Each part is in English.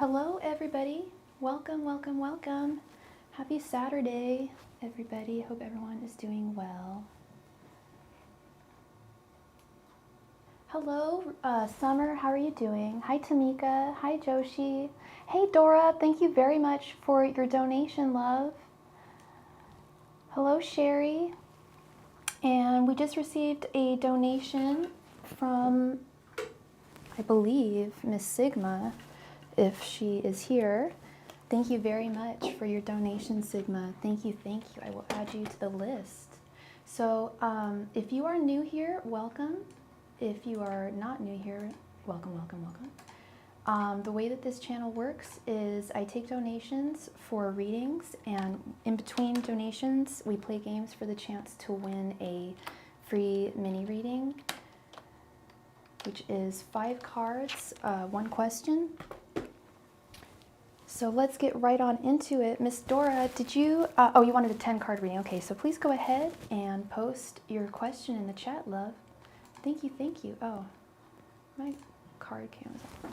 Hello everybody, welcome, welcome, welcome. Happy Saturday, everybody. Hope everyone is doing well. Hello, Summer, how are you doing? Hi Tamika, hi Joshi. Hey Dora, thank you very much for your donation, love. Hello Sherry. And we just received a donation from, I believe, Miss Sigma, if she is here. Thank you very much for your donation, Sigma. Thank you, thank you. I will add you to the list. So if you are new here, welcome. If you are not new here, welcome, welcome, welcome. The way that this channel works is I take donations for readings, and in between donations, we play games for the chance to win a free mini reading, which is 5 cards, 1 question. So let's get right on into it. Miss Dora, did you, oh, you wanted a 10-card reading. Okay, so please go ahead and post your question in the chat, love. Thank you, thank you. Oh, my card cam is all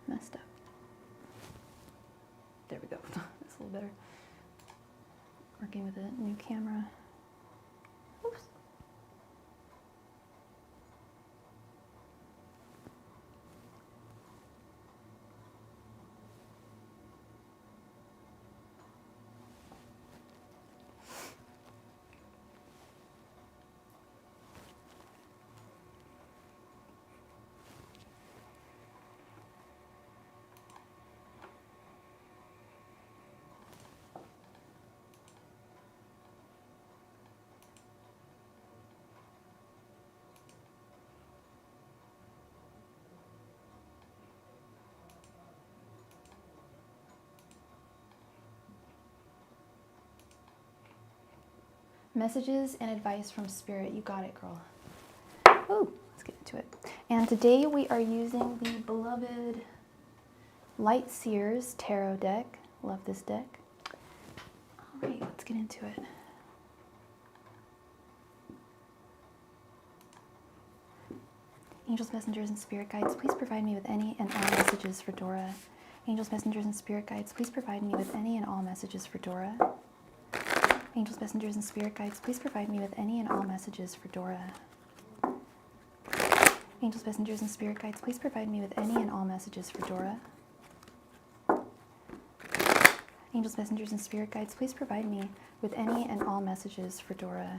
messed up. There we go. That's a little better. Working with a new camera. Oops. Messages and advice from Spirit. You got it, girl. Ooh, let's get into it. And today we are using the beloved Light Seers Tarot deck. Love this deck. All right, let's get into it. Angels, messengers, and spirit guides, please provide me with any and all messages for Dora. Angels, messengers, and spirit guides, please provide me with any and all messages for Dora. Angels, messengers, and spirit guides, please provide me with any and all messages for Dora. Angels, messengers, and spirit guides, please provide me with any and all messages for Dora. Angels, messengers, and spirit guides, please provide me with any and all messages for Dora.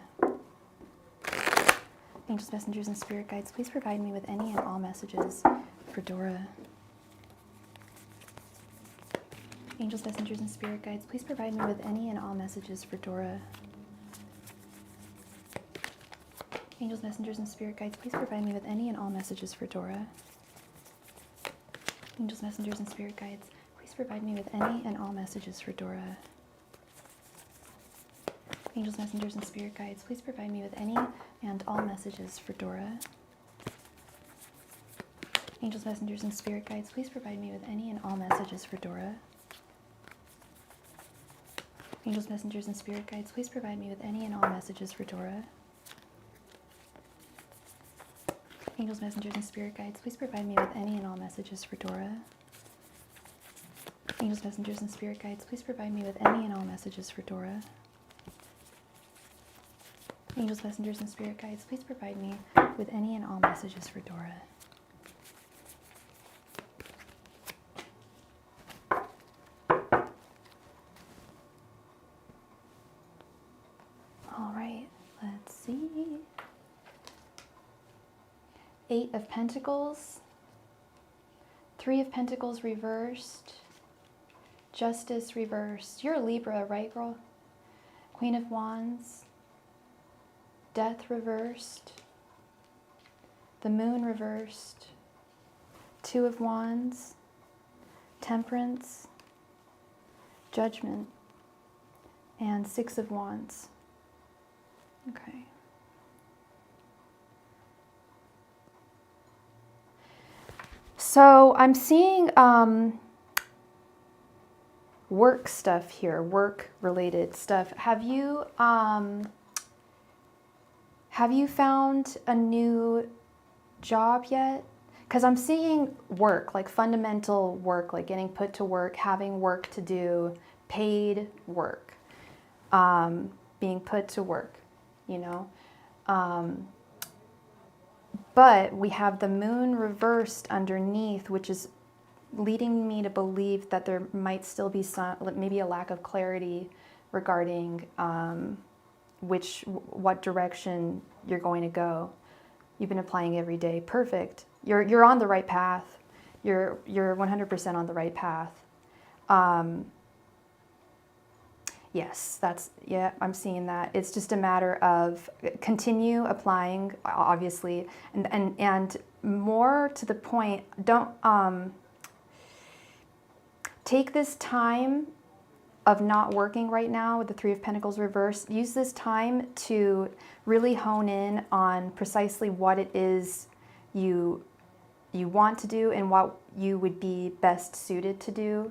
Angels, messengers, and spirit guides, please provide me with any and all messages for Dora. Angels, messengers, and spirit guides, please provide me with any and all messages for Dora. Angels, messengers, and spirit guides, please provide me with any and all messages for Dora. Angels, messengers, and spirit guides, please provide me with any and all messages for Dora. Angels, messengers, and spirit guides, please provide me with any and all messages for Dora. Angels, messengers, and spirit guides, please provide me with any and all messages for Dora. Angels, messengers, and spirit guides, please provide me with any and all messages for Dora. Angels, messengers, and spirit guides, please provide me with any and all messages for Dora. Angels, messengers, and spirit guides, please provide me with any and all messages for Dora. Angels, messengers, and spirit guides, please provide me with any and all messages for Dora. All right, let's see. 8 of Pentacles, 3 of Pentacles reversed, Justice reversed. You're a Libra, right, girl? Queen of Wands, Death reversed, the Moon reversed, 2 of Wands, Temperance, Judgment, and 6 of Wands. Okay. So I'm seeing work stuff here, work-related stuff. Have you found a new job yet? because I'm seeing work, like fundamental work, like getting put to work, having work to do, paid work, being put to work, you know. But we have the moon reversed underneath, which is leading me to believe that there might still be some, maybe a lack of clarity regarding what direction you're going to go. You've been applying every day. Perfect. You're on the right path. You're 100% on the right path. Yes, yeah, I'm seeing that. It's just a matter of continue applying, obviously, and more to the point, don't take this time of not working right now with the Three of Pentacles reversed. Use this time to really hone in on precisely what it is you want to do and what you would be best suited to do.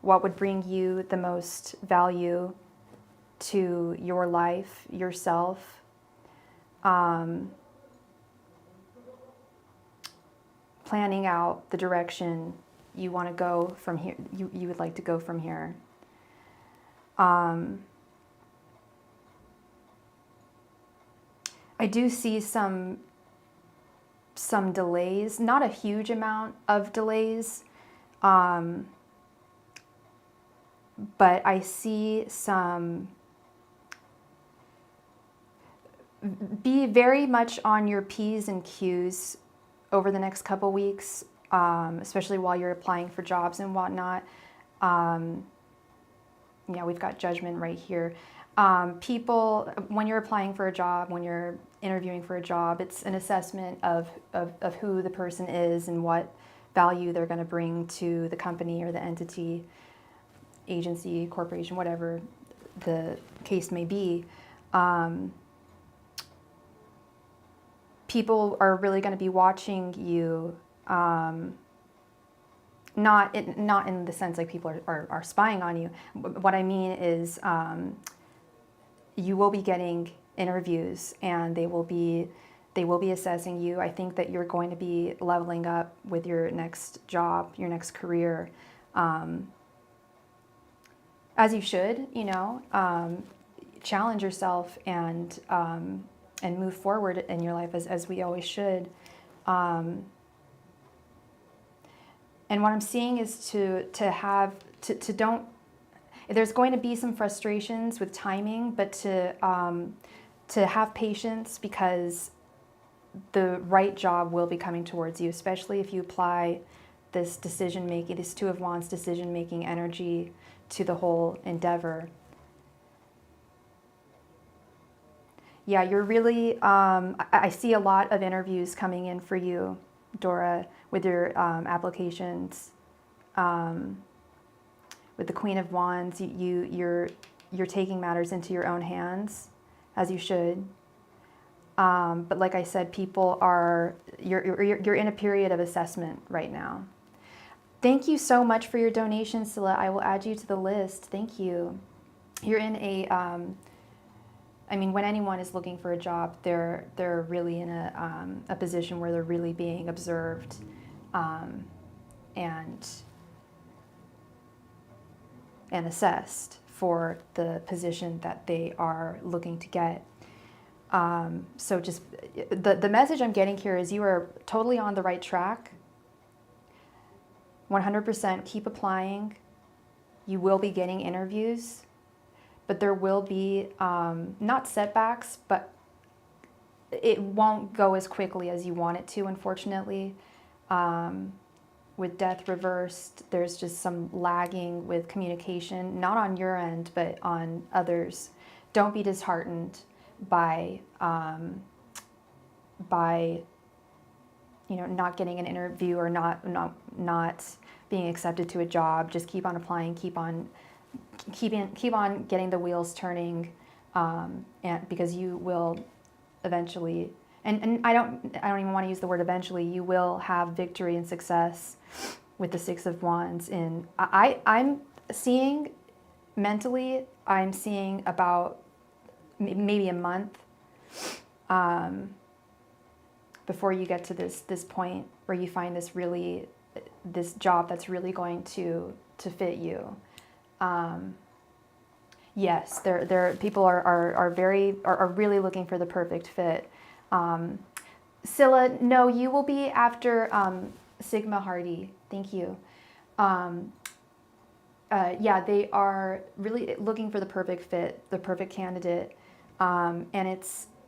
What would bring you the most value to your life, yourself. Planning out the direction you want to go from here, you would like to go from here. I do see some delays, not a huge amount of delays, but I see some. Be very much on your P's and Q's over the next couple weeks, especially while you're applying for jobs and whatnot. Yeah, we've got Judgment right here. People, when you're applying for a job, when you're interviewing for a job, it's an assessment of who the person is and what value they're going to bring to the company or the entity, agency, corporation, whatever the case may be. People are really going to be watching you, not in the sense like people are spying on you. What I mean is you will be getting interviews and they will be assessing you. I think that you're going to be leveling up with your next job, your next career, as you should, you know. Challenge yourself and move forward in your life as we always should. And what I'm seeing is to don't. There's going to be some frustrations with timing, but to have patience, because the right job will be coming towards you, especially if you apply this decision making, this Two of Wands decision making energy to the whole endeavor. Yeah, you're really, I see a lot of interviews coming in for you, Dora, with your applications. With the Queen of Wands, you're taking matters into your own hands, as you should. But like I said, people you're in a period of assessment right now. Thank you so much for your donation, Scylla. I will add you to the list. Thank you. You're in a, I mean, when anyone is looking for a job, they're really in a position where they're really being observed, and assessed for the position that they are looking to get. So just the message I'm getting here is you are totally on the right track. 100% keep applying. You will be getting interviews, but there will be not setbacks, but it won't go as quickly as you want it to, unfortunately. With Death reversed, there's just some lagging with communication, not on your end, but on others. Don't be disheartened by not getting an interview or not being accepted to a job. Just keep on applying, keep on getting the wheels turning, and because you will eventually, and I don't even want to use the word eventually, you will have victory and success with the Six of Wands. And I'm seeing mentally, I'm seeing about maybe a month, before you get to this point where you find this job that's really going to fit you. Yes, people are really looking for the perfect fit. Scylla, no, you will be after Sigma Hardy. Thank you. Yeah, they are really looking for the perfect fit, the perfect candidate. And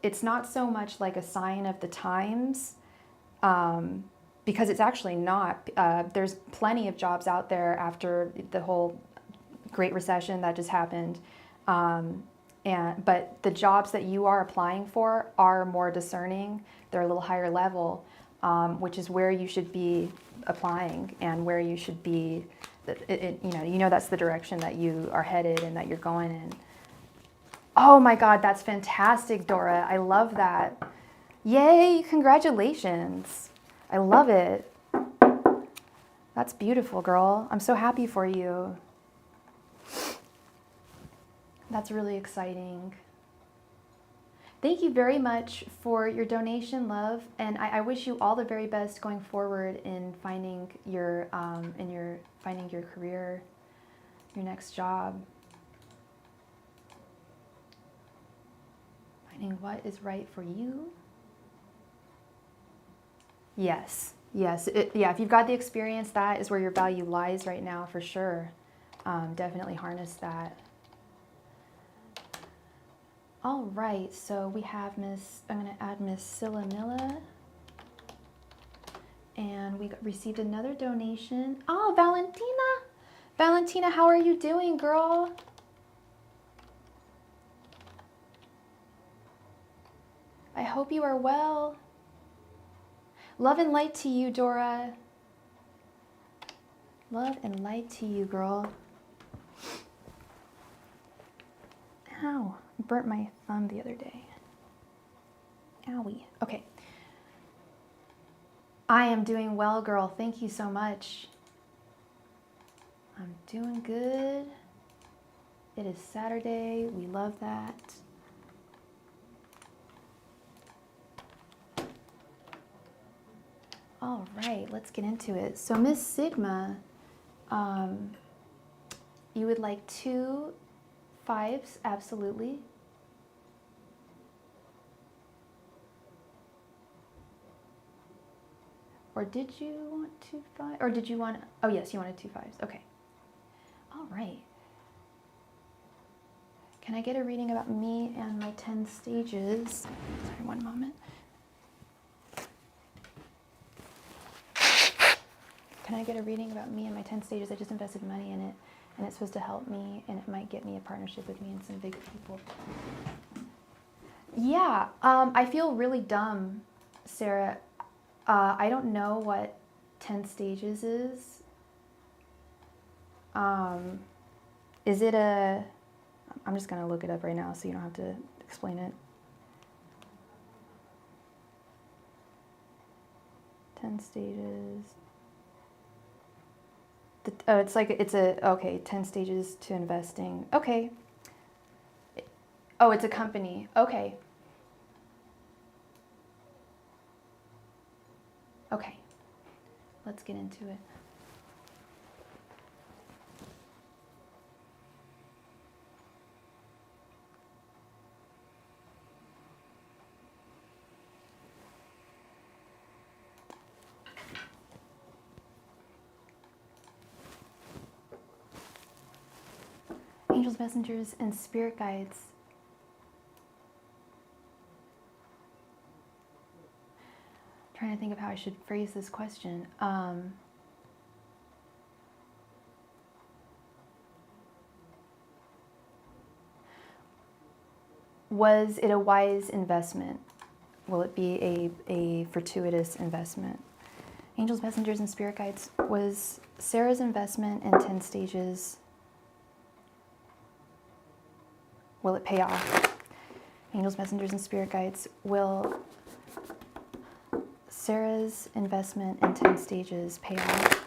it's not so much like a sign of the times, because it's actually not. There's plenty of jobs out there after the whole Great Recession that just happened. But the jobs that you are applying for are more discerning. They're a little higher level, which is where you should be applying and where you should be. That's the direction that you are headed and that you're going in. Oh my God, that's fantastic, Dora. I love that. Yay, congratulations. I love it. That's beautiful, girl. I'm so happy for you. That's really exciting. Thank you very much for your donation, love, and I wish you all the very best going forward in finding your career, your next job, finding what is right for you. Yes, yeah. If you've got the experience, that is where your value lies right now, for sure. Definitely harness that. All right, so we have I'm going to add Miss Scylla Milla. And we received another donation. Oh, Valentina. Valentina, how are you doing, girl? I hope you are well. Love and light to you, Dora. Love and light to you, girl. Ow, burnt my thumb the other day. Owie. Okay. I am doing well, girl. Thank you so much. I'm doing good. It is Saturday. We love that. All right, let's get into it. So Miss Sigma, you would like 2 5s, absolutely. Or did you want 2 5s? Or did you want, oh yes, you wanted 2 5s, okay. All right. Can I get a reading about me and my 10 stages? Sorry, one moment. Can I get a reading about me and my 10 stages? I just invested money in it, and it's supposed to help me, and it might get me a partnership with me and some big people. Yeah, I feel really dumb, Sarah. I don't know what 10 stages is. Is it a... I'm just going to look it up right now so you don't have to explain it. 10 stages... okay, 10 stages to investing. Okay. Oh, it's a company. Okay. Okay. Let's get into it. Angels, messengers, and spirit guides. I'm trying to think of how I should phrase this question. Was it a wise investment? Will it be a fortuitous investment? Angels, messengers, and spirit guides. Was Sarah's investment in 10 stages... will it pay off? Angels, messengers, and spirit guides, will Sarah's investment in 10 stages pay off?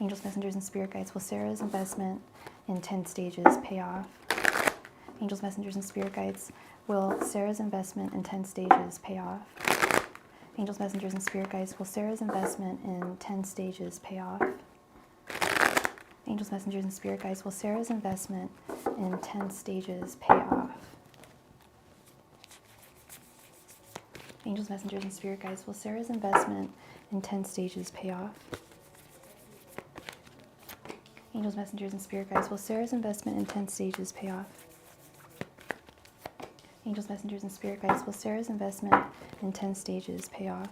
Angels, messengers, and spirit guides, will Sarah's investment in 10 stages pay off? Angels, messengers, and spirit guides, will Sarah's investment in 10 stages pay off? Angels, messengers, and spirit guides, will Sarah's investment in 10 stages pay off? Angels, messengers, and spirit guides, will Sarah's investment in 10 stages pay off? Angels, messengers, and spirit guides, will Sarah's investment in 10 stages pay off? Angels, messengers, and spirit guides, will Sarah's investment in 10 stages pay off? Angels, messengers, and spirit guides, will Sarah's investment in 10 stages pay off?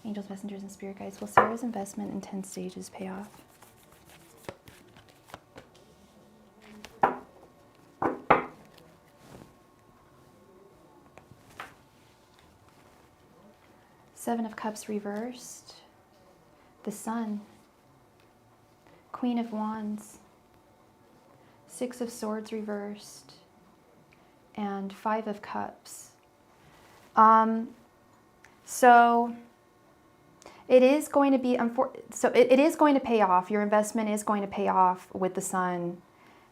Angels, messengers, and spirit guides, will Sarah's investment in 10 stages pay off? Seven of Cups reversed, the Sun, Queen of Wands, Six of Swords reversed, and Five of Cups. So it is going to be, it is going to pay off. Your investment is going to pay off with the Sun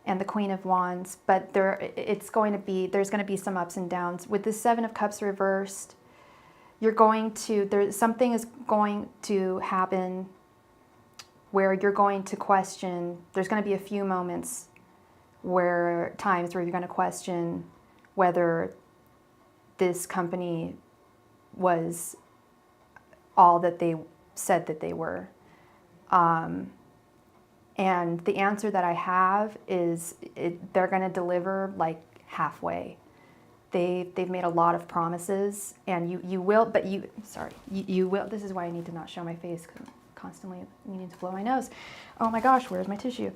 and the Queen of Wands, but there's going to be some ups and downs. With the Seven of Cups reversed, something is going to happen where you're going to question. There's going to be a few times where you're going to question whether this company was all that they said that they were. And the answer that I have is they're going to deliver like halfway. They've made a lot of promises, and you will, you will. This is why I need to not show my face, because I'm constantly needing to blow my nose. Oh my gosh, where's my tissue?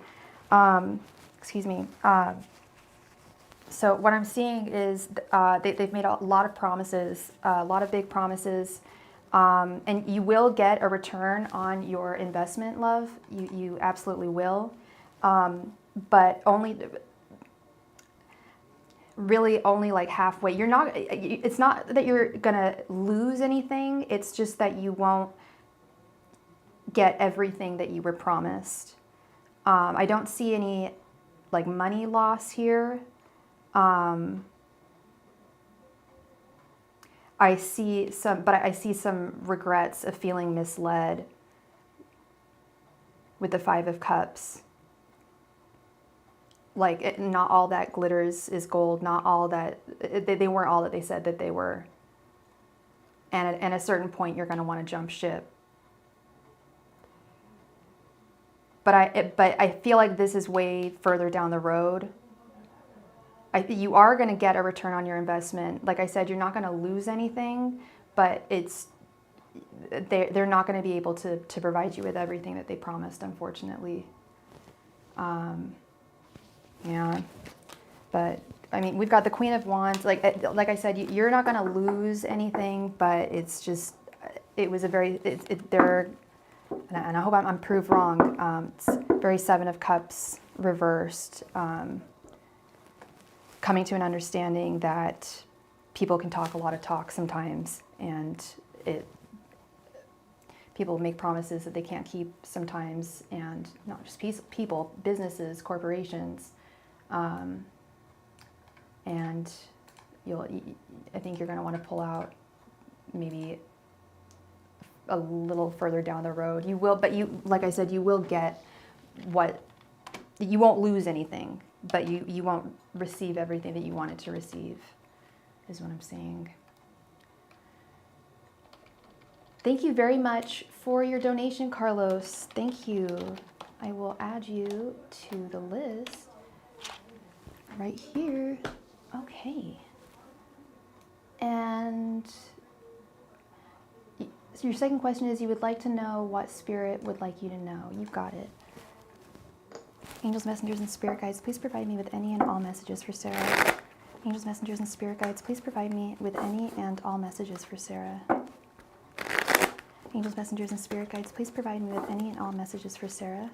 Excuse me. So what I'm seeing is they've made a lot of promises, a lot of big promises, and you will get a return on your investment, love. You absolutely will, but only like halfway. It's not that you're gonna lose anything, it's just that you won't get everything that you were promised. I don't see any like money loss here. I see some regrets of feeling misled with the Five of Cups. Like, not all that glitters is gold, not all that, they weren't all that they said that they were. And at a certain point, you're going to want to jump ship. But I feel like this is way further down the road. You are going to get a return on your investment. Like I said, you're not going to lose anything, but they're not going to be able to provide you with everything that they promised, unfortunately. Yeah, but I mean, we've got the Queen of Wands. Like I said, you're not going to lose anything, but it's just, it was a very, and I hope I'm proved wrong. It's very Seven of Cups reversed, coming to an understanding that people can talk a lot of talk sometimes, and people make promises that they can't keep sometimes, and not just people, businesses, corporations. And I think you're going to want to pull out maybe a little further down the road. You will, but like I said, you will get you won't lose anything, but you won't receive everything that you wanted to receive, is what I'm saying. Thank you very much for your donation, Carlos. Thank you. I will add you to the list right here. Okay. And so your second question is, you would like to know what Spirit would like you to know. You've got it. Angels, messengers, and spirit guides, please provide me with any and all messages for Sarah. Angels, messengers, and spirit guides, please provide me with any and all messages for Sarah. Angels, messengers, and spirit guides, please provide me with any and all messages for Sarah.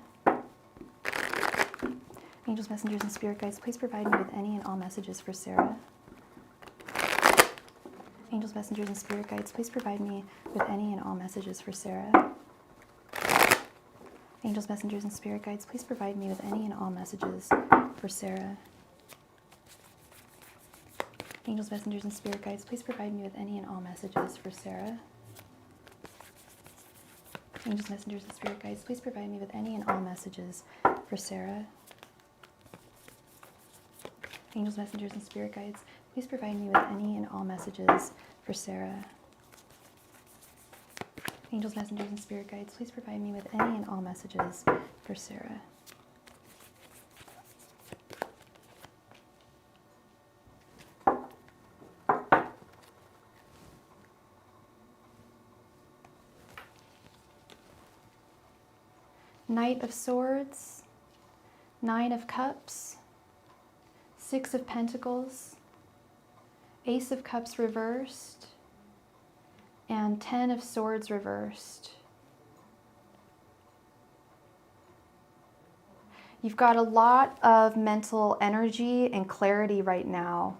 Angels, messengers, and spirit guides, please provide me with any and all messages for Sarah. Angels, messengers, and spirit guides, please provide me with any and all messages for Sarah. Angels, messengers, and spirit guides, please provide me with any and all messages for Sarah. Angels, messengers, and spirit guides, please provide me with any and all messages for Sarah. Angels, messengers, and spirit guides, please provide me with any and all messages for Sarah. Angels, messengers, and spirit guides, please provide me with any and all messages for Sarah. Angels, messengers, and spirit guides, please provide me with any and all messages for Sarah. Knight of Swords, Nine of Cups, Six of Pentacles, Ace of Cups reversed, and 10 of Swords reversed. You've got a lot of mental energy and clarity right now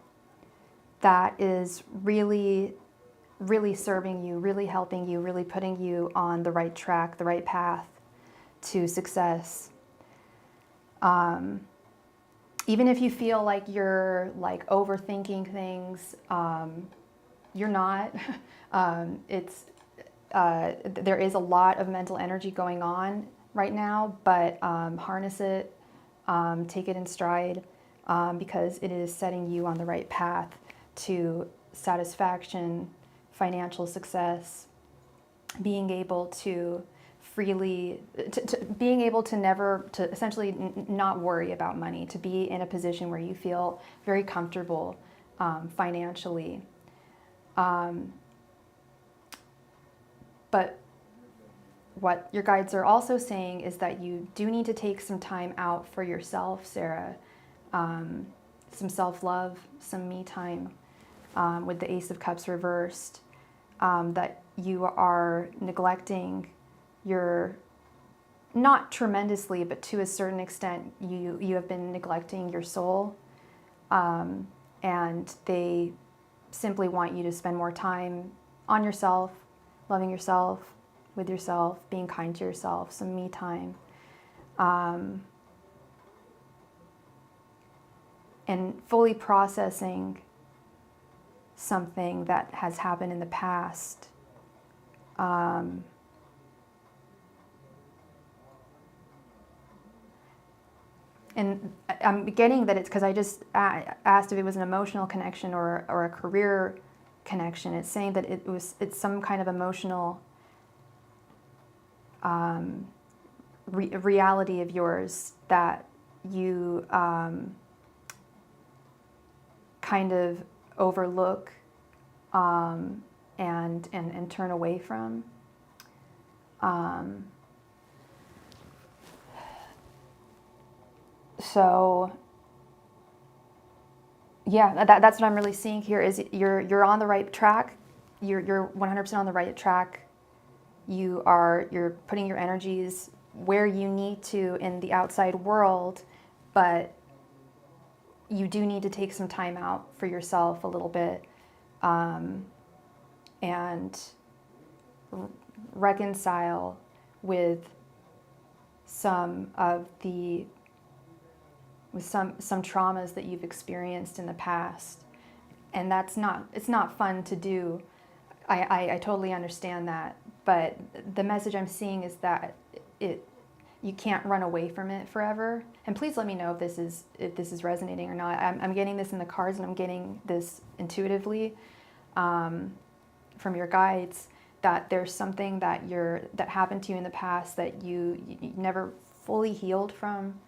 that is really, really serving you, really helping you, really putting you on the right track, the right path to success. Even if you feel like you're like overthinking things, you're not. There is a lot of mental energy going on right now, but harness it, take it in stride, because it is setting you on the right path to satisfaction, financial success, being able to freely, being able to never, to essentially not worry about money, to be in a position where you feel very comfortable financially. But what your guides are also saying is that you do need to take some time out for yourself, Sarah. Some self-love, some me time, with the Ace of Cups reversed, that you are neglecting your, not tremendously, but to a certain extent, you have been neglecting your soul, and they simply want you to spend more time on yourself, loving yourself, with yourself, being kind to yourself, some me time. And fully processing something that has happened in the past. And I'm getting that it's because I just asked if it was an emotional connection or a career connection. It's saying that it's some kind of emotional reality of yours that you kind of overlook and turn away from. So yeah, that's what I'm really seeing here is you're on the right track. You're 100% on the right track. You're putting your energies where you need to in the outside world, but you do need to take some time out for yourself a little bit, and reconcile with some traumas that you've experienced in the past. And it's not fun to do. I totally understand that. But the message I'm seeing is that you can't run away from it forever. And please let me know if this is resonating or not. I'm getting this in the cards, and I'm getting this intuitively from your guides, that there's something that happened to you in the past that you never fully healed from,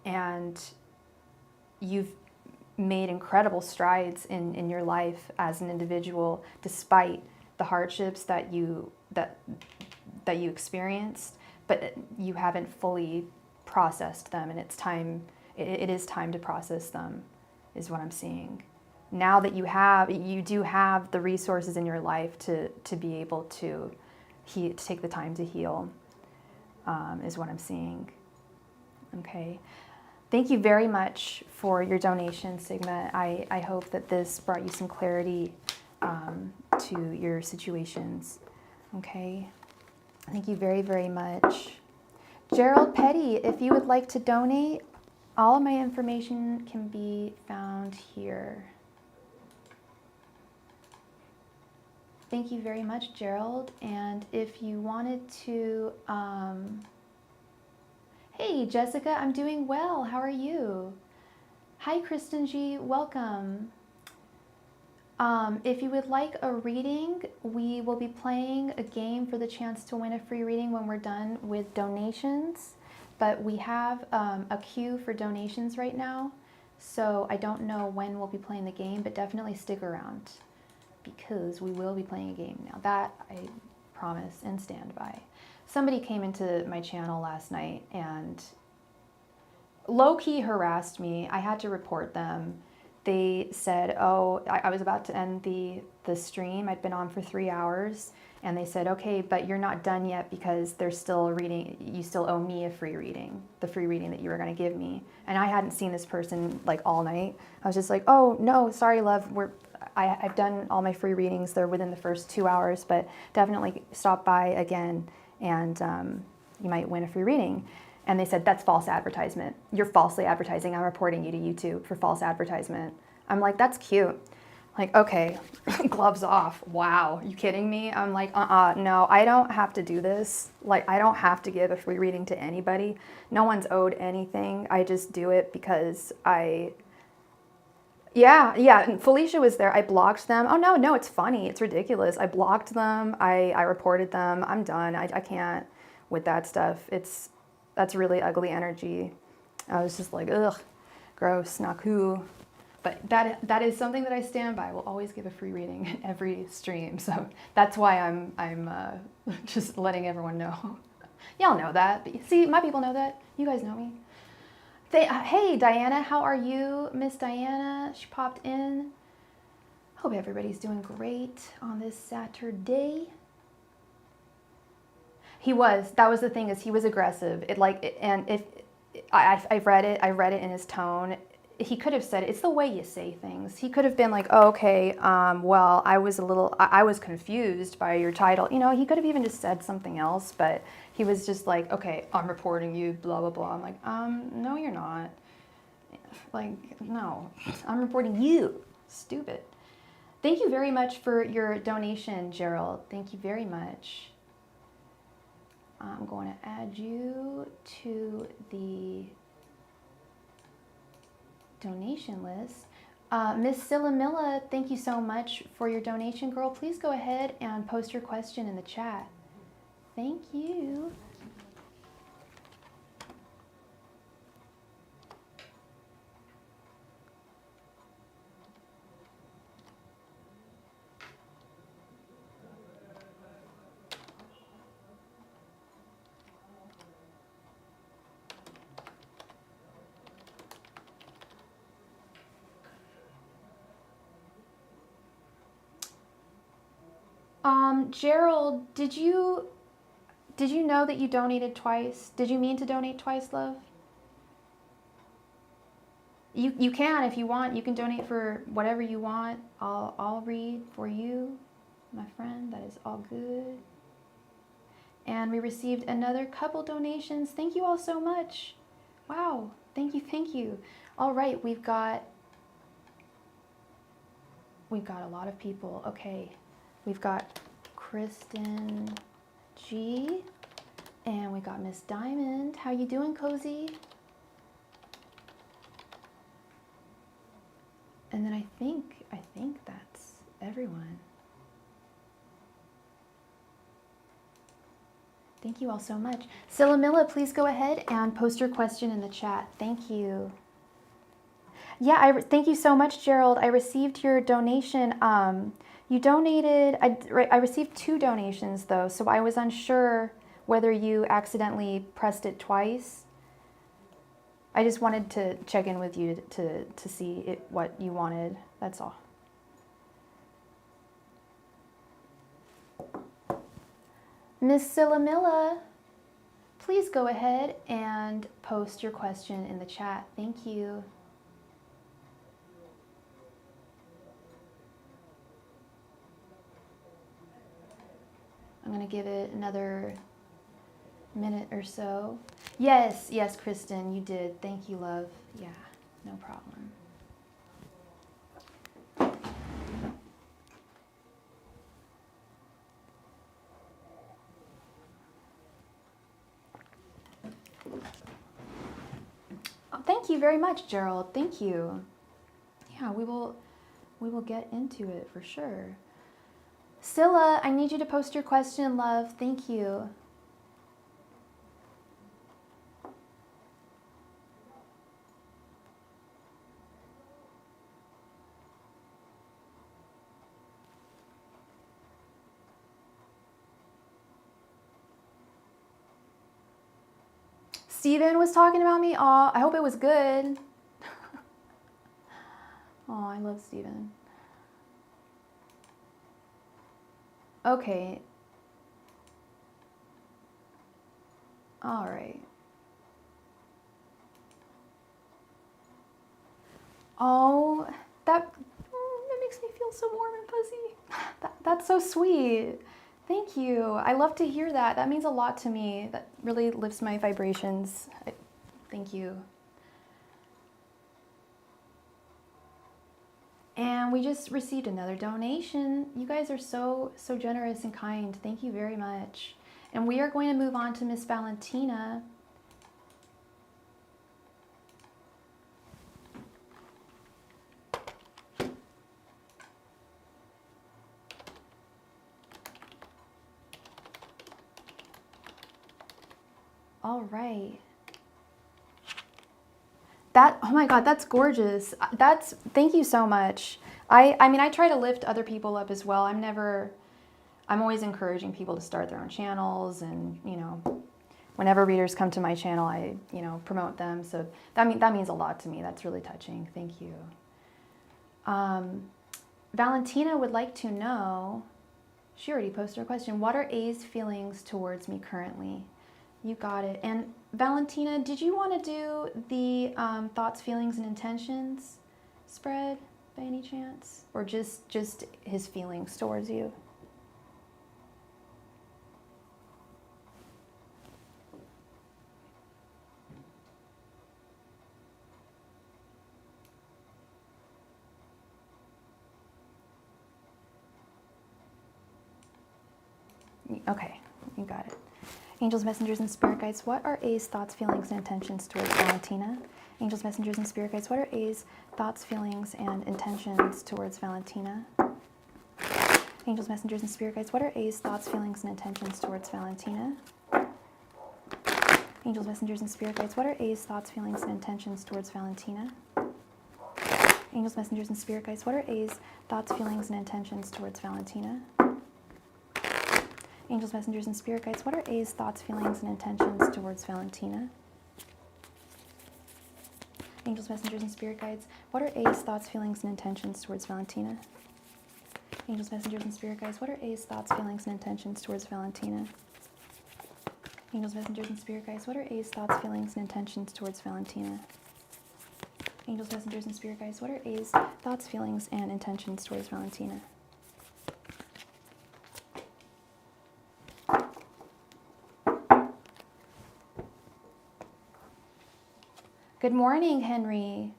and you've made incredible strides in your life as an individual, despite the hardships that you experienced, but you haven't fully processed them, and it is time to process them, is what I'm seeing. Now that you do have the resources in your life to be able to take the time to heal, is what I'm seeing. Okay. Thank you very much for your donation, Sigma. I hope that this brought you some clarity to your situations. Okay. Thank you very, very much. Gerald Petty, if you would like to donate, All of my information can be found here. Thank you very much, Gerald. And if you wanted to, hey, Jessica, I'm doing well. How are you? Hi, Kristen G. Welcome. If you would like a reading, we will be playing a game for the chance to win a free reading when we're done with donations. But we have a queue for donations right now, so I don't know when we'll be playing the game, but definitely stick around because we will be playing a game now. That I promise and stand by. Somebody came into my channel last night and low-key harassed me. I had to report them. They said, oh, I was about to end the stream. I'd been on for 3 hours. And they said, okay, but you're not done yet because there's still a reading. You still owe me a free reading, the free reading that you were going to give me. And I hadn't seen this person like all night. I was just like, oh, no, sorry, love. I've done all my free readings. They're within the first 2 hours, but definitely stop by again and you might win a free reading. And they said, that's false advertisement. You're falsely advertising. I'm reporting you to YouTube for false advertisement. I'm like, that's cute. Like, okay, gloves off. Wow, you kidding me? I'm like, no, I don't have to do this. Like, I don't have to give a free reading to anybody. No one's owed anything. I just do it because yeah, and Felicia was there. I blocked them. Oh, no, it's funny. It's ridiculous. I blocked them. I reported them. I'm done. I can't with that stuff. That's really ugly energy. I was just like, ugh, gross, not cool. But that is something that I stand by. We'll always give a free reading in every stream. So that's why I'm just letting everyone know. Y'all know that. But see, my people know that. You guys know me. Hey, Diana, how are you? Miss Diana, she popped in. Hope everybody's doing great on this Saturday. He was. That was the thing, is he was aggressive. And if I read it in his tone. He could have said, it's the way you say things. He could have been like, oh, okay, well, I was confused by your title. You know, he could have even just said something else, but he was just like, okay, I'm reporting you, blah, blah, blah. I'm like, no, you're not. Like, no, I'm reporting you. Stupid. Thank you very much for your donation, Gerald. Thank you very much. I'm going to add you to the donation list. Miss Silamilla, thank you so much for your donation, girl. Please go ahead and post your question in the chat. Thank you. Gerald, did you know that you donated twice? Did you mean to donate twice, love? You can, if you want. You can donate for whatever you want. I'll read for you, my friend. That is all good. And we received another couple donations. Thank you all so much. Wow. Thank you. All right, we've got a lot of people. Okay. We've got Kristen G, and we got Miss Diamond. How you doing, Cozy? And then I think that's everyone. Thank you all so much. Silamilla, please go ahead and post your question in the chat. Thank you. Yeah, thank you so much, Gerald. I received your donation. You donated, I received 2 donations though, so I was unsure whether you accidentally pressed it twice. I just wanted to check in with you to see what you wanted, that's all. Miss Silamilla, please go ahead and post your question in the chat. Thank you. I'm going to give it another minute or so. Yes, Kristen, you did. Thank you, love. Yeah, no problem. Oh, thank you very much, Gerald. Thank you. Yeah, we will get into it for sure. Scylla, I need you to post your question, love. Thank you. Steven was talking about me. Aw, I hope it was good. Oh, I love Steven. Okay. All right. Oh, that makes me feel so warm and fuzzy. That's so sweet. Thank you. I love to hear that. That means a lot to me. That really lifts my vibrations. Thank you. And we just received another donation. You guys are so generous and kind. Thank you very much. And we are going to move on to Miss Valentina. All right. Oh my God, that's gorgeous. Thank you so much. I mean, I try to lift other people up as well. I'm always encouraging people to start their own channels, and, you know, whenever readers come to my channel, I, you know, promote them. So that means a lot to me. That's really touching. Thank you. Valentina would like to know, she already posted her question, what are A's feelings towards me currently? You got it. And Valentina, did you want to do the thoughts, feelings, and intentions spread by any chance? Or just his feelings towards you? Okay, you got it. Angels, messengers, and spirit guides, what are A's thoughts, feelings, and intentions towards Valentina? Angels, messengers, and spirit guides, what are A's thoughts, feelings, and intentions towards Valentina? Angels, messengers, and spirit guides, what are A's thoughts, feelings, and intentions towards Valentina? Angels, messengers, and spirit guides, what are A's thoughts, feelings, and intentions towards Valentina? Angels, messengers, and spirit guides, what are A's thoughts, feelings, and intentions towards Valentina? Angels, messengers, and spirit guides, what are A's thoughts, feelings, and intentions towards Valentina? Angels, messengers, and spirit guides, what are A's thoughts, feelings, and intentions towards Valentina? Angels, messengers, and spirit guides, what are A's thoughts, feelings, and intentions towards Valentina? Angels, messengers, and spirit guides, what are A's thoughts, feelings, and intentions towards Valentina? Angels, messengers, and spirit guides, what are A's thoughts, feelings, and intentions towards Valentina? Good morning, Henry.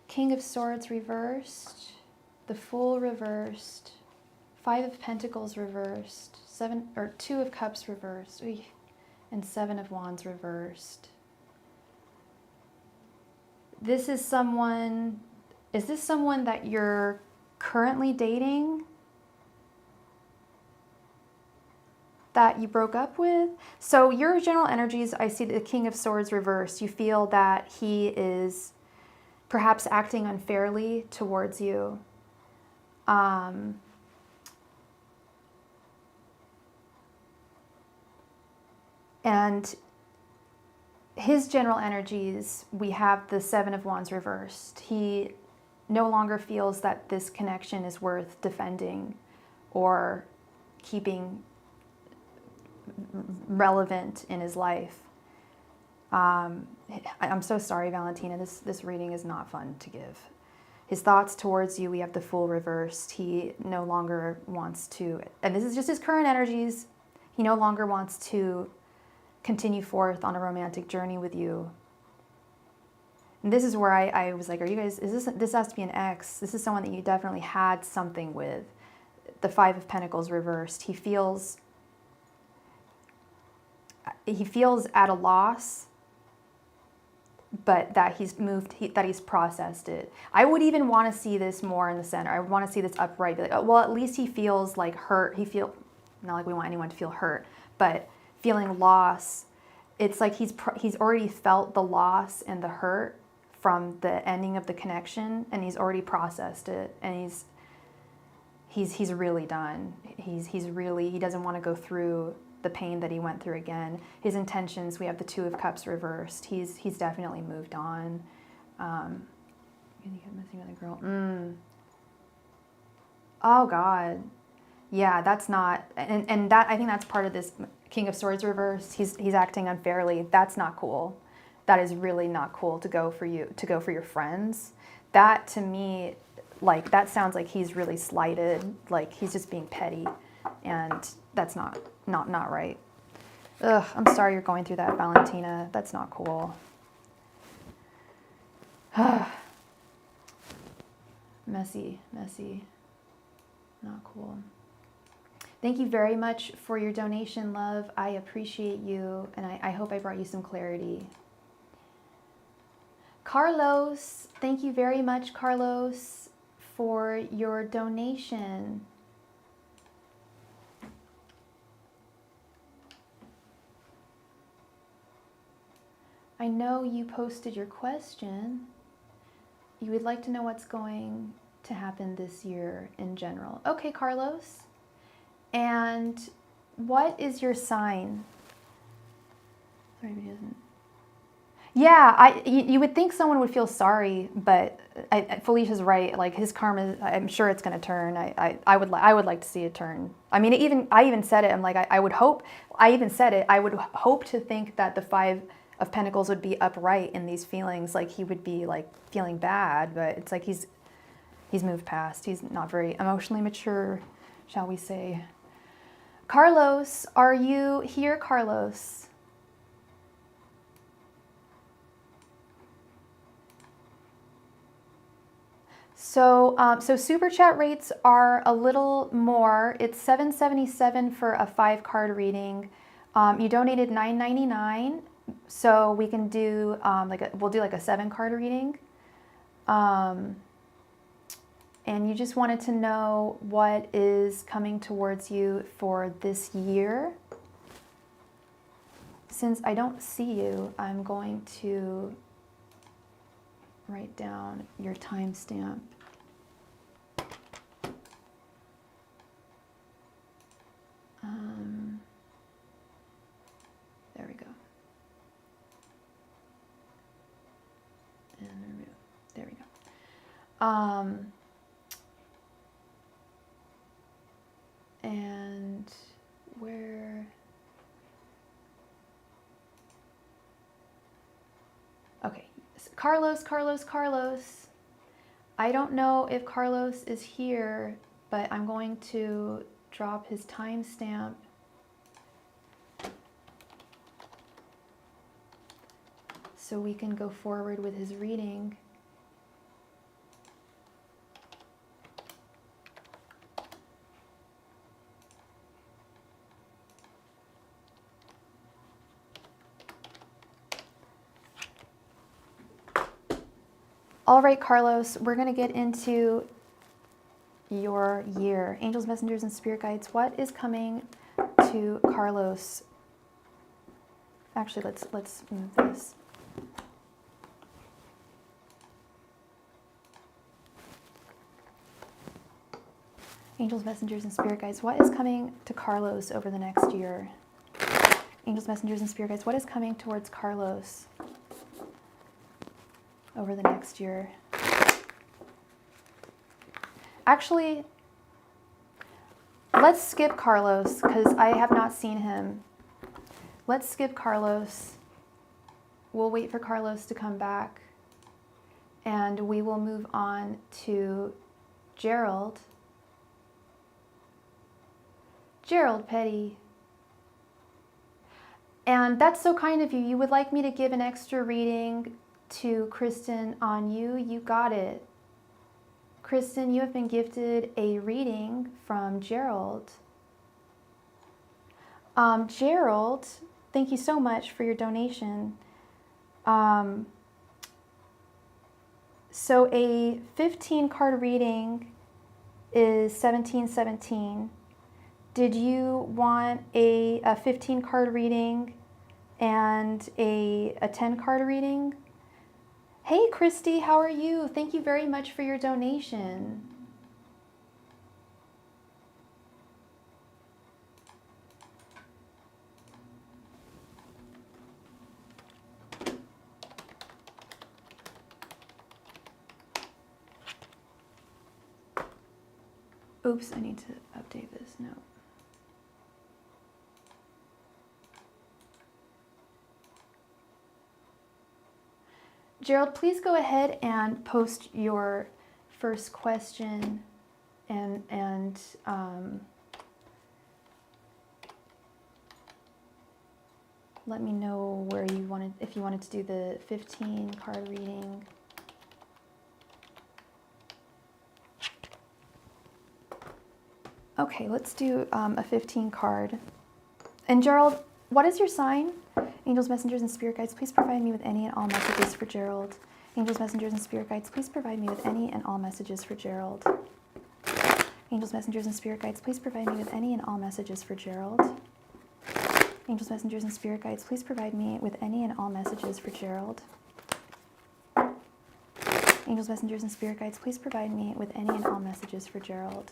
King of Swords reversed, the Fool reversed, Five of Pentacles reversed, 2 of Cups reversed, and 7 of Wands reversed. Is this someone that you're currently dating? That you broke up with? So your general energies, I see the King of Swords reversed. You feel that he is perhaps acting unfairly towards you. And his general energies, we have the 7 of Wands reversed. He no longer feels that this connection is worth defending or keeping relevant in his life. I'm so sorry, Valentina. This reading is not fun to give. His thoughts towards you, we have the Fool reversed. He no longer wants to, and this is just his current energies, he no longer wants to continue forth on a romantic journey with you. And this is where I was like, are you guys, this has to be an ex. This is someone that you definitely had something with. The Five of Pentacles reversed. He feels at a loss, but that he's moved, that he's processed it. I would even want to see this more in the center. I would want to see this upright. Be like, oh, well, at least he feels like hurt. Not like we want anyone to feel hurt, but feeling loss. It's like he's already felt the loss and the hurt from the ending of the connection, and he's already processed it, and he's really done. He doesn't want to go through the pain that he went through again. His intentions, we have the Two of Cups reversed. He's definitely moved on. You kept messing with a girl. Oh God. Yeah, that's not, and that, I think that's part of this King of Swords reversed. He's acting unfairly. That's not cool. That is really not cool to go for your friends. That, to me, like, that sounds like he's really slighted, like he's just being petty, and that's not right. Ugh, I'm sorry you're going through that, Valentina. That's not cool. Messy. Not cool. Thank you very much for your donation, love. I appreciate you, and I hope I brought you some clarity. Carlos, thank you very much, Carlos, for your donation. I know you posted your question. You would like to know what's going to happen this year in general. Okay, Carlos. And what is your sign? Sorry, he doesn't. Yeah, you would think someone would feel sorry, but Felicia's right. Like, his karma, I'm sure it's going to turn. I would like to see it turn. I mean, I even said it. I'm like, I would hope. I even said it. I would hope to think that the Five of Pentacles would be upright in these feelings. Like, he would be like feeling bad, but it's like he's moved past. He's not very emotionally mature, shall we say. Carlos, are you here, Carlos? So super chat rates are a little more. It's $7.77 for a 5-card reading. You donated $9.99, so we can do we'll do like a 7-card reading. And you just wanted to know what is coming towards you for this year. Since I don't see you, I'm going to write down your timestamp. There we go. And remove. There we go. And where? Okay, Carlos. I don't know if Carlos is here, but I'm going to drop his timestamp. So we can go forward with his reading. All right, Carlos, we're going to get into your year. Angels, messengers, and spirit guides, what is coming to Carlos? Actually, let's move this. Angels, messengers, and spirit guides, what is coming to Carlos over the next year? Angels, messengers, and spirit guides, what is coming towards Carlos over the next year? Actually, let's skip Carlos because I have not seen him. Let's skip Carlos. We'll wait for Carlos to come back, and we will move on to Gerald. Gerald Petty. And that's so kind of you. You would like me to give an extra reading to Kristen on you. You got it. Kristen, you have been gifted a reading from Gerald. Gerald, thank you so much for your donation. So a 15 card reading is 1717. Did you want a 15 card reading and a 10 card reading? Hey Christy, how are you? Thank you very much for your donation. Oops, I need to update this note. Gerald, please go ahead and post your first question and let me know where you wanted, if you wanted to do the 15 card reading. Okay, let's do a 15 card. And Gerald, what is your sign? Angels, messengers, and spirit guides, please provide me with any and all messages for Gerald. Angels, messengers, and spirit guides, please provide me with any and all messages for Gerald. Angels, messengers, and spirit guides, please provide me with any and all messages for Gerald. Angels, messengers, and spirit guides, please provide me with any and all messages for Gerald. Angels, messengers, and spirit guides, please provide me with any and all messages for Gerald.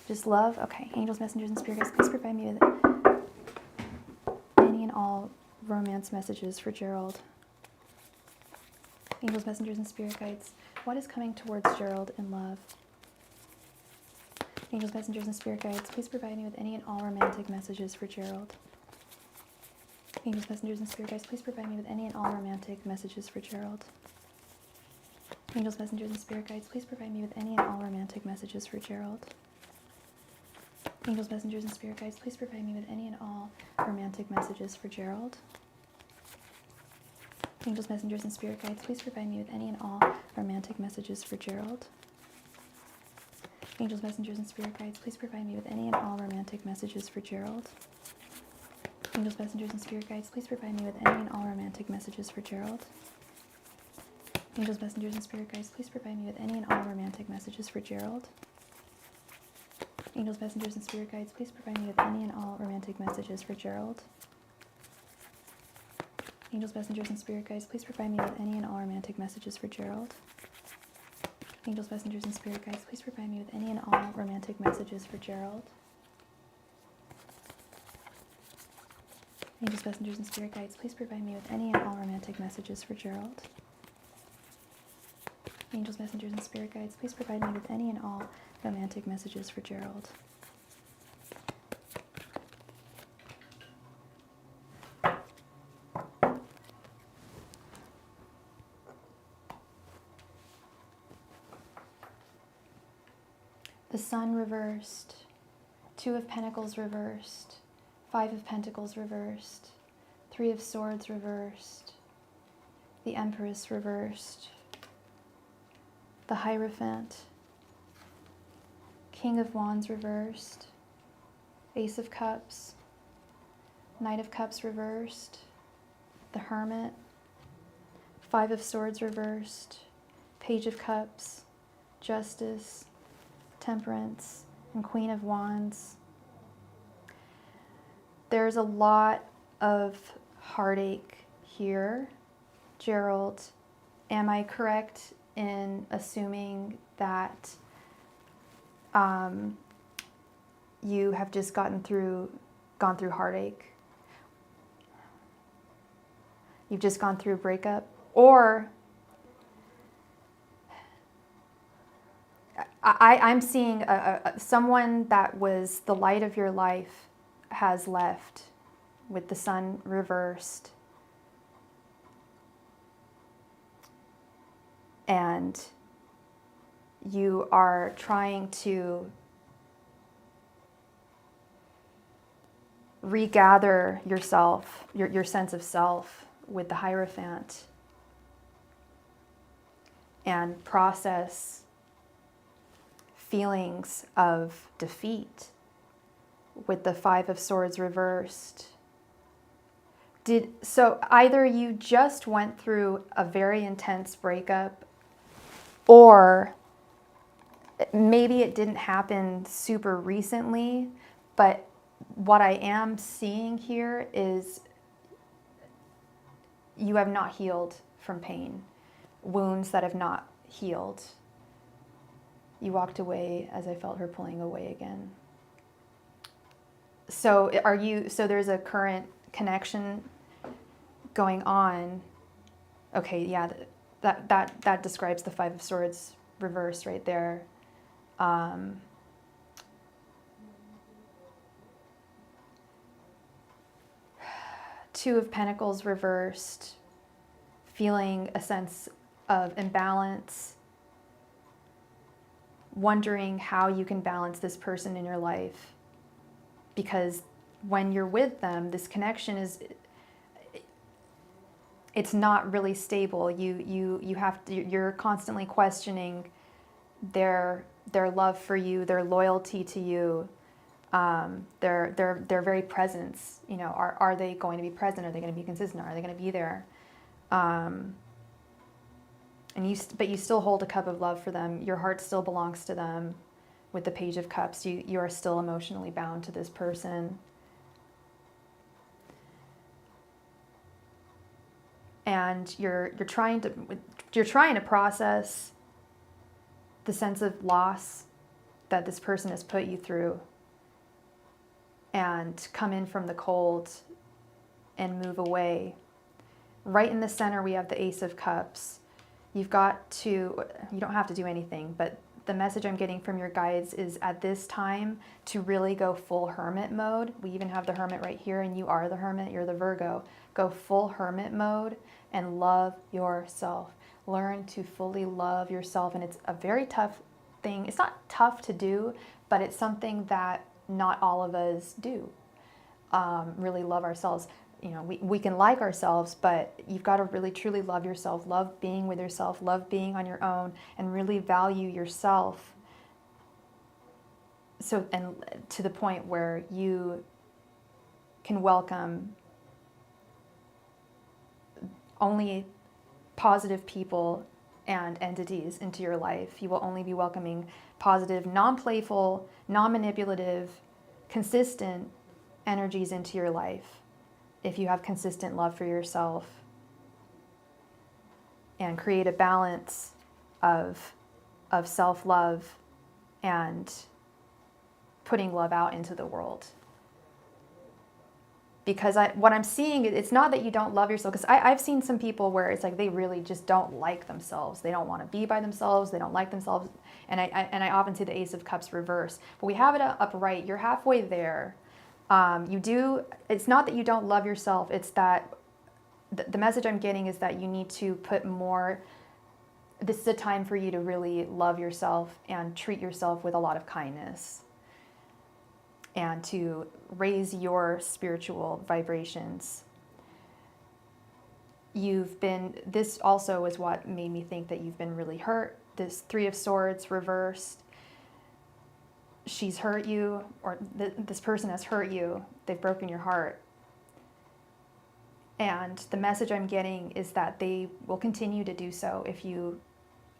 Just love? Okay. Angels, messengers, and spirit guides, please provide me with any and all romance messages for Gerald. Angels, messengers, and spirit guides, what is coming towards Gerald in love? Angels, messengers, and spirit guides, please provide me with any and all romantic messages for Gerald. Angels, messengers, and spirit guides, please provide me with any and all romantic messages for Gerald. Angels, messengers, and spirit guides, please provide me with any and all romantic messages for Gerald. Angels, messengers, and spirit guides, please provide me with any and all romantic messages for Gerald. Angels, messengers, and spirit guides, please provide me with any and all romantic messages for Gerald. Angels, messengers, and spirit guides, please provide me with any and all romantic messages for Gerald. Angels, messengers, and spirit guides, please provide me with any and all romantic messages for Gerald. Angels, messengers, and spirit guides, please provide me with any and all romantic messages for Gerald. Angels, messengers, and spirit guides, please provide me with any and all romantic messages for Gerald. Angels, messengers, and spirit guides, please provide me with any and all romantic messages for Gerald. Angels, messengers, and spirit guides, please provide me with any and all romantic messages for Gerald. Angels, messengers, and spirit guides, please provide me with any and all romantic messages for Gerald. Angels, messengers, and spirit guides, please provide me with any and all romantic messages for Gerald. The Sun reversed, Two of Pentacles reversed, Five of Pentacles reversed, Three of Swords reversed, the Empress reversed, the Hierophant, King of Wands reversed, Ace of Cups, Knight of Cups reversed, the Hermit, Five of Swords reversed, Page of Cups, Justice, Temperance, and Queen of Wands. There's a lot of heartache here. Gerald, am I correct in assuming that you have just gone through heartache? You've just gone through a breakup? Or I'm seeing someone that was the light of your life has left with the Sun reversed. And you are trying to regather yourself, your sense of self with the Hierophant, and process feelings of defeat with the Five of Swords reversed. So either you just went through a very intense breakup, or maybe it didn't happen super recently, but what I am seeing here is you have not healed from pain, wounds that have not healed. You walked away as I felt her pulling away again. So there's a current connection going on. Okay, yeah, that describes the Five of Swords reversed right there. Two of Pentacles reversed, feeling a sense of imbalance, wondering how you can balance this person in your life. Because when you're with them, this connection it's not really stable. You're constantly questioning their love for you, their loyalty to you, their very presence. You know, are they going to be present? Are they going to be consistent? Are they going to be there? But you still hold a cup of love for them. Your heart still belongs to them. With the Page of Cups, you are still emotionally bound to this person. And you're trying to process the sense of loss that this person has put you through, and come in from the cold and move away. Right in the center, we have the Ace of Cups. You don't have to do anything, but the message I'm getting from your guides is at this time to really go full hermit mode. We even have the Hermit right here, and you are the Hermit, you're the Virgo. Go full hermit mode and love yourself. Learn to fully love yourself. And it's a very tough thing. It's not tough to do, but it's something that not all of us do. Really love ourselves. You know, we can like ourselves, but you've got to really truly love yourself, love being with yourself, love being on your own, and really value yourself. So, and to the point where you can welcome only positive people and entities into your life. You will only be welcoming positive, non-playful, non-manipulative, consistent energies into your life if you have consistent love for yourself, and create a balance of self-love and putting love out into the world. Because what I'm seeing, it's not that you don't love yourself, because I've seen some people where it's like they really just don't like themselves. They don't want to be by themselves. They don't like themselves. And I often see the Ace of Cups reverse. But we have it upright. You're halfway there. It's not that you don't love yourself. It's that the message I'm getting is that you need to put more, this is a time for you to really love yourself and treat yourself with a lot of kindness, and to raise your spiritual vibrations. This also is what made me think that you've been really hurt. This Three of Swords reversed. She's hurt you, or this person has hurt you. They've broken your heart. And the message I'm getting is that they will continue to do so if you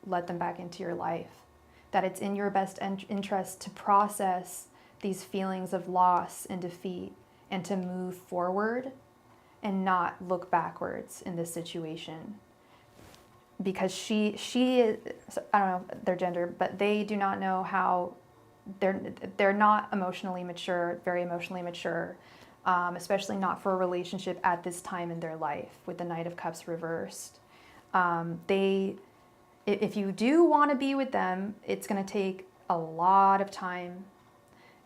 let them back into your life. That it's in your best interest to process these feelings of loss and defeat, and to move forward and not look backwards in this situation. Because she is, I don't know their gender, but they do not know how, they're not emotionally mature, very emotionally mature, especially not for a relationship at this time in their life with the Knight of Cups reversed. If you do want to be with them, it's going to take a lot of time.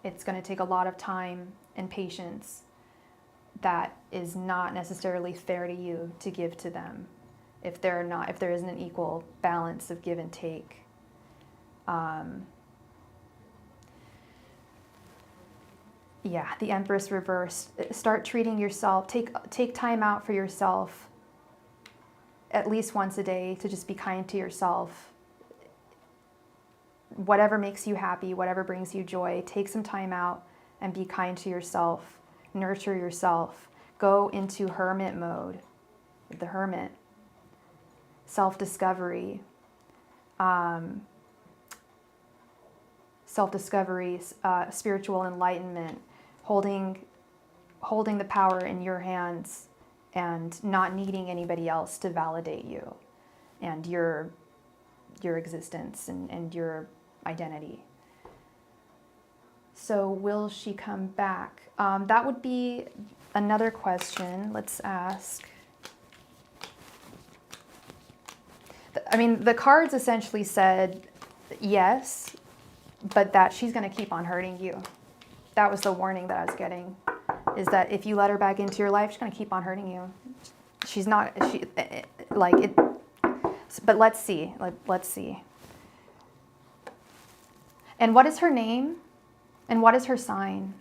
It's going to take a lot of time and patience that is not necessarily fair to you to give to them if there isn't an equal balance of give and take. Yeah, the Empress reversed. Start treating yourself. Take time out for yourself at least once a day to just be kind to yourself. Whatever makes you happy, whatever brings you joy, take some time out and be kind to yourself. Nurture yourself. Go into hermit mode, the hermit. Self-discovery. Spiritual enlightenment. Holding the power in your hands and not needing anybody else to validate you and your existence and your identity. So will she come back? That would be another question. Let's ask. I mean, the cards essentially said yes, but that she's going to keep on hurting you. That was the warning that I was getting, is that if you let her back into your life, she's going to keep on hurting you. She's not, like it, but let's see, let's see. And what is her name? And what is her sign?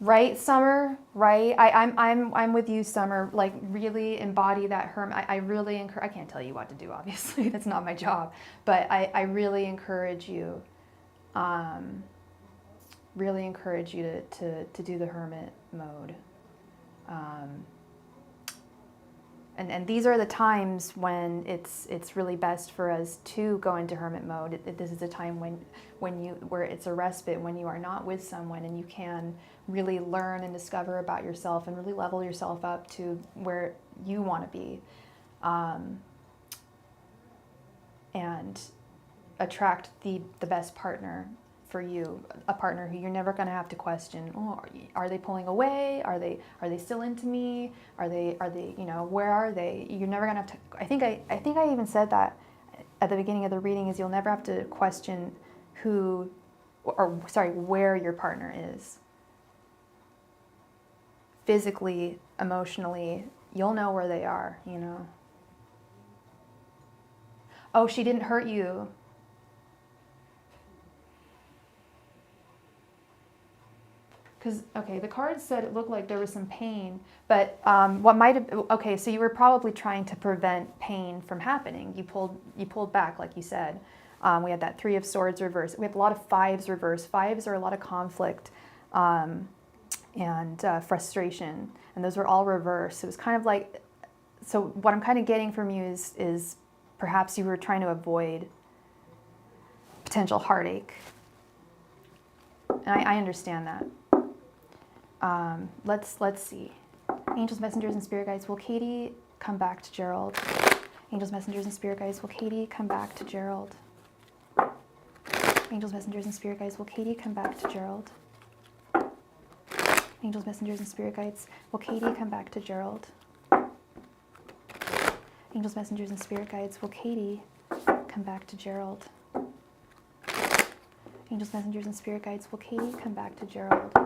Right, Summer, right? I'm with you, Summer. Like, really embody that hermit. I really encourage, I can't tell you what to do, obviously. That's not my job. But I really encourage you, to do the hermit mode. And these are the times when it's really best for us to go into hermit mode. This is a time where it's a respite, when you are not with someone and you can really learn and discover about yourself and really level yourself up to where you want to be, and attract the best partner for you, a partner who you're never going to have to question. Oh, are they pulling away? Are they still into me? Are they where are they? You're never going to have to. I think I even said that at the beginning of the reading, is you'll never have to question where your partner is. Physically, emotionally, you'll know where they are, Oh, she didn't hurt you. Because, okay, the card said it looked like there was some pain, but what might have, okay, so you were probably trying to prevent pain from happening. You pulled back, like you said. We had that 3 of Swords reverse. We have a lot of 5s reverse. 5s are a lot of conflict and frustration, and those were all reversed. It was kind of like, so what I'm kind of getting from you is perhaps you were trying to avoid potential heartache. And I understand that. Let's see. Angels, messengers, and spirit guides, will Katie come back to Gerald? Angels, messengers, and spirit guides, will Katie come back to Gerald? Angels, messengers, and spirit guides, will Katie come back to Gerald? Angels, messengers, and spirit guides, will Katie come back to Gerald? Angels, messengers, and spirit guides, will Katie come back to Gerald? Angels, messengers, and spirit guides, will Katie come back to Gerald?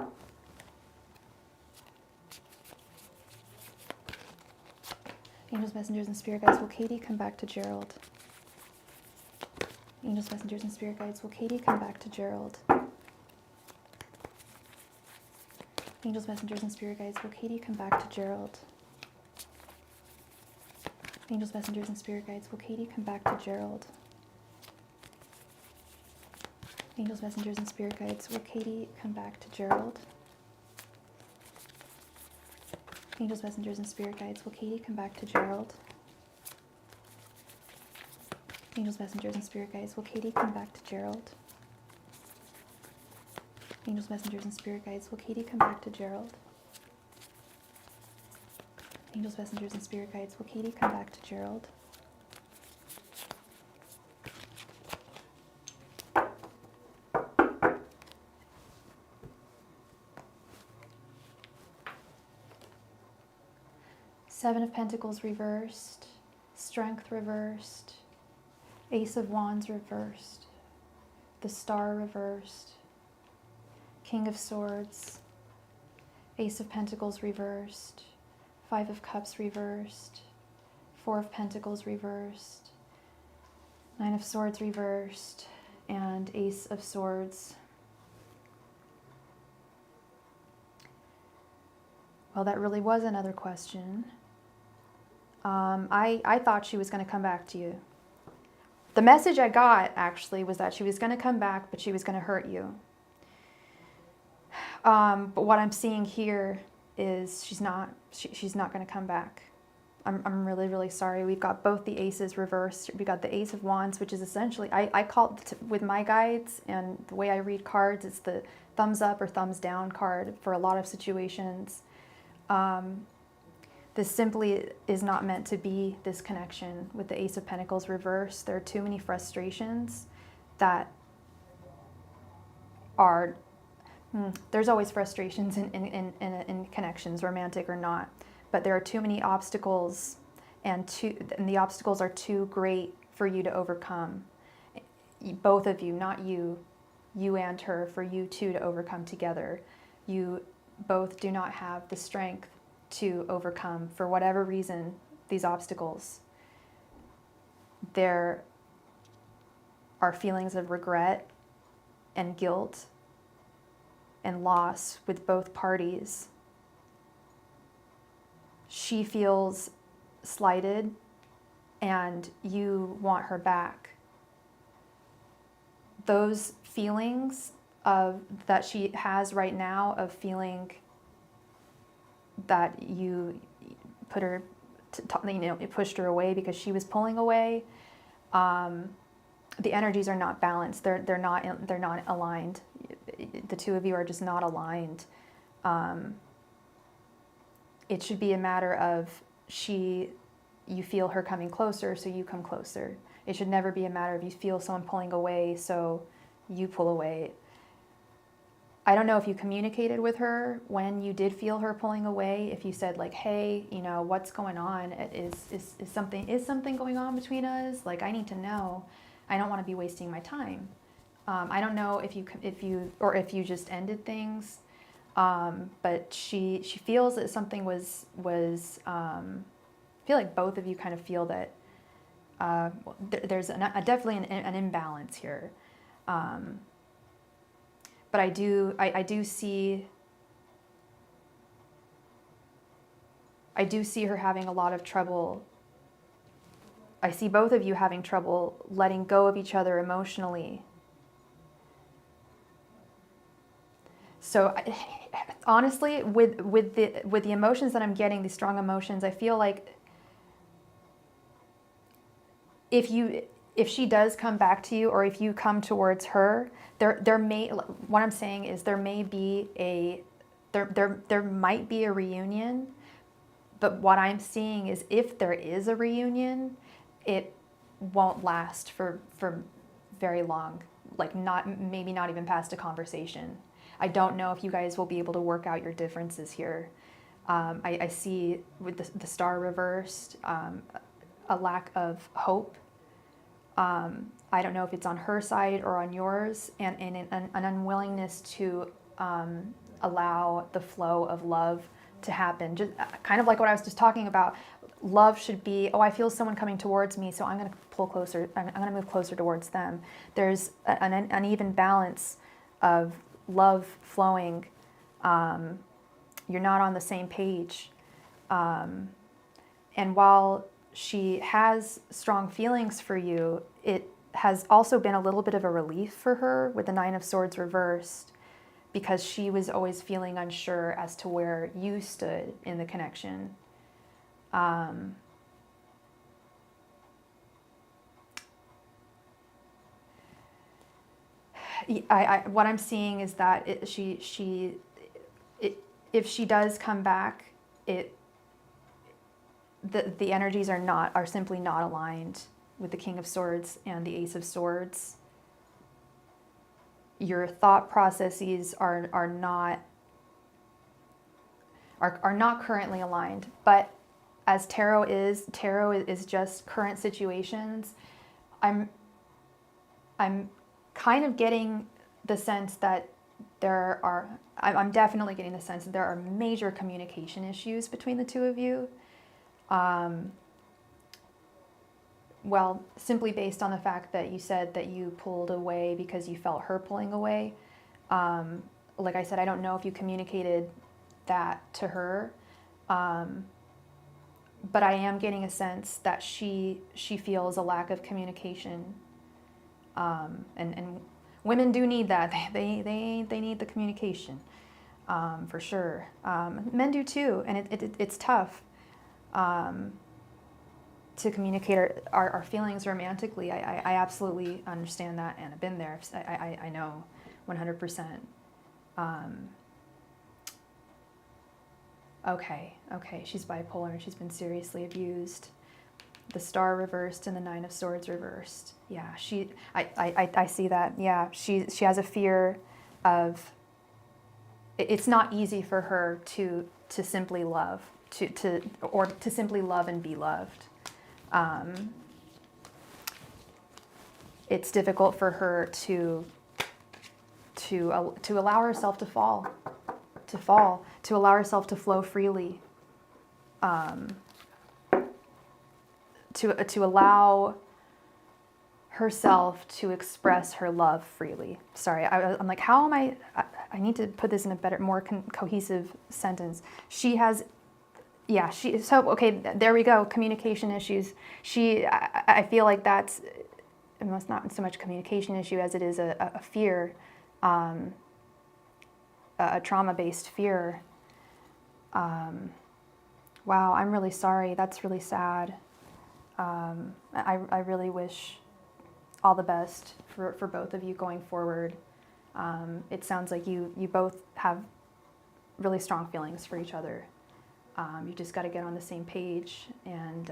Angels, messengers, and spirit guides, will Katie come back to Gerald? Angels, messengers, and spirit guides, will Katie come back to Gerald? Angels, messengers, and spirit guides, will Katie come back to Gerald? Angels, messengers, and spirit guides, will Katie come back to Gerald? Angels, messengers, and spirit guides, will Katie come back to Gerald? Angels, messengers, and spirit guides, will Katie come back to Gerald? Angels, messengers, and spirit guides, will Katie come back to Gerald? Angels, messengers, and spirit guides, will Katie come back to Gerald? Angels, messengers, and spirit guides, will Katie come back to Gerald? Seven of Pentacles reversed, Strength reversed, Ace of Wands reversed, the Star reversed, King of Swords, Ace of Pentacles reversed, Five of Cups reversed, Four of Pentacles reversed, Nine of Swords reversed, and Ace of Swords. Well, that really was another question. I thought she was going to come back to you. The message I got, actually, was that she was going to come back, but she was going to hurt you. But what I'm seeing here is she's not going to come back. I'm really, really sorry. We've got both the aces reversed. We got the Ace of Wands, which is essentially, I call it, with my guides and the way I read cards, it's the thumbs up or thumbs down card for a lot of situations. This simply is not meant to be this connection with the Ace of Pentacles reversed. There are too many frustrations that are, there's always frustrations in connections, romantic or not, but there are too many obstacles, and the obstacles are too great for you to overcome. Both of you, not you and her, for you two to overcome together. You both do not have the strength to overcome, for whatever reason, these obstacles. There are feelings of regret and guilt and loss with both parties. She feels slighted and you want her back. Those feelings that she has right now of feeling that you put her, you pushed her away because she was pulling away. The energies are not balanced. They're not aligned. The two of you are just not aligned. It should be a matter of you feel her coming closer, so you come closer. It should never be a matter of you feel someone pulling away, so you pull away. I don't know if you communicated with her when you did feel her pulling away, if you said like, hey, what's going on? Is something going on between us? Like, I need to know. I don't want to be wasting my time. I don't know if you just ended things, but she feels that something was I feel like both of you kind of feel that there's definitely an imbalance here. But I do see her having a lot of trouble. I see both of you having trouble letting go of each other emotionally. So honestly, with the emotions that I'm getting, these strong emotions, I feel like if she does come back to you, or if you come towards her, what I'm saying is there might be a reunion, but what I'm seeing is if there is a reunion, it won't last for very long, like maybe not even past a conversation. I don't know if you guys will be able to work out your differences here. I see with the Star reversed, a lack of hope. I don't know if it's on her side or on yours, and an unwillingness to allow the flow of love to happen. Just kind of like what I was just talking about. Love should be, I feel someone coming towards me, so I'm going to pull closer. I'm going to move closer towards them. There's an uneven balance of love flowing. You're not on the same page. And while she has strong feelings for you, it has also been a little bit of a relief for her with the Nine of Swords reversed, because she was always feeling unsure as to where you stood in the connection. What I'm seeing is that if she does come back, the energies are simply not aligned with the King of Swords and the Ace of Swords. Your thought processes are not currently aligned, but as tarot is just current situations. I'm kind of getting the sense that I'm definitely getting the sense that there are major communication issues between the two of you. Well, simply based on the fact that you said that you pulled away because you felt her pulling away. Like I said, I don't know if you communicated that to her, but I am getting a sense that she feels a lack of communication, and women do need that. They need the communication, for sure. Men do too, and it's tough to communicate our feelings romantically. I absolutely understand that, and I've been there. I know 100%. Okay, she's bipolar and she's been seriously abused. The Star reversed and the Nine of Swords reversed. Yeah, I see that. Yeah, she has a fear of, it's not easy for her to simply love, or to simply love and be loved. It's difficult for her to allow herself to fall, to allow herself to flow freely, to allow herself to express her love freely. Sorry, I'm like, how am I need to put this in a better, more cohesive sentence. She has, yeah, okay, there we go, communication issues. I feel like that's, it's not so much a communication issue as it is a fear, a trauma-based fear. Wow, I'm really sorry. That's really sad. I really wish all the best for both of you going forward. It sounds like you both have really strong feelings for each other. You just got to get on the same page, and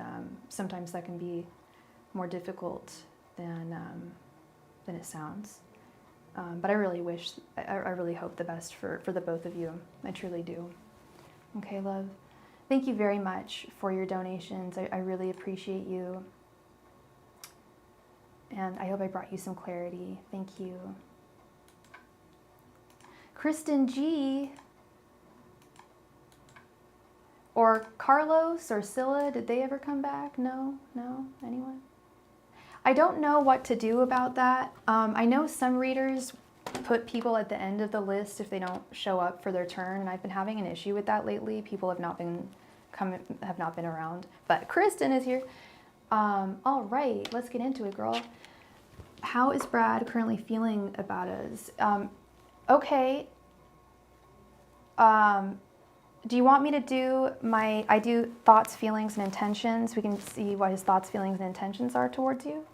sometimes that can be more difficult than it sounds. But I really really hope the best for the both of you. I truly do. Okay, love. Thank you very much for your donations. I really appreciate you. And I hope I brought you some clarity. Thank you. Kristen G. Or Carlos or Scylla, did they ever come back? No? Anyone? I don't know what to do about that. I know some readers put people at the end of the list if they don't show up for their turn, and I've been having an issue with that lately. People have not been around, but Kristen is here. All right, let's get into it, girl. How is Brad currently feeling about us? Okay. Do you want me to do I do thoughts, feelings, and intentions? We can see what his thoughts, feelings, and intentions are towards you.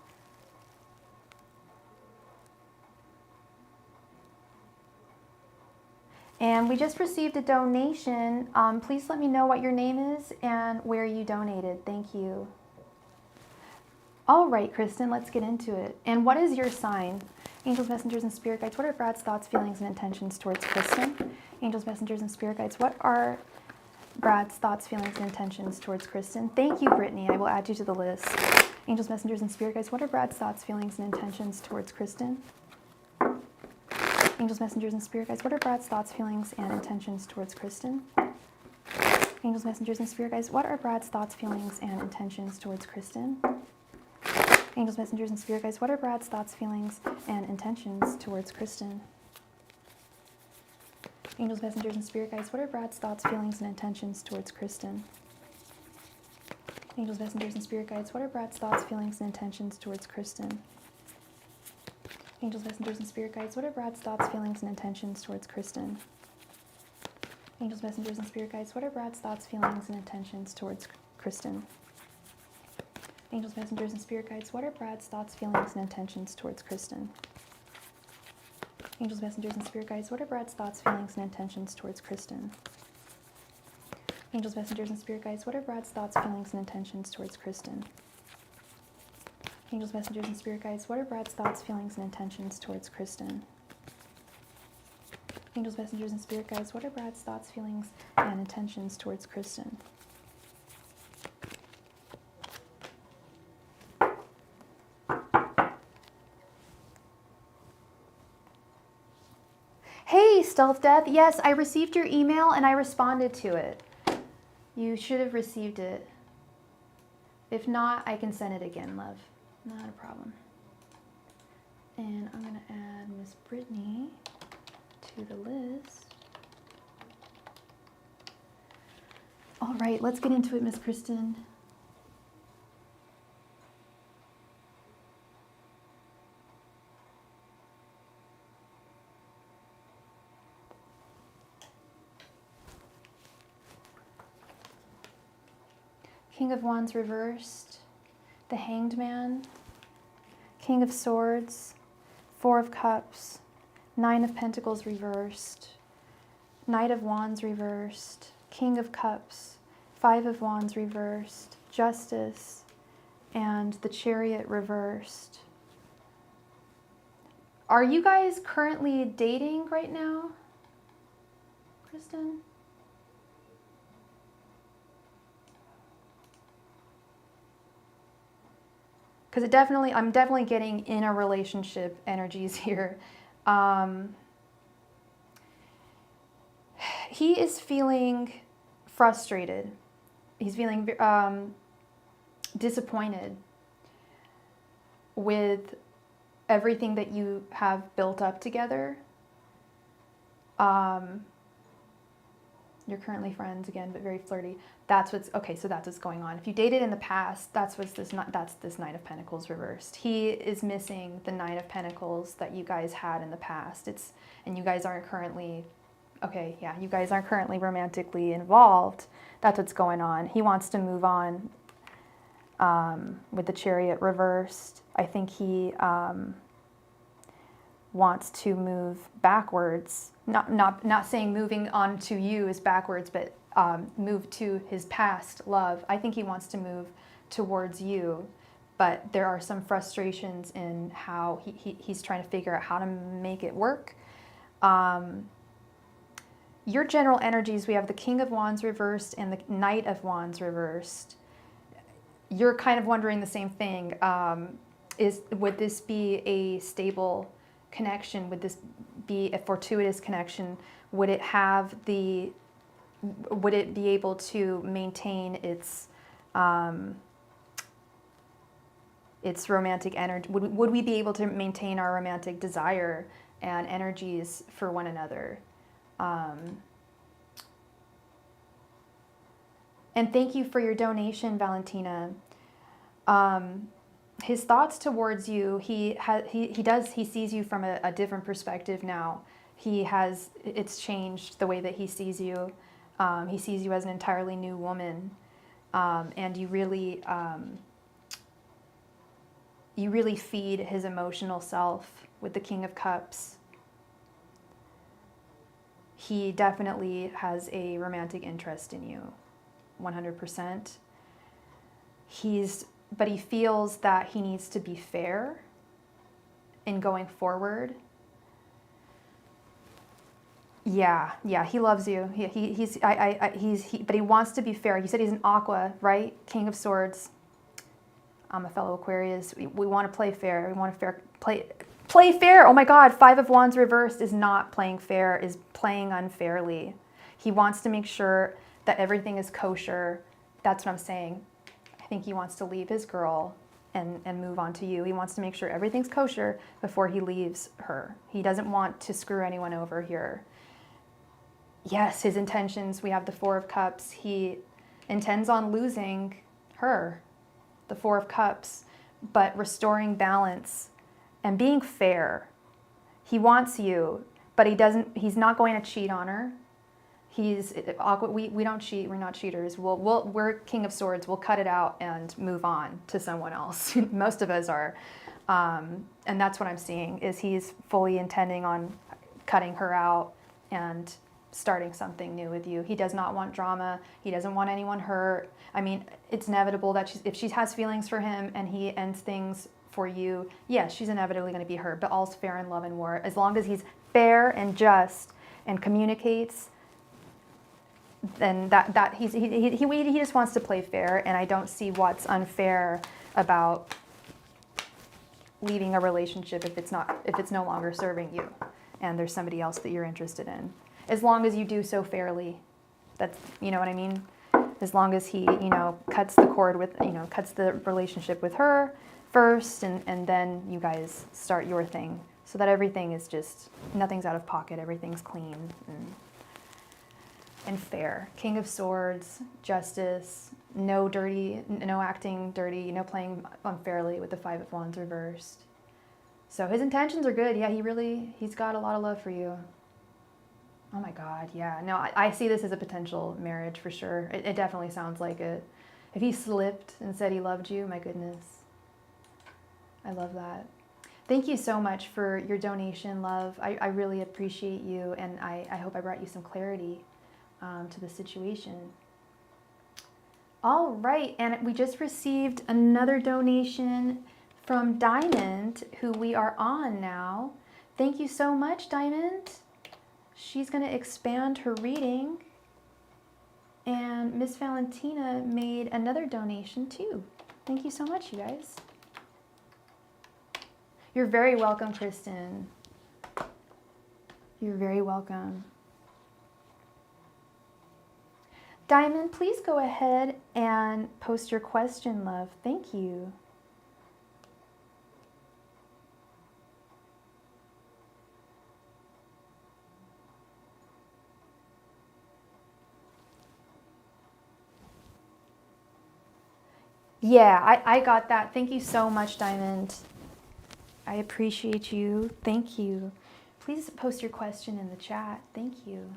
And we just received a donation. Please let me know what your name is and where you donated. Thank you. All right, Kristen, let's get into it. And what is your sign? Angels, messengers, and spirit guides, what are Brad's thoughts, feelings, and intentions towards Kristen? Angels, messengers, and spirit guides, what are Brad's thoughts, feelings, and intentions towards Kristen? Thank you, Brittany. I will add you to the list. Angels, messengers, and spirit guides, what are Brad's thoughts, feelings, and intentions towards Kristen? Angels, messengers, and spirit guides, what are Brad's thoughts, feelings, and intentions towards Kristen? Angels, messengers, and spirit guides, what are Brad's thoughts, feelings, and intentions towards Kristen? Angels, messengers, and spirit guides, what are Brad's thoughts, feelings, and intentions towards Kristen? Angels, messengers, and spirit guides, what are Brad's thoughts, feelings, and intentions towards Kristen? Angels, messengers, and spirit guides, what are Brad's thoughts, feelings, and intentions towards Kristen? Angels, messengers, and spirit guides, what are Brad's thoughts, feelings, and intentions towards Kristen? Angels, messengers, and spirit guides, what are Brad's thoughts, feelings, and intentions towards Kristen? Angels, messengers, and spirit guides, what are Brad's thoughts, feelings, and intentions towards Kristen? Angels, messengers, and spirit guides, what are Brad's thoughts, feelings, and intentions towards Kristen? Angels, messengers, and spirit guides, what are Brad's thoughts, feelings, and intentions towards Kristen? Angels, messengers, and spirit guides, what are Brad's thoughts, feelings, and intentions towards Kristen? Angels, messengers, and spirit guides, what are Brad's thoughts, feelings, and intentions towards Kristen? Stealth Death. Yes, I received your email and I responded to it. You should have received it. If not, I can send it again, love. Not a problem. And I'm going to add Miss Brittany to the list. All right, let's get into it, Miss Kristen. King of Wands reversed, the Hanged Man, King of Swords, Four of Cups, Nine of Pentacles reversed, Knight of Wands reversed, King of Cups, Five of Wands reversed, Justice, and the Chariot reversed. Are you guys currently dating right now, Kristen? Because I'm definitely getting in a relationship energies here. He is feeling frustrated. He's feeling disappointed with everything that you have built up together. You're currently friends again, but very flirty. That's what's going on. If you dated in the past, that's this Knight of Pentacles reversed. He is missing the Knight of Pentacles that you guys had in the past. And you guys aren't currently, you guys aren't currently romantically involved. That's what's going on. He wants to move on with the Chariot reversed. I think he wants to move backwards. Not saying moving on to you is backwards, but move to his past love. I think he wants to move towards you, but there are some frustrations in how he's trying to figure out how to make it work. Your general energies, we have the King of Wands reversed and the Knight of Wands reversed. You're kind of wondering the same thing. Would this be a stable connection? Would this be a fortuitous connection? Would it be able to maintain its romantic energy? Would we be able to maintain our romantic desire and energies for one another? And thank you for your donation, Valentina. His thoughts towards you, he sees you from a different perspective now. It's changed the way that he sees you. He sees you as an entirely new woman. And you really feed his emotional self with the King of Cups. He definitely has a romantic interest in you, 100%. But he feels that he needs to be fair in going forward. Yeah, he loves you. But he wants to be fair. You said he's an Aqua, right? King of Swords. I'm a fellow Aquarius. We want to play fair. We want to play fair. Oh my God, Five of Wands reversed is not playing fair, is playing unfairly. He wants to make sure that everything is kosher. That's what I'm saying. I think he wants to leave his girl and move on to you. He wants to make sure everything's kosher before he leaves her. He doesn't want to screw anyone over here. Yes, his intentions, we have the Four of Cups. He intends on losing her, the Four of Cups, but restoring balance and being fair. He wants you, but he's not going to cheat on her. We don't cheat, we're not cheaters. We're King of Swords, we'll cut it out and move on to someone else. Most of us are. And that's what I'm seeing, is he's fully intending on cutting her out and starting something new with you. He does not want drama. He doesn't want anyone hurt. I mean, it's inevitable that if she has feelings for him and he ends things for you, yes, she's inevitably going to be hurt, but all's fair in love and war. As long as he's fair and just and communicates, then he just wants to play fair, and I don't see what's unfair about leaving a relationship if it's no longer serving you. and there's somebody else that you're interested in. As long as you do so fairly. That's, you know what I mean? As long as he, you know, cuts the cord with, you know, cuts the relationship with her first, and then you guys start your thing, so that everything is just, nothing's out of pocket, everything's clean and fair. King of Swords, Justice, no dirty, no acting dirty, no playing unfairly with the Five of Wands reversed. So his intentions are good. Yeah, he's got a lot of love for you. Oh my God, yeah. No, I see this as a potential marriage for sure. It definitely sounds like it. If he slipped and said he loved you, my goodness. I love that. Thank you so much for your donation, love. I really appreciate you, and I hope I brought you some clarity to the situation. All right, and we just received another donation from Diamond, who we are on now. Thank you so much, Diamond. She's going to expand her reading. And Miss Valentina made another donation too. Thank you so much, you guys. You're very welcome, Kristen. You're very welcome. Diamond, please go ahead and post your question, love. Thank you. Yeah, I got that. Thank you so much, Diamond. I appreciate you. Thank you. Please post your question in the chat. Thank you.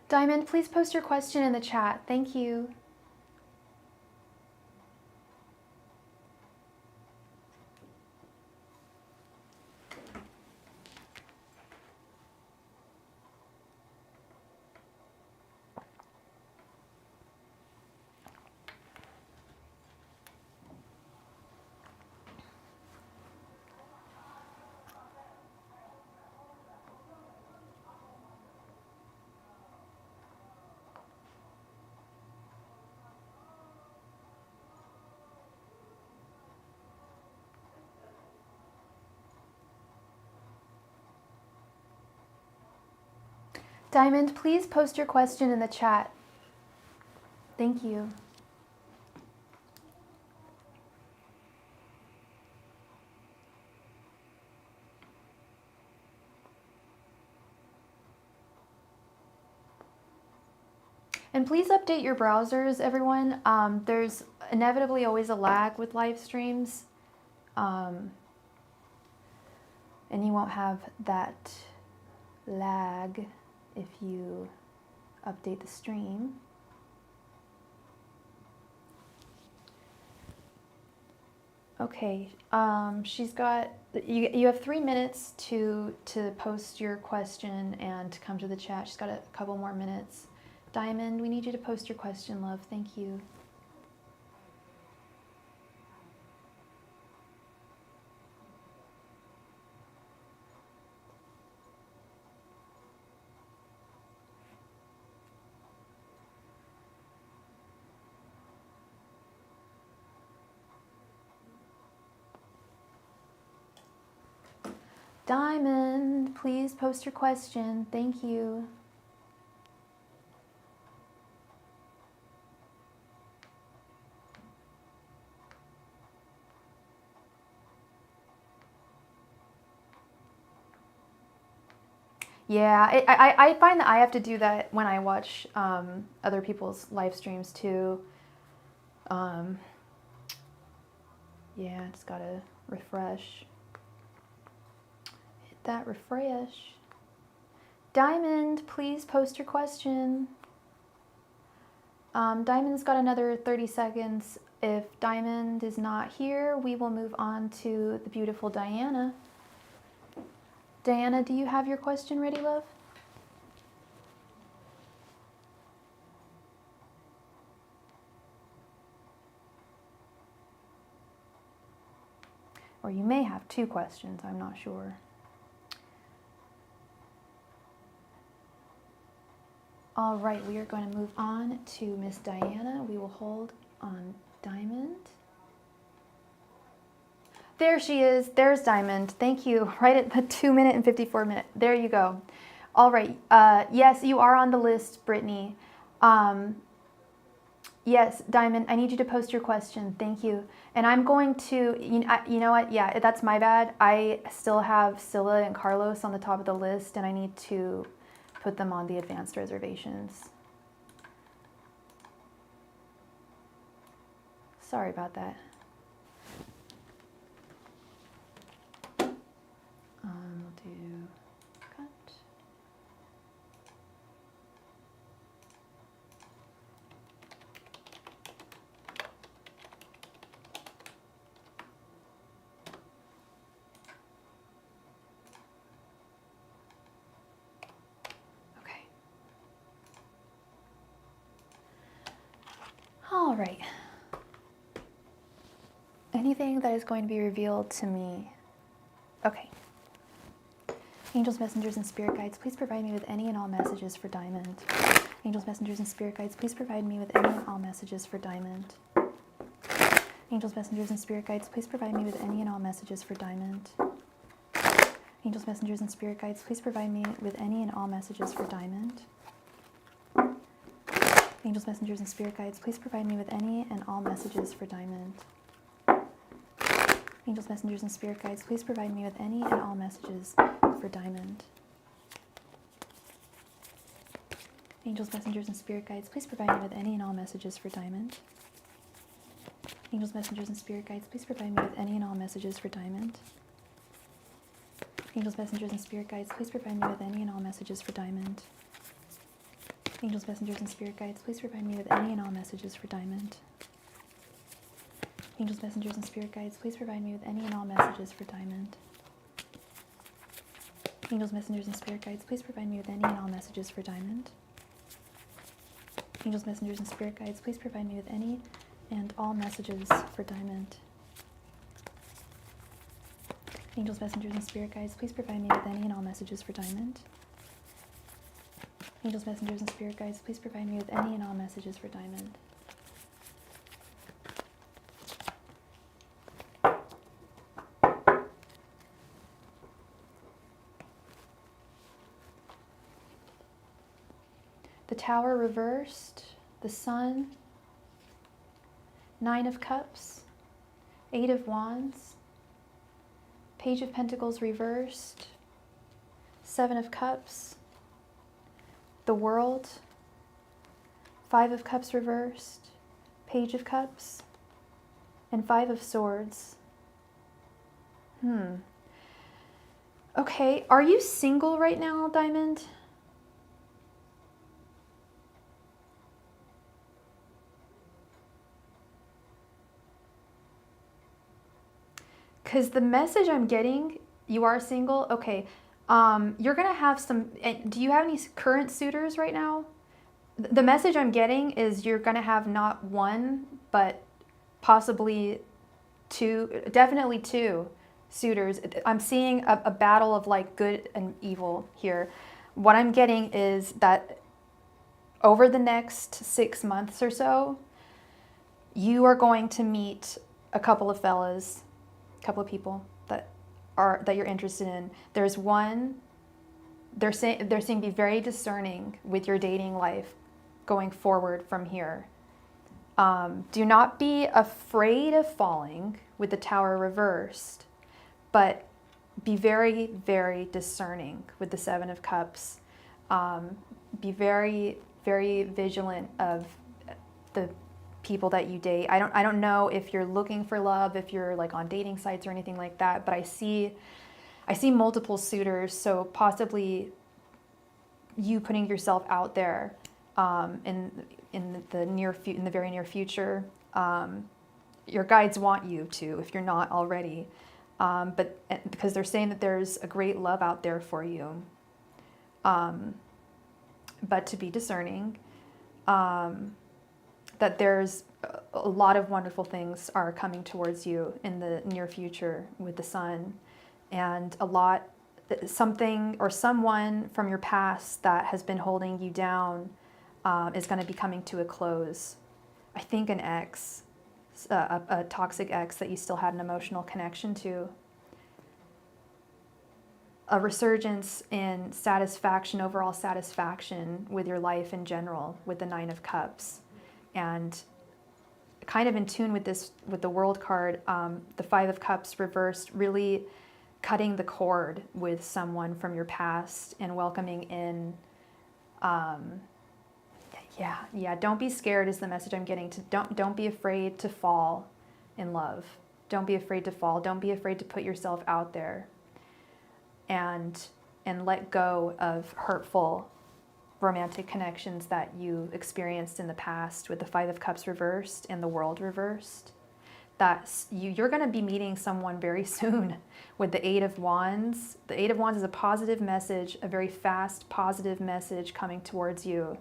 Diamond, please post your question in the chat. Thank you. Diamond, please post your question in the chat. Thank you. And please update your browsers, everyone. There's inevitably always a lag with live streams. And you won't have that lag if you update the stream. Okay, she's got, you have 3 minutes to post your question and to come to the chat. She's got a couple more minutes. Diamond, we need you to post your question, love. Thank you. Diamond, please post your question. Thank you. Yeah, I find that I have to do that when I watch other people's live streams too. Yeah, just gotta refresh. Hit that refresh. Diamond, please post your question. Diamond's got another 30 seconds. If Diamond is not here, we will move on to the beautiful Diana. Diana, do you have your question ready, love? Or you may have two questions, I'm not sure. All right, we are going to move on to Miss Diana. We will hold on Diamond. There she is. There's Diamond. Thank you. Right at the 2-minute and 54-minute. There you go. All right. Yes, you are on the list, Brittany. Yes, Diamond, I need you to post your question. Thank you. And I'm going to, you know what? Yeah, that's my bad. I still have Scylla and Carlos on the top of the list, and I need to put them on the advanced reservations. Sorry about that. We'll do cut. Okay. All right. Anything that is going to be revealed to me. Okay. Angels, messengers, and spirit guides, please provide me with any and all messages for Diamond. Angels, messengers, and spirit guides, please provide me with any and all messages for Diamond. Angels, messengers, and spirit guides, please provide me with any and all messages for Diamond. Angels, messengers, and spirit guides, please provide me with any and all messages for Diamond. Angels, messengers, and spirit guides, please provide me with any and all messages for Diamond. Angels, messengers, and spirit guides, please provide me with any and all messages for Diamond. Angels, messengers, and spirit guides, please provide me with any and all messages for Diamond. Angels, messengers, and spirit guides, please provide me with any and all messages for Diamond. Angels, messengers, and spirit guides, please provide me with any and all messages for Diamond. Angels, messengers, and spirit guides, please provide me with any and all messages for Diamond. Angels, messengers, and spirit guides, please provide me with any and all messages for Diamond. Angels, messengers, and spirit guides, please provide me with any and all messages for Diamond. Angels, messengers, and spirit guides, please provide me with any and all messages for Diamond. Angels, messengers, and spirit guides, please provide me with any and all messages for Diamond. Angels, messengers, and spirit guides, please provide me with any and all messages for Diamond. The Tower reversed, the Sun, 9 of Cups, 8 of Wands, Page of Pentacles reversed, 7 of Cups, the World, 5 of Cups reversed, Page of Cups, and 5 of Swords. Okay, are you single right now, Diamond? Because the message I'm getting, you are single. Okay, you're gonna have some. Do you have any current suitors right now? The message I'm getting is you're gonna have not one, but possibly two, definitely two suitors. I'm seeing a battle of like good and evil here. What I'm getting is that over the next 6 months or so, you are going to meet a couple of fellas. Couple of people that you're interested in. There's one, they're saying to be very discerning with your dating life going forward from here. Do not be afraid of falling with the Tower reversed, but be very, very discerning with the 7 of Cups. Be very, very vigilant of the people that you date. I don't know if you're looking for love, if you're like on dating sites or anything like that, but I see multiple suitors, so possibly you putting yourself out there in the very near future. Your guides want you to, if you're not already, but because they're saying that there's a great love out there for you, but to be discerning, that there's a lot of wonderful things are coming towards you in the near future with the sun, and something or someone from your past that has been holding you down is going to be coming to a close. I think an ex, a toxic ex that you still had an emotional connection to. A resurgence in satisfaction, overall satisfaction with your life in general, with the Nine of Cups. And kind of in tune with this, with the World card, the Five of Cups reversed, really cutting the cord with someone from your past and welcoming in, don't be scared is the message I'm getting. Don't be afraid to fall in love. Don't be afraid to fall. Don't be afraid to put yourself out there. And let go of hurtful romantic connections that you experienced in the past with the Five of Cups reversed and the World reversed. You're going to be meeting someone very soon with the Eight of Wands. The Eight of Wands is a positive message, a very fast, positive message coming towards you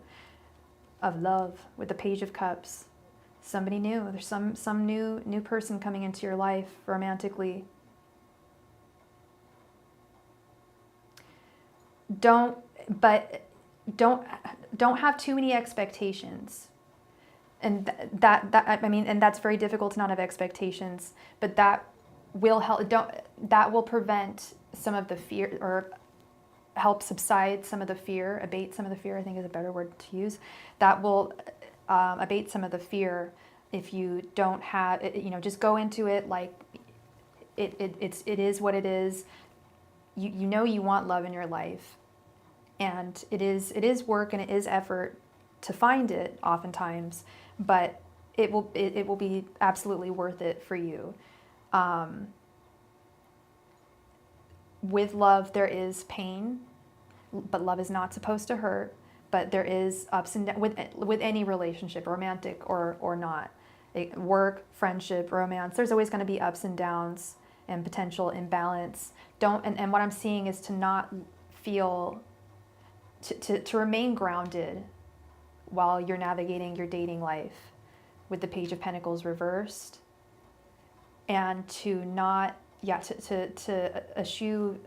of love with the Page of Cups. Somebody new. There's some new person coming into your life romantically. Don't have too many expectations. And and that's very difficult to not have expectations, but that will help. That will prevent some of the fear, or help subside some of the fear, abate some of the fear, I think is a better word to use. That will abate some of the fear if you don't have, just go into it like it is what it is. You know you want love in your life, and it is work and it is effort to find it oftentimes, but it will be absolutely worth it for you. With love there is pain, but love is not supposed to hurt. But there is ups and downs with any relationship, romantic or not. Work, friendship, romance, there's always going to be ups and downs and potential imbalance. And what I'm seeing is to not feel, to remain grounded while you're navigating your dating life with the Page of Pentacles reversed, and to not, to eschew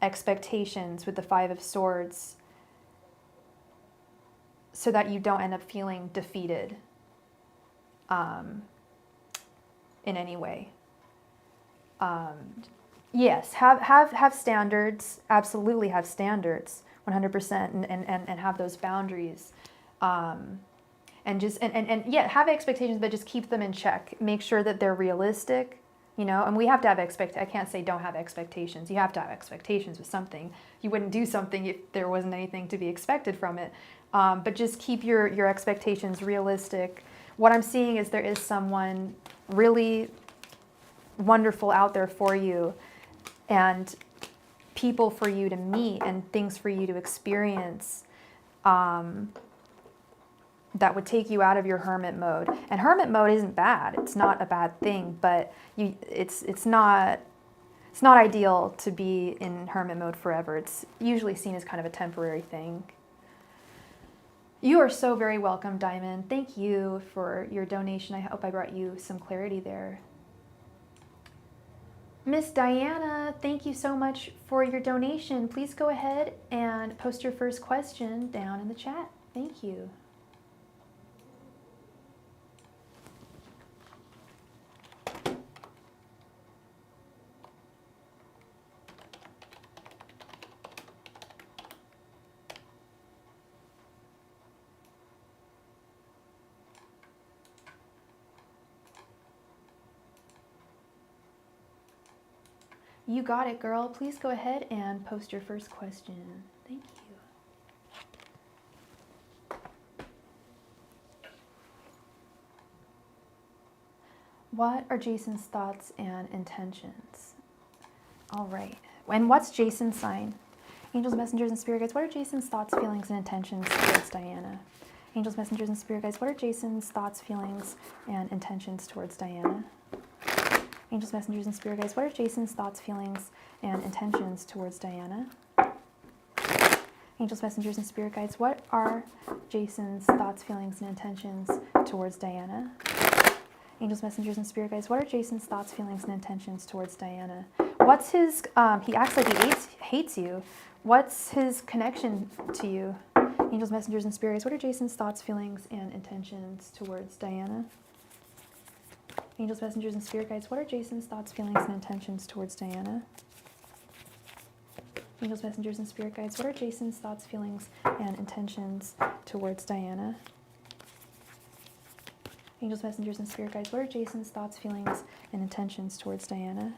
expectations with the Five of Swords, so that you don't end up feeling defeated in any way. Yes, have standards, absolutely have standards, 100%, and have those boundaries. And have expectations, but just keep them in check. Make sure that they're realistic, and we have to have I can't say don't have expectations. You have to have expectations with something. You wouldn't do something if there wasn't anything to be expected from it. But just keep your expectations realistic. What I'm seeing is there is someone really wonderful out there for you, and people for you to meet and things for you to experience, that would take you out of your hermit mode. And hermit mode isn't bad. It's not a bad thing, but it's not ideal to be in hermit mode forever. It's usually seen as kind of a temporary thing. You are so very welcome, Diamond. Thank you for your donation. I hope I brought you some clarity there. Miss Diana, thank you so much for your donation. Please go ahead and post your first question down in the chat. Thank you. You got it, girl. Please go ahead and post your first question. Thank you. What are Jason's thoughts and intentions? All right. And what's Jason's sign? Angels, messengers, and spirit guides, what are Jason's thoughts, feelings, and intentions towards Diana? Angels, messengers, and spirit guides, what are Jason's thoughts, feelings, and intentions towards Diana? Angels, messengers, and spirit guides, what are Jason's thoughts, feelings, and intentions towards Diana? Angels, messengers, and spirit guides, what are Jason's thoughts, feelings, and intentions towards Diana? Angels, messengers, and spirit guides, what are Jason's thoughts, feelings, and intentions towards Diana? What's his, he acts like he hates you. What's his connection to you? Angels, messengers, and spirit guides, what are Jason's thoughts, feelings, and intentions towards Diana? Angels, messengers, and spirit guides, what are Jason's thoughts, feelings, and intentions towards Diana? Angels, messengers, and spirit guides, what are Jason's thoughts, feelings, and intentions towards Diana? Angels, messengers, and spirit guides, what are Jason's thoughts, feelings, and intentions towards Diana?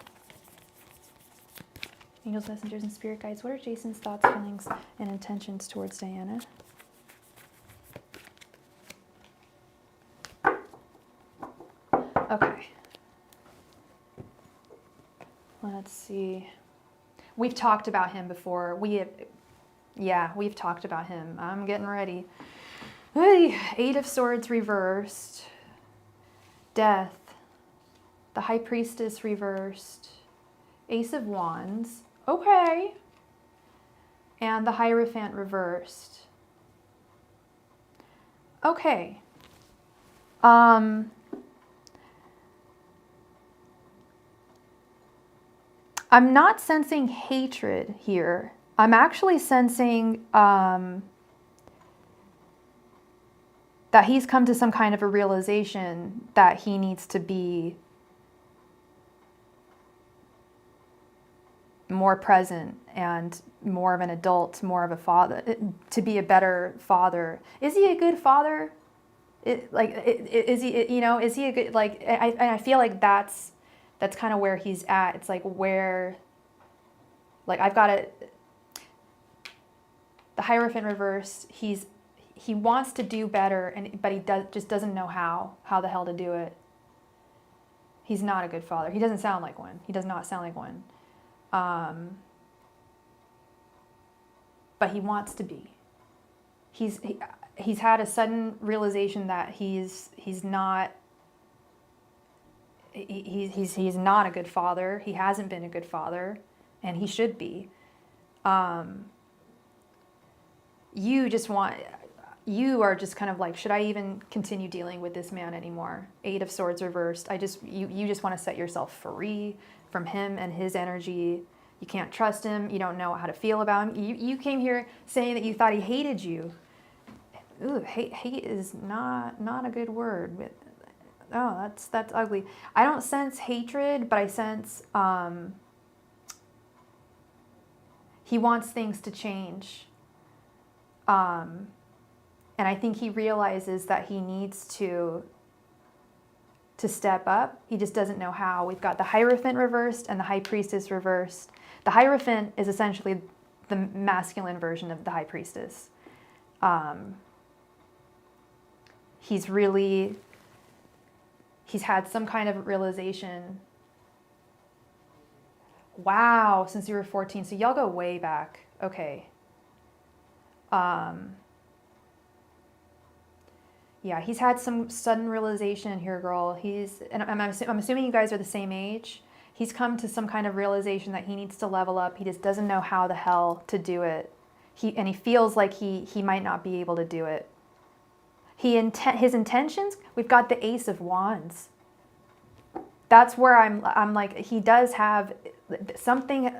Angels, messengers, and spirit guides, what are Jason's thoughts, feelings, and intentions towards Diana? Okay. Let's see. We've talked about him before. We've talked about him. I'm getting ready. Eight of Swords reversed. Death. The High Priestess reversed. Ace of Wands. Okay. And the Hierophant reversed. Okay. I'm not sensing hatred here. I'm actually sensing that he's come to some kind of a realization that he needs to be more present and more of an adult, more of a father, to be a better father. Is he a good father? Is he, is he a good, I feel like that's kind of where he's at. It's like where, I've got it, the Hierophant reversed, he wants to do better, but he just doesn't know how the hell to do it. He's not a good father. He doesn't sound like one. He does not sound like one. But he wants to be. He's had a sudden realization that he's not a good father. He hasn't been a good father, and he should be. You are just kind of like, should I even continue dealing with this man anymore? Eight of Swords reversed. You just want to set yourself free from him and his energy. You can't trust him. You don't know how to feel about him. You came here saying that you thought he hated you. Ooh, hate is not a good word. Oh, that's ugly. I don't sense hatred, but I sense he wants things to change. And I think he realizes that he needs to step up. He just doesn't know how. We've got the Hierophant reversed and the High Priestess reversed. The Hierophant is essentially the masculine version of the High Priestess. He's had some kind of realization. Wow, since you were 14. So y'all go way back. Okay. Yeah, he's had some sudden realization here, girl. And I'm assuming you guys are the same age. He's come to some kind of realization that he needs to level up. He just doesn't know how the hell to do it. And he feels like he might not be able to do it. His intentions, we've got the Ace of Wands. That's where I'm like, he does have something,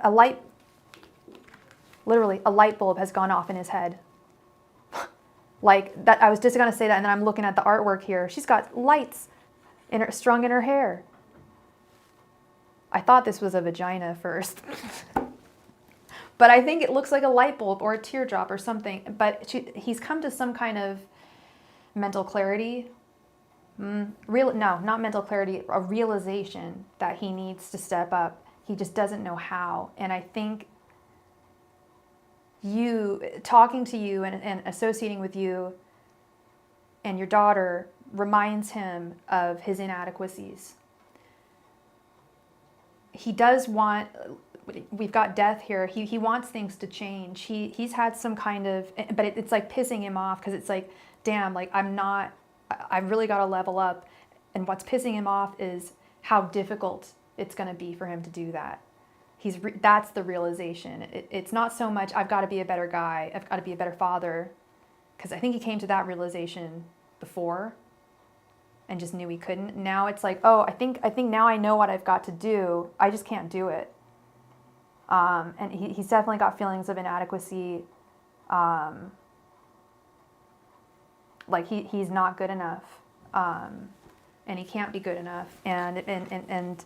literally a light bulb has gone off in his head. Like that, I was just gonna say that, and then I'm looking at the artwork here. She's got lights strung in her hair. I thought this was a vagina first. But I think it looks like a light bulb or a teardrop or something. But he's come to some kind of mental clarity. No, not mental clarity, a realization that he needs to step up. He just doesn't know how. And I think talking to you and associating with you and your daughter reminds him of his inadequacies. he does want, we've got death here. He wants things to change. He's had some kind of, but it's like pissing him off because it's like, damn, like I've really got to level up. And what's pissing him off is how difficult it's going to be for him to do that. That's the realization. It's not so much, I've got to be a better guy. I've got to be a better father. Because I think he came to that realization before and just knew he couldn't. Now it's like, oh, I think now I know what I've got to do. I just can't do it. And he's definitely got feelings of inadequacy. Like he's not good enough. And he can't be good enough. And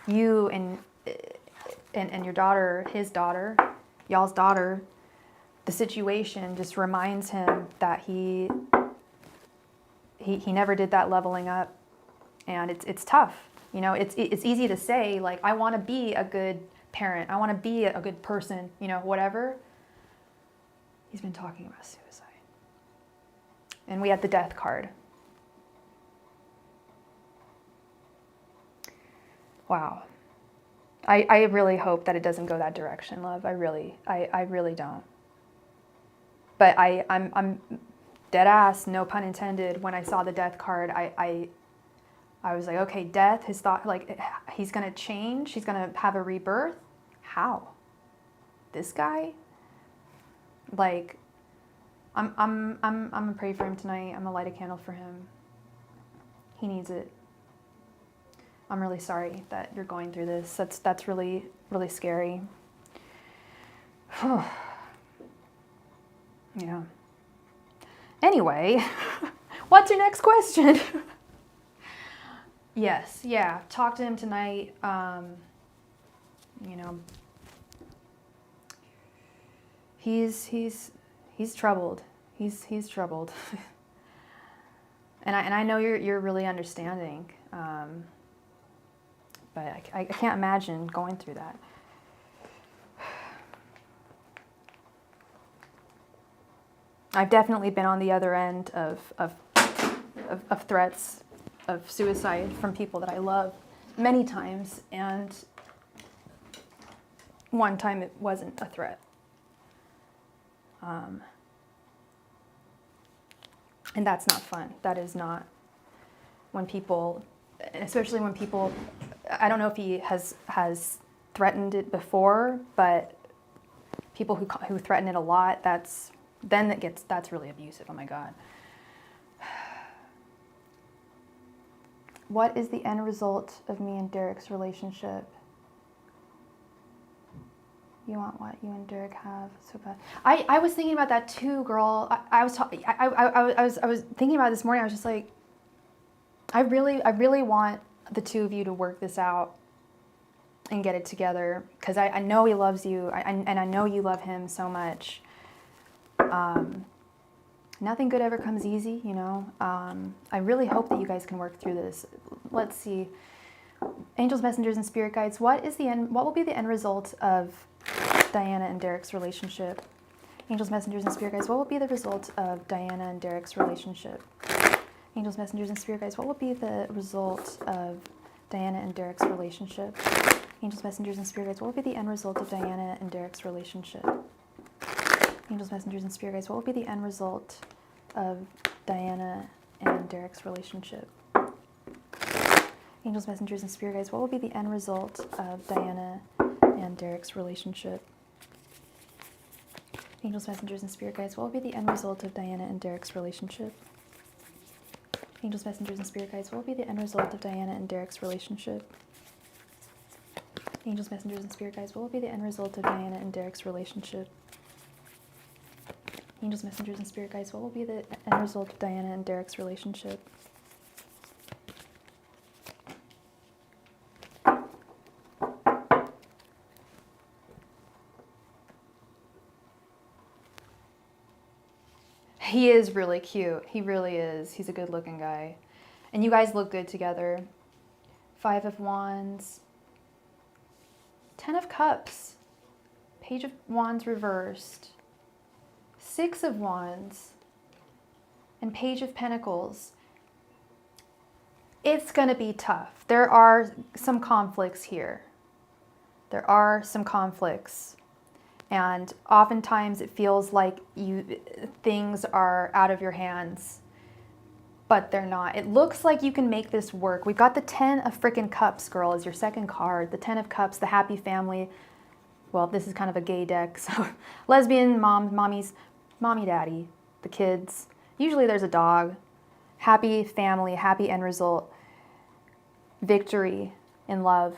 you and your daughter, his daughter, y'all's daughter, the situation just reminds him that he never did that leveling up, and it's tough. You know, it's easy to say, like, I want to be a good parent, I want to be a good person, you know, whatever. He's been talking about suicide, and we had the death card. Wow. I really hope that it doesn't go that direction, love. I really don't. But I'm dead ass, no pun intended, when I saw the death card, I was like, okay, death, his thought, like, he's going to change, he's going to have a rebirth. How? This guy? Like, I'm going to pray for him tonight. I'm going to light a candle for him. He needs it. I'm really sorry that you're going through this. That's really, really scary. Yeah. Anyway, what's your next question? Yes, yeah. Talk to him tonight. You know, he's troubled. He's troubled. and I know you're really understanding. But I can't imagine going through that. I've definitely been on the other end of threats of suicide from people that I love many times, and one time it wasn't a threat. And that's not fun. That is not when people, especially when people, I don't know if he has threatened it before, but people who threaten it a lot, that's really abusive. Oh my God. What is the end result of me and Derek's relationship? You want what you and Derek have so bad. I was thinking about that too, girl. I was thinking about it this morning. I was just like, I really want the two of you to work this out and get it together, because I know he loves you, and I know you love him so much. Nothing good ever comes easy, you know. I really hope that you guys can work through this. Let's see. Angels, messengers, and spirit guides. What will be the end result of Diana and Derek's relationship? Angels, messengers, and spirit guides. What will be the result of Diana and Derek's relationship? Angels, messengers, and spirit guides. What will be the result of Diana and Derek's relationship? Angels, messengers, and spirit guides. What will be the end result of Diana and Derek's relationship? Angels, messengers, and spirit guides. What will be the end result of Diana and Derek's relationship? Angels, messengers, and spirit guides. What will be the end result of Diana and Derek's relationship? Angels, messengers, and spirit guides. What will be the end result of Diana and Derek's relationship? Angels, messengers, and spirit guides. What will be the end result of Diana and Derek's relationship? Angels, messengers, and spirit guides. What will be the end result of Diana and Derek's relationship? Angels, messengers, and spirit guides. What will be the end result of Diana and Derek's relationship? He is really cute. He really is. He's a good looking guy. And you guys look good together. 5 of Wands. 10 of Cups. Page of Wands reversed. 6 of Wands. And Page of Pentacles. It's going to be tough. There are some conflicts here. There are some conflicts. And oftentimes it feels like things are out of your hands, but they're not. It looks like you can make this work. We've got the 10 of frickin' cups, girl, is your second card. The 10 of cups, the happy family. Well, this is kind of a gay deck, so lesbian, mommy, daddy, the kids. Usually there's a dog. Happy family, happy end result. Victory in love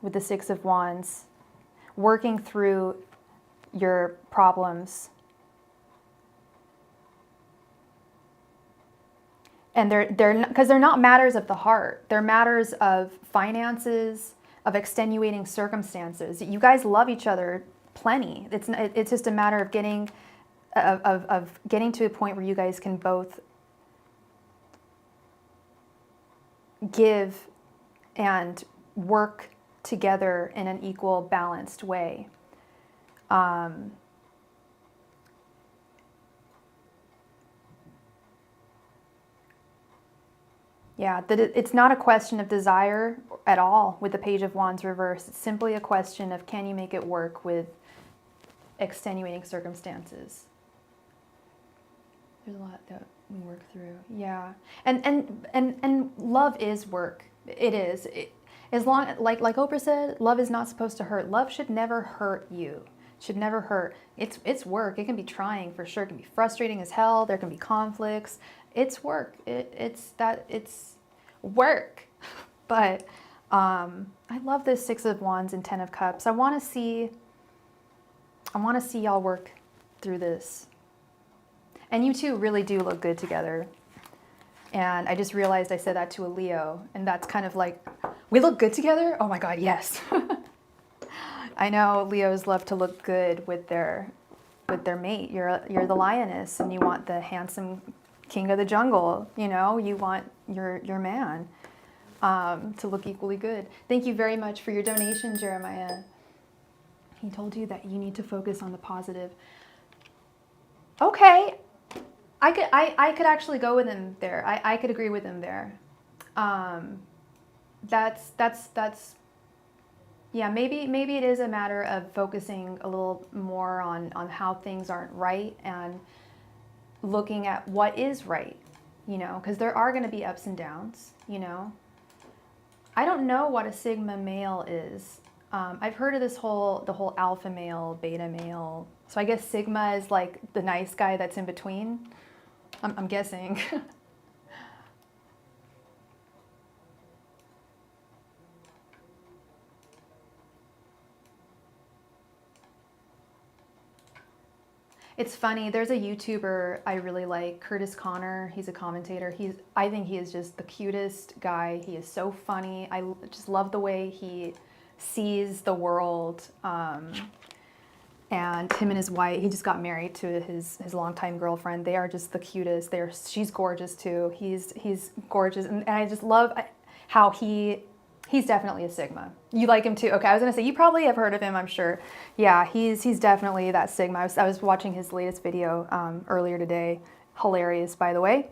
with the 6 of Wands. Working through your problems. And because they're not matters of the heart. They're matters of finances, of extenuating circumstances. You guys love each other plenty. It's just a matter of getting to a point where you guys can both give and work together in an equal, balanced way. Yeah, it's not a question of desire at all with the Page of Wands reversed. It's simply a question of, can you make it work with extenuating circumstances? There's a lot that we work through. Yeah, and love is work. It is. As long, like Oprah said, love is not supposed to hurt. Love should never hurt you. Should never hurt. It's work. It can be trying for sure. It can be frustrating as hell. There can be conflicts. It's work. It's work. But I love this 6 of Wands and 10 of Cups. I want to see y'all work through this. And you two really do look good together. And I just realized I said that to a Leo, and that's kind of like, we look good together? Oh my God, yes. I know Leos love to look good with their mate. You're the lioness, and you want the handsome king of the jungle. You know, you want your man to look equally good. Thank you very much for your donation, Jeremiah. He told you that you need to focus on the positive. Okay, I could actually go with him there. I could agree with him there. That's yeah, maybe it is a matter of focusing a little more on how things aren't right and looking at what is right, you know, because there are going to be ups and downs, you know. I don't know what a Sigma male is. I've heard of the whole alpha male, beta male. So I guess Sigma is like the nice guy that's in between. I'm guessing. It's funny, there's a YouTuber I really like, Curtis Connor. He's a commentator. I think he is just the cutest guy. He is so funny. I just love the way he sees the world. And him and his wife, he just got married to his longtime girlfriend. They are just the cutest. She's gorgeous too. He's gorgeous, and I just love how he's definitely a Sigma. You like him too? Okay, I was gonna say you probably have heard of him. I'm sure. Yeah, he's definitely that Sigma. I was watching his latest video earlier today. Hilarious, by the way.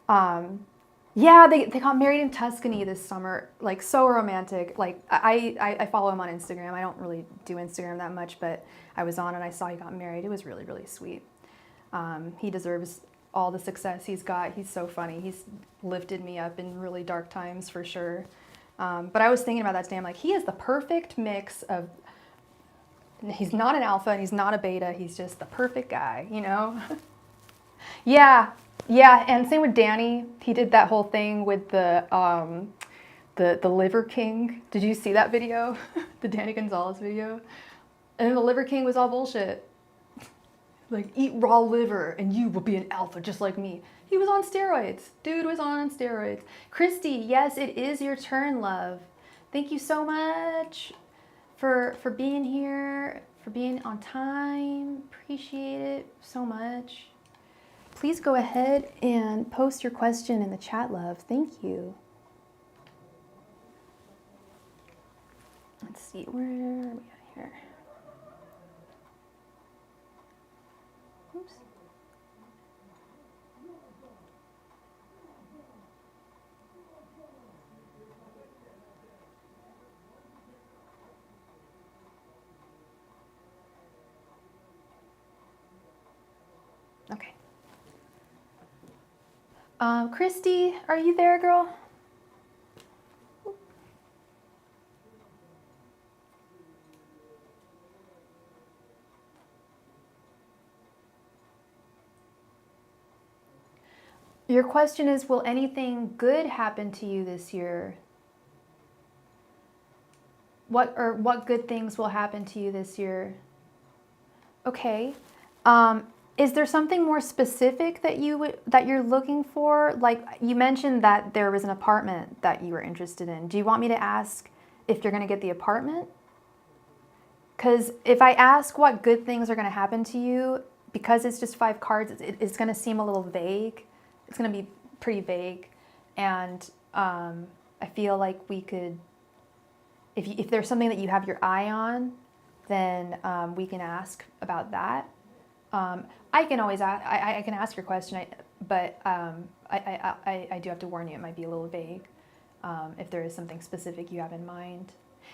Yeah, they got married in Tuscany this summer. Like, so romantic. Like, I follow him on Instagram. I don't really do Instagram that much, but I was on and I saw he got married. It was really, really sweet. He deserves all the success he's got. He's so funny. He's lifted me up in really dark times for sure. But I was thinking about that today. I'm like, he is the perfect mix of, he's not an alpha and he's not a beta. He's just the perfect guy, you know? Yeah. Yeah, and same with Danny. He did that whole thing with the Liver King. Did you see that video? The Danny Gonzalez video? And the Liver King was all bullshit. Like, eat raw liver and you will be an alpha just like me. He was on steroids. Dude was on steroids. Christy, yes, it is your turn, love. Thank you so much for being here, for being on time. Appreciate it so much. Please go ahead and post your question in the chat, love. Thank you. Let's see, where are we at here? Oops. Okay. Christy, are you there, girl? Your question is, will anything good happen to you this year? What good things will happen to you this year? Okay. Is there something more specific that you're looking for? Like you mentioned that there was an apartment that you were interested in. Do you want me to ask if you're going to get the apartment? Because if I ask what good things are going to happen to you, because it's just 5 cards, it's going to seem a little vague. It's going to be pretty vague. And I feel like we could, if there's something that you have your eye on, then we can ask about that. I can always ask, I can ask your question, but I do have to warn you, it might be a little vague if there is something specific you have in mind.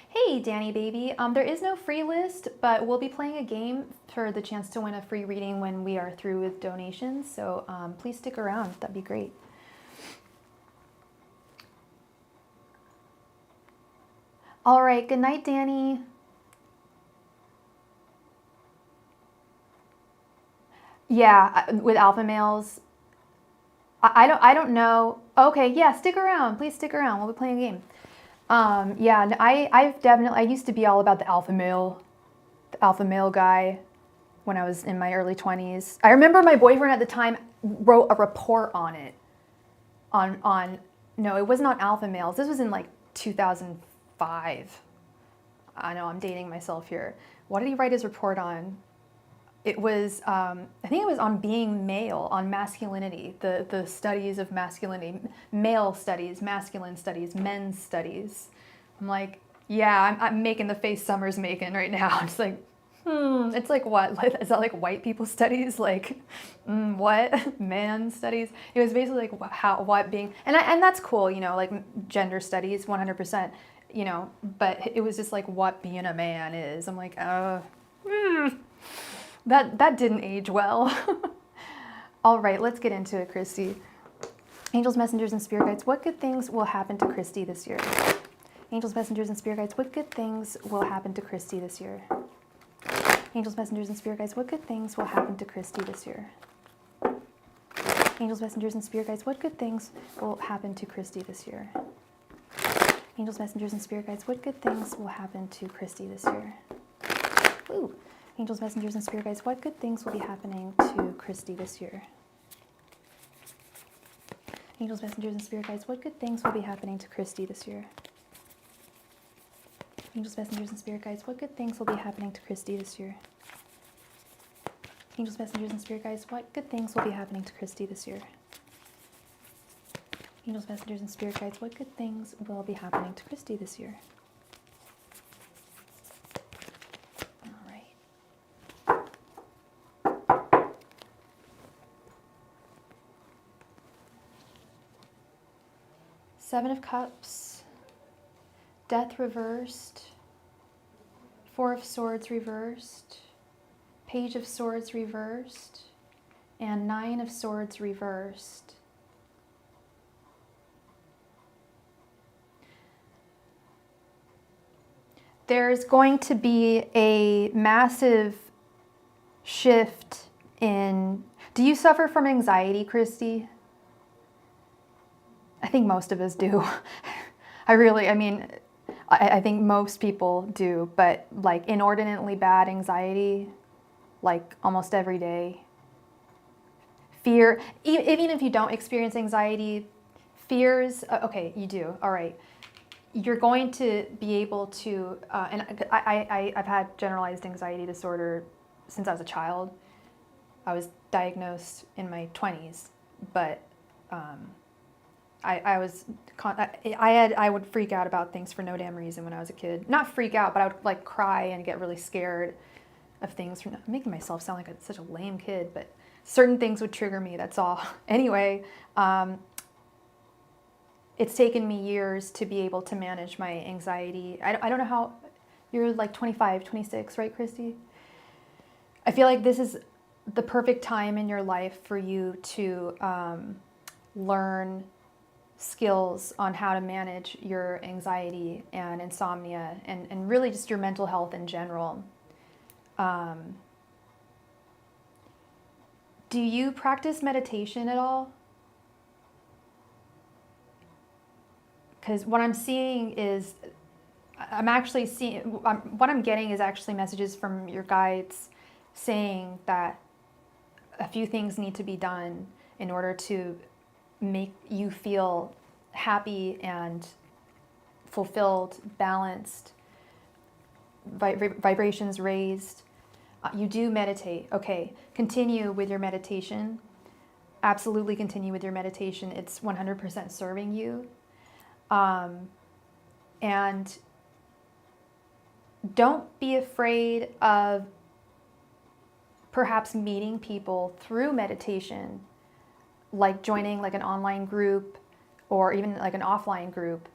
Hey, Danny baby. There is no free list, but we'll be playing a game for the chance to win a free reading when we are through with donations. So please stick around. That'd be great. All right. Good night, Danny. Yeah, with alpha males. I don't know. Okay, yeah, stick around. Please stick around. We'll be playing a game. Yeah, I used to be all about the alpha male guy when I was in my early 20s. I remember my boyfriend at the time wrote a report on it. No, it was not alpha males. This was in like 2005. I know I'm dating myself here. What did he write his report on? It was, I think it was on being male, on masculinity, the studies of masculinity, male studies, masculine studies, men's studies. I'm like, yeah, I'm making the face Summer's making right now. It's like, it's like what? Is that like white people studies? Like, what? Man studies? It was basically like what being, and that's cool, you know, like gender studies, 100%, you know, but it was just like what being a man is. I'm like, That didn't age well. All right, let's get into it, Christy. Angels, messengers, and spirit guides, what good things will happen to Christy this year? Angels, messengers, and spirit guides, what good things will happen to Christy this year? Angels, messengers, and spirit guides, what good things will happen to Christy this year? Angels, messengers, and spirit guides, what good things will happen to Christy this year? Angels, messengers, and spirit guides, what good things will happen to Christy this year? Ooh. Angels, messengers, and spirit guides, what good things will be happening to Christy this year? Angels, messengers, and spirit guides, what good things will be happening to Christy this year? Angels, messengers, and spirit guides, what good things will be happening to Christy this year? Angels, messengers, and spirit guides, what good things will be happening to Christy this year? Angels, messengers, and spirit guides, what good things will be happening to Christy this year? Seven of Cups, Death reversed, Four of Swords reversed, Page of Swords reversed, and Nine of Swords reversed. There's going to be a massive shift in... Do you suffer from anxiety, Christy? I think most of us do. I think most people do, but like inordinately bad anxiety, like almost every day. Fear, even if you don't experience anxiety, fears, okay, you do, all right. You're going to be able to, and I've had generalized anxiety disorder since I was a child. I was diagnosed in my 20s, but I would freak out about things for no damn reason when I was a kid. Not freak out, but I would like cry and get really scared of things. I'm making myself sound like such a lame kid, but certain things would trigger me, that's all. Anyway, it's taken me years to be able to manage my anxiety. I don't know how, you're like 25, 26, right, Christy? I feel like this is the perfect time in your life for you to learn skills on how to manage your anxiety and insomnia and really just your mental health in general. Do you practice meditation at all? Because what I'm seeing is, what I'm getting is actually messages from your guides saying that a few things need to be done in order to make you feel happy and fulfilled, balanced, vibrations raised. You do meditate. Okay, continue with your meditation. Absolutely continue with your meditation. It's 100% serving you. And don't be afraid of perhaps meeting people through meditation, like joining like an online group or even like an offline group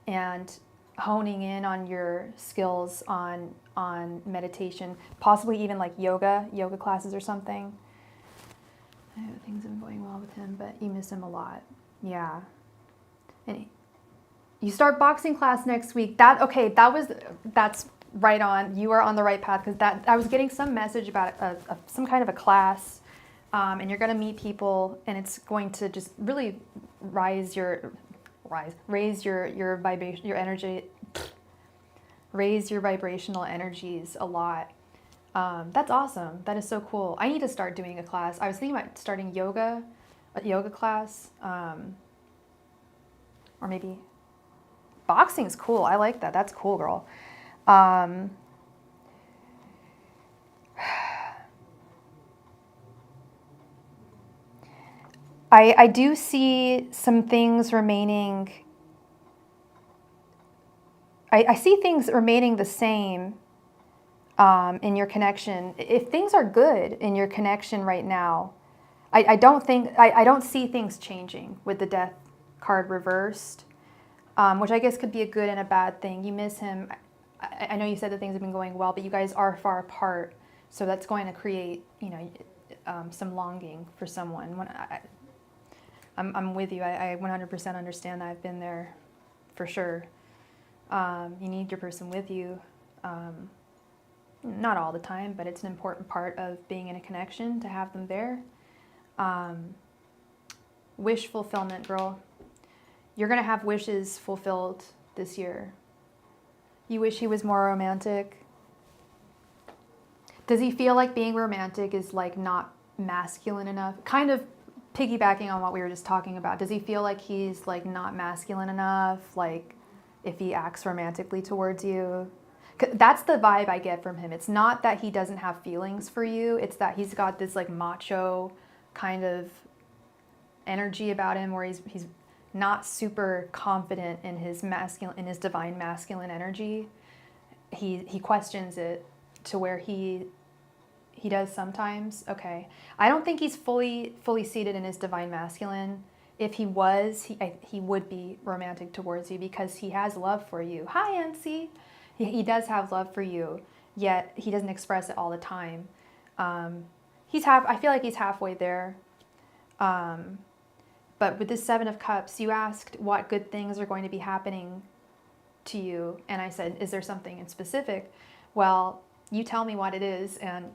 and honing in on your skills on meditation, possibly even like yoga classes or something. I know things have been going well with him, but you miss him a lot. Yeah. And you start boxing class next week. That's right on. You are on the right path, because I was getting some message about some kind of a class, and you're going to meet people, and it's going to just really raise your vibration, your energy, raise your vibrational energies a lot. That's awesome. That is so cool. I need to start doing a class. I was thinking about starting a yoga class, or maybe boxing's cool. I like that. That's cool, girl. I do see some things remaining. I see things remaining the same in your connection. If things are good in your connection right now, I don't see things changing with the Death card reversed, which I guess could be a good and a bad thing. You miss him. I know you said that things have been going well, but you guys are far apart, so that's going to create, some longing for someone. I'm with you. I 100% understand that. I've been there, for sure. You need your person with you. Not all the time, but it's an important part of being in a connection to have them there. Wish fulfillment, girl. You're going to have wishes fulfilled this year. You wish he was more romantic. Does he feel like being romantic is like not masculine enough? Kind of piggybacking on what we were just talking about. Does he feel like he's like not masculine enough? Like if he acts romantically towards you? That's the vibe I get from him. It's not that he doesn't have feelings for you. It's that he's got this like macho kind of energy about him where he's not super confident in his divine masculine energy. He questions it to where he does sometimes. Okay. I don't think he's fully seated in his divine masculine. If he was, he would be romantic towards you because he has love for you. Hi, NC. He does have love for you, yet he doesn't express it all the time. I feel like he's halfway there. But with this Seven of Cups, you asked what good things are going to be happening to you. And I said, is there something in specific? Well, you tell me what it is. And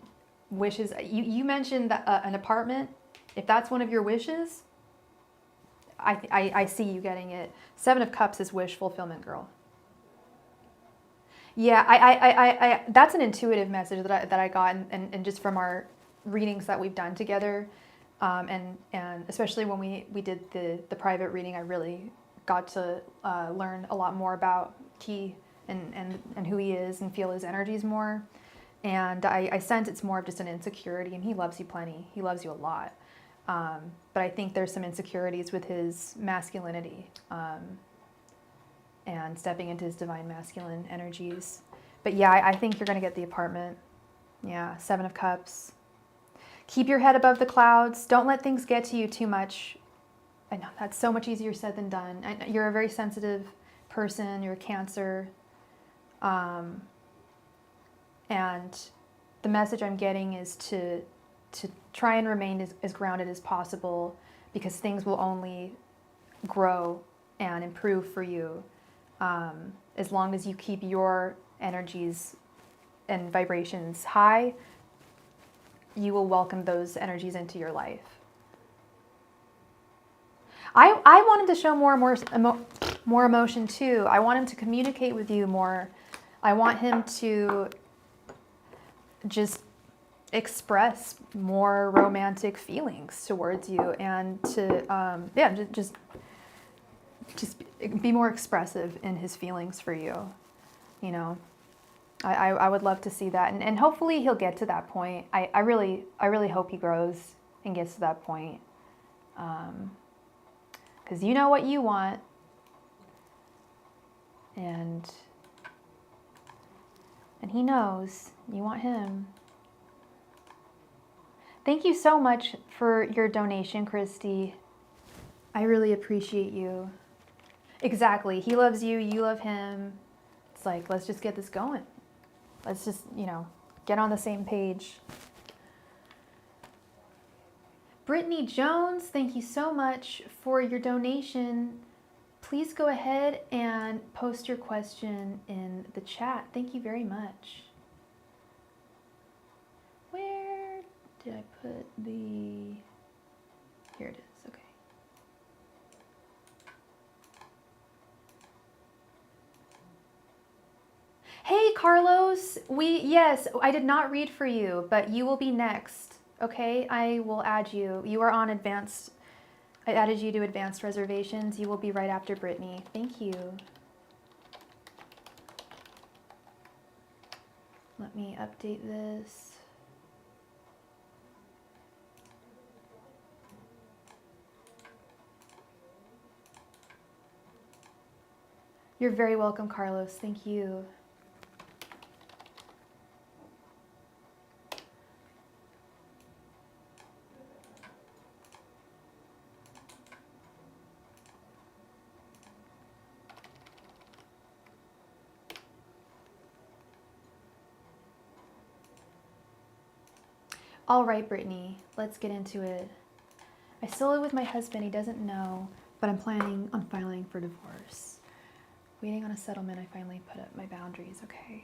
wishes, you mentioned that, an apartment. If that's one of your wishes, I see you getting it. Seven of Cups is wish fulfillment, girl. Yeah, I that's an intuitive message that I got, and just from our readings that we've done together. And especially when we did the private reading, I really got to learn a lot more about Key and who he is and feel his energies more. And I sense it's more of just an insecurity, and he loves you plenty. He loves you a lot. But I think there's some insecurities with his masculinity and stepping into his divine masculine energies. But yeah, I think you're going to get the apartment. Yeah, Seven of Cups. Keep your head above the clouds. Don't let things get to you too much. I know that's so much easier said than done. You're a very sensitive person. You're a Cancer. And the message I'm getting is to try and remain as grounded as possible, because things will only grow and improve for you as long as you keep your energies and vibrations high. You will welcome those energies into your life. I want him to show more emotion too. I want him to communicate with you more. I want him to just express more romantic feelings towards you, and to just be more expressive in his feelings for you. You know, I would love to see that, and hopefully he'll get to that point. I really hope he grows and gets to that point, because you know what you want, and he knows you want him. Thank you so much for your donation, Christy. I really appreciate you. Exactly. He loves you, you love him. It's like, let's just get this going. Let's just, get on the same page. Brittany Jones, thank you so much for your donation. Please go ahead and post your question in the chat. Thank you very much. Where did I put the... Here it is, okay. Hey, Carlos, yes, I did not read for you, but you will be next, okay? I will add you. You are on advanced, I added you to advanced reservations. You will be right after Brittany. Thank you. Let me update this. You're very welcome, Carlos. Thank you. All right, Brittany, let's get into it. I still live with my husband. He doesn't know, but I'm planning on filing for divorce. Waiting on a settlement, I finally put up my boundaries, okay?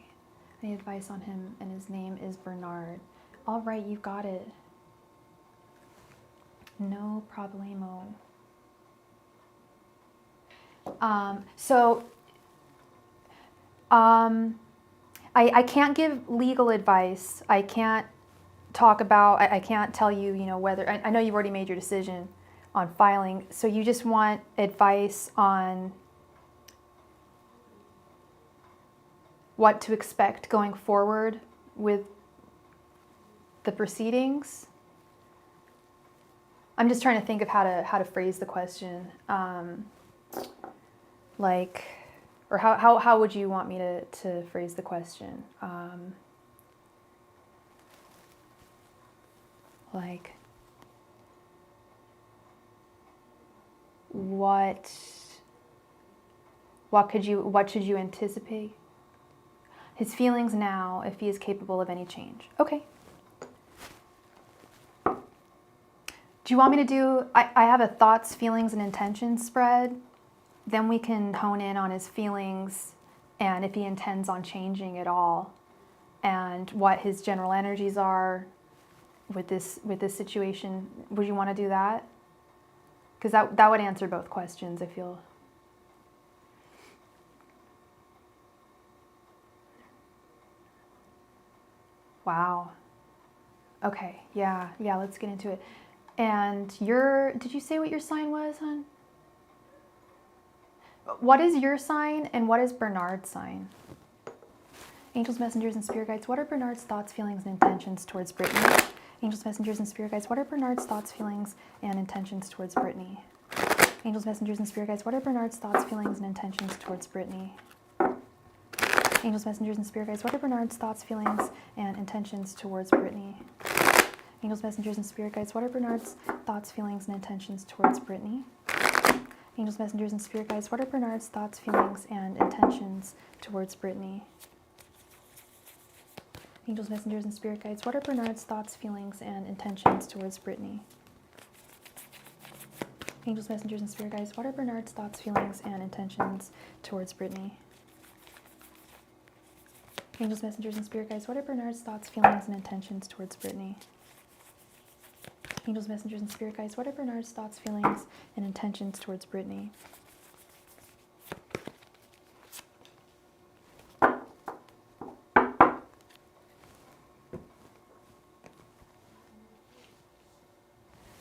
I need advice on him, and his name is Bernard. All right, you got it. No problemo. I can't give legal advice. I can't talk about, I can't tell you, whether, I know you've already made your decision on filing, so you just want advice on what to expect going forward with the proceedings. I'm just trying to think of how to phrase the question. Or how would you want me to phrase the question? What should you anticipate? His feelings now, if he is capable of any change. Okay. Do you want me to do, I have a thoughts, feelings, and intentions spread. Then we can hone in on his feelings and if he intends on changing at all, and what his general energies are with this situation. Would you want to do that? Because that would answer both questions, I feel. Wow. Okay, yeah, let's get into it. And did you say what your sign was, hon? What is your sign and what is Bernard's sign? Angels, messengers, and spirit guides, what are Bernard's thoughts, feelings, and intentions towards Brittany? Angels, messengers, and spirit guides, what are Bernard's thoughts, feelings, and intentions towards Brittany? Angels, messengers, and spirit guides, what are Bernard's thoughts, feelings, and intentions towards Brittany? Angels, messengers, and spirit guides, what are Bernard's thoughts, feelings, and intentions towards Brittany? Angels, messengers, and spirit guides, what are Bernard's thoughts, feelings, and intentions towards Brittany? Angels, messengers, and spirit guides, what are Bernard's thoughts, feelings, and intentions towards Brittany? Angels, messengers, and spirit guides, what are Bernard's thoughts, feelings, and intentions towards Brittany? Angels, messengers, and spirit guides, what are Bernard's thoughts, feelings, and intentions towards Brittany? Angels, messengers, and spirit guides, what are Bernard's thoughts, feelings, and intentions towards Brittany? Angels, messengers, and spirit guides, what are Bernard's thoughts, feelings, and intentions towards Brittany?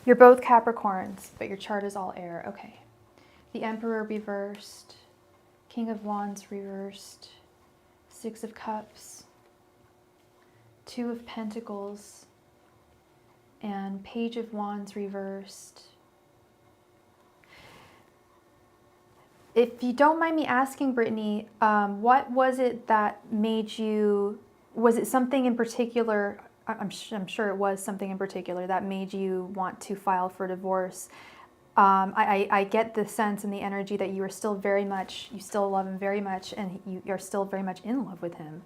You're both Capricorns, but your chart is all air. Okay. The Emperor reversed, King of Wands reversed, Six of Cups, Two of Pentacles, and Page of Wands reversed. If you don't mind me asking, Brittany, what was it that made you, was it something in particular, I'm sure it was something in particular that made you want to file for divorce? I get the sense and the energy that you are still very much, you still love him very much, and you're still very much in love with him.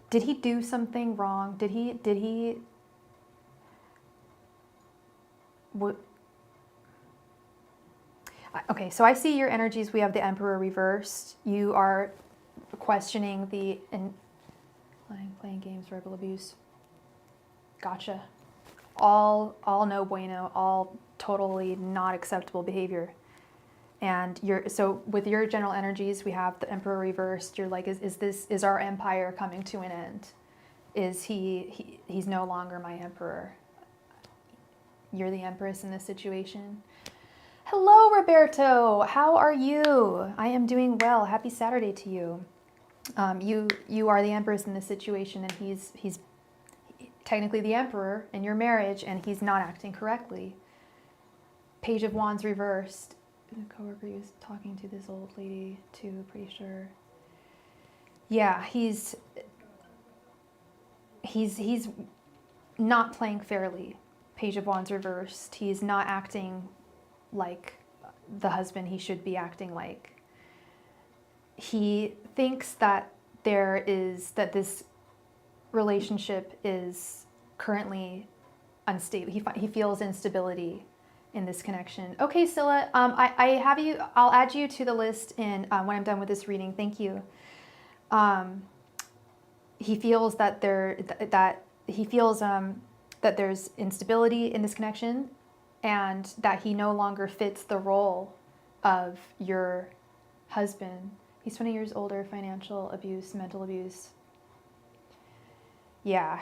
Did he do something wrong? Okay, so I see your energies. We have the Emperor reversed. You are questioning playing games, verbal abuse. Gotcha. All no bueno, all totally not acceptable behavior. And so with your general energies, we have the Emperor reversed. You're like, is our empire coming to an end? He's no longer my emperor. You're the Empress in this situation. Hello, Roberto. How are you? I am doing well. Happy Saturday to you. You are the Empress in this situation, and he's technically the Emperor in your marriage, and he's not acting correctly. Page of Wands reversed. The coworker he was talking to this old lady too, pretty sure. Yeah, he's not playing fairly. Page of Wands reversed. He's not acting like the husband he should be acting like. He thinks that this relationship is currently unstable. He feels instability in this connection. Okay, Scylla, I have you. I'll add you to the list when I'm done with this reading. Thank you. He feels that there's instability in this connection, and that he no longer fits the role of your husband. He's 20 years older, financial abuse, mental abuse. Yeah,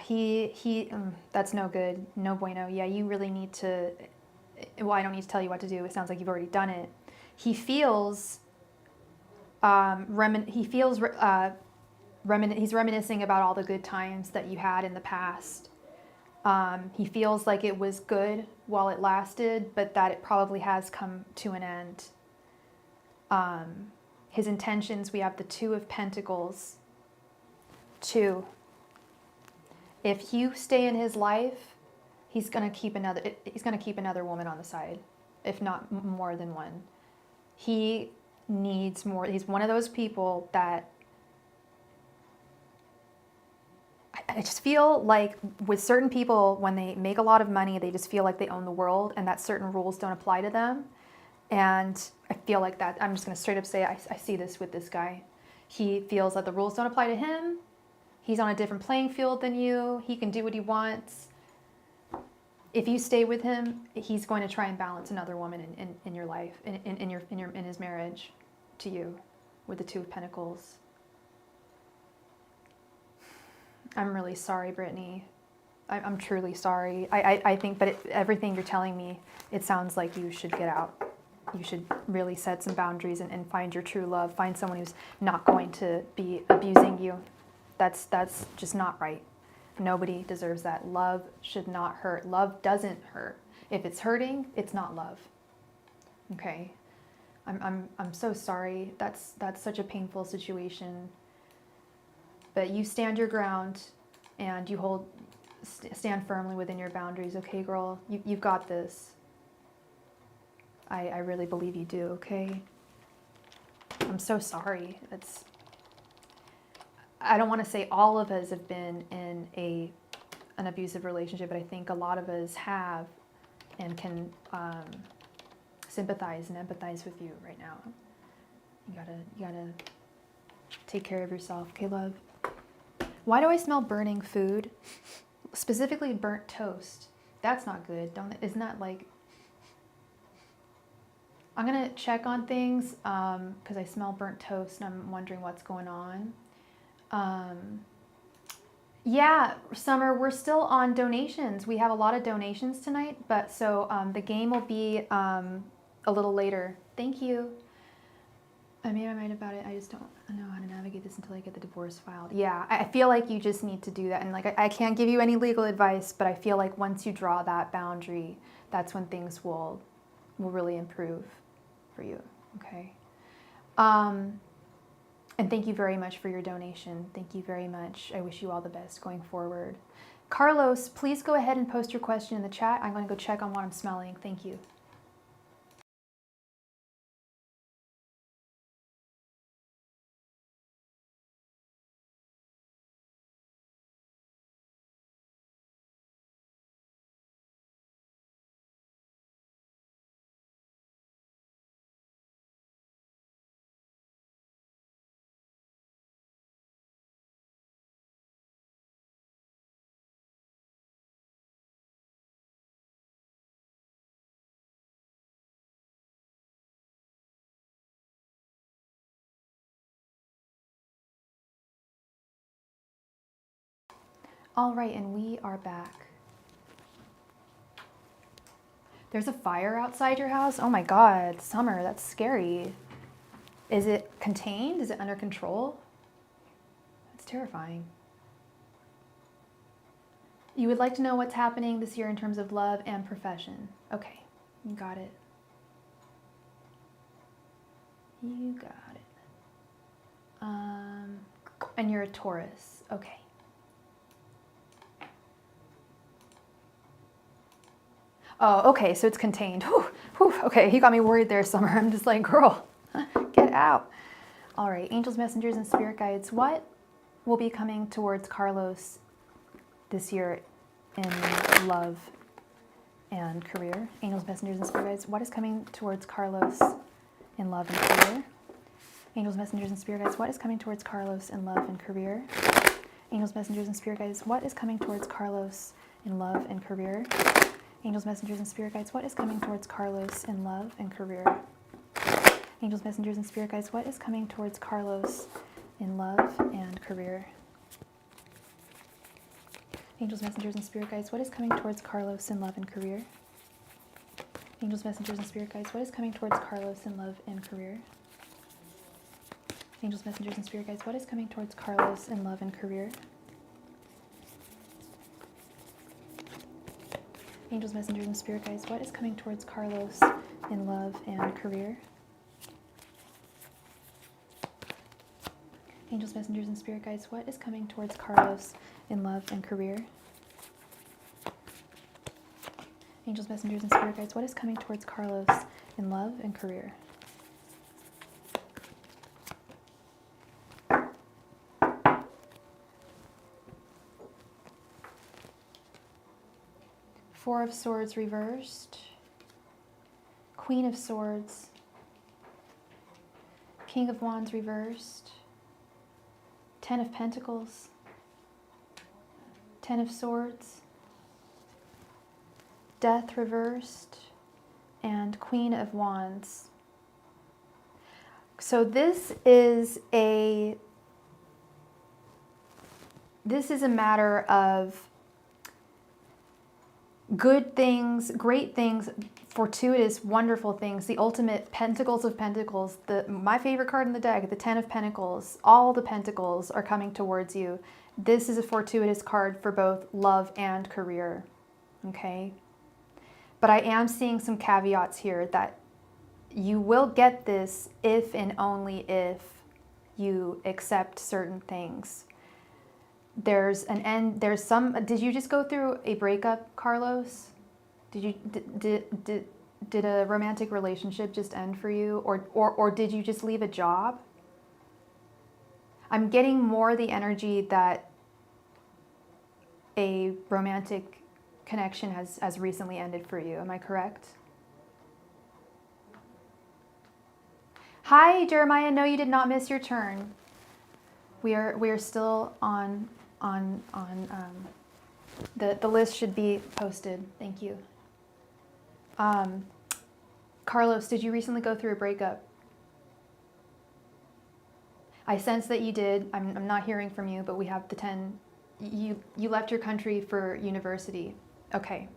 that's no good, no bueno. Yeah, you really need to, well, I don't need to tell you what to do. It sounds like you've already done it. He feels, he's reminiscing about all the good times that you had in the past. He feels like it was good while it lasted, but that it probably has come to an end. His intentions, we have the Two of Pentacles. Two. If you stay in his life, he's gonna keep another woman on the side, if not more than one. He needs more. He's one of those people that I just feel like with certain people, when they make a lot of money, they just feel like they own the world, and that certain rules don't apply to them. And I feel like that. I'm just going to straight up say I see this with this guy. He feels that the rules don't apply to him. He's on a different playing field than you. He can do what he wants. If you stay with him, he's going to try and balance another woman in your life, in his marriage to you, with the Two of Pentacles. I'm really sorry, Brittany. I'm truly sorry. I think, but everything you're telling me, it sounds like you should get out. You should really set some boundaries and find your true love. Find someone who's not going to be abusing you. That's just not right. Nobody deserves that. Love should not hurt. Love doesn't hurt. If it's hurting, it's not love. Okay? I'm so sorry. That's such a painful situation. But you stand your ground, and you stand firmly within your boundaries. Okay, girl? You've got this. I really believe you do, okay? I'm so sorry. I don't want to say all of us have been in an abusive relationship, but I think a lot of us have and can sympathize and empathize with you right now. You gotta take care of yourself. Okay, love? Why do I smell burning food? Specifically burnt toast. That's not good. Isn't that like... I'm gonna check on things because I smell burnt toast and I'm wondering what's going on. Yeah, Summer, we're still on donations. We have a lot of donations tonight, but so the game will be a little later. Thank you. I made my mind about it. I just don't know how to navigate this until I get the divorce filed. Yeah, I feel like you just need to do that. And like, I can't give you any legal advice, but I feel like once you draw that boundary, that's when things will really improve for you. Okay. And thank you very much for your donation. Thank you very much. I wish you all the best going forward. Carlos, please go ahead and post your question in the chat. I'm going to go check on what I'm smelling. Thank you. All right, and we are back. There's a fire outside your house? Oh my God, Summer, that's scary. Is it contained? Is it under control? That's terrifying. You would like to know what's happening this year in terms of love and profession. Okay, you got it. You got it. And you're a Taurus. Okay. Oh, okay, so it's contained. Whew, whew, okay, you got me worried there, Summer. I'm just like, girl, get out. All right, angels, messengers, and spirit guides. What will be coming towards Carlos this year in love and career? Angels, messengers, and spirit guides. What is coming towards Carlos in love and career? Angels, messengers, and spirit guides. What is coming towards Carlos in love and career? Angels, messengers, and spirit guides. What is coming towards Carlos in love and career? Angels, messengers, and spirit guides, what is coming towards Carlos in love and career? Angels, messengers, and spirit guides, what is coming towards Carlos in love and career? Angels, messengers, and spirit guides, what is coming towards Carlos in love and career? Angels, messengers, and spirit guides, what is coming towards Carlos in love and career? Angels, messengers, and spirit guides, what is coming towards Carlos in love and career? Angels, messengers, and spirit guides, what is coming towards Carlos in love and career? Angels, messengers, and spirit guides, what is coming towards Carlos in love and career? Angels, messengers, and spirit guides, what is coming towards Carlos in love and career? Four of Swords reversed, Queen of Swords, King of Wands reversed, Ten of Pentacles, Ten of Swords, Death reversed, and Queen of Wands. So this is a matter of good things, great things, fortuitous, wonderful things, the ultimate Pentacles of Pentacles, my favorite card in the deck, the Ten of Pentacles, all the Pentacles are coming towards you. This is a fortuitous card for both love and career, okay? But I am seeing some caveats here that you will get this if and only if you accept certain things. There's an end, there's some, did you just go through a breakup, Carlos? Did a romantic relationship just end for you? Or did you just leave a job? I'm getting more the energy that a romantic connection has recently ended for you. Am I correct? Hi, Jeremiah. No, you did not miss your turn. We are still on the list should be posted. Thank you. Carlos, did you recently go through a breakup? I sense that you did. I'm not hearing from you, but we have the 10. You left your country for university. Okay.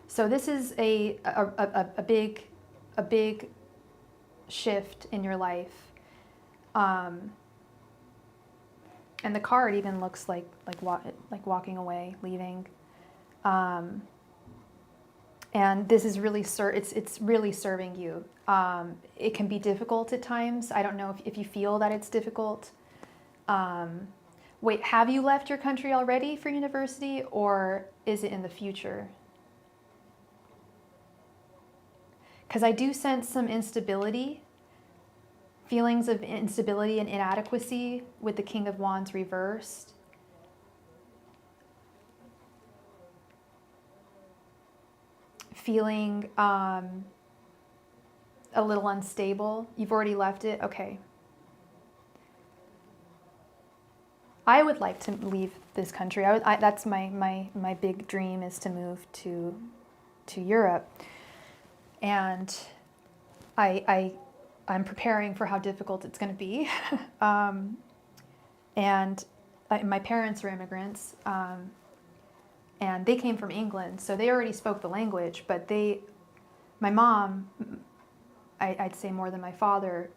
So this is a big shift in your life. And the card even looks like walking away, leaving. And this is really it's really serving you. It can be difficult at times. I don't know if you feel that it's difficult. Wait, have you left your country already for university, or is it in the future? Because I do sense some instability, feelings of instability and inadequacy with the King of Wands reversed. Feeling a little unstable. You've already left it? Okay. I would like to leave this country. That's my big dream, is to move to Europe. And I'm preparing for how difficult it's going to be. My parents are immigrants. And they came from England, so they already spoke the language, but my mom, I'd say more than my father,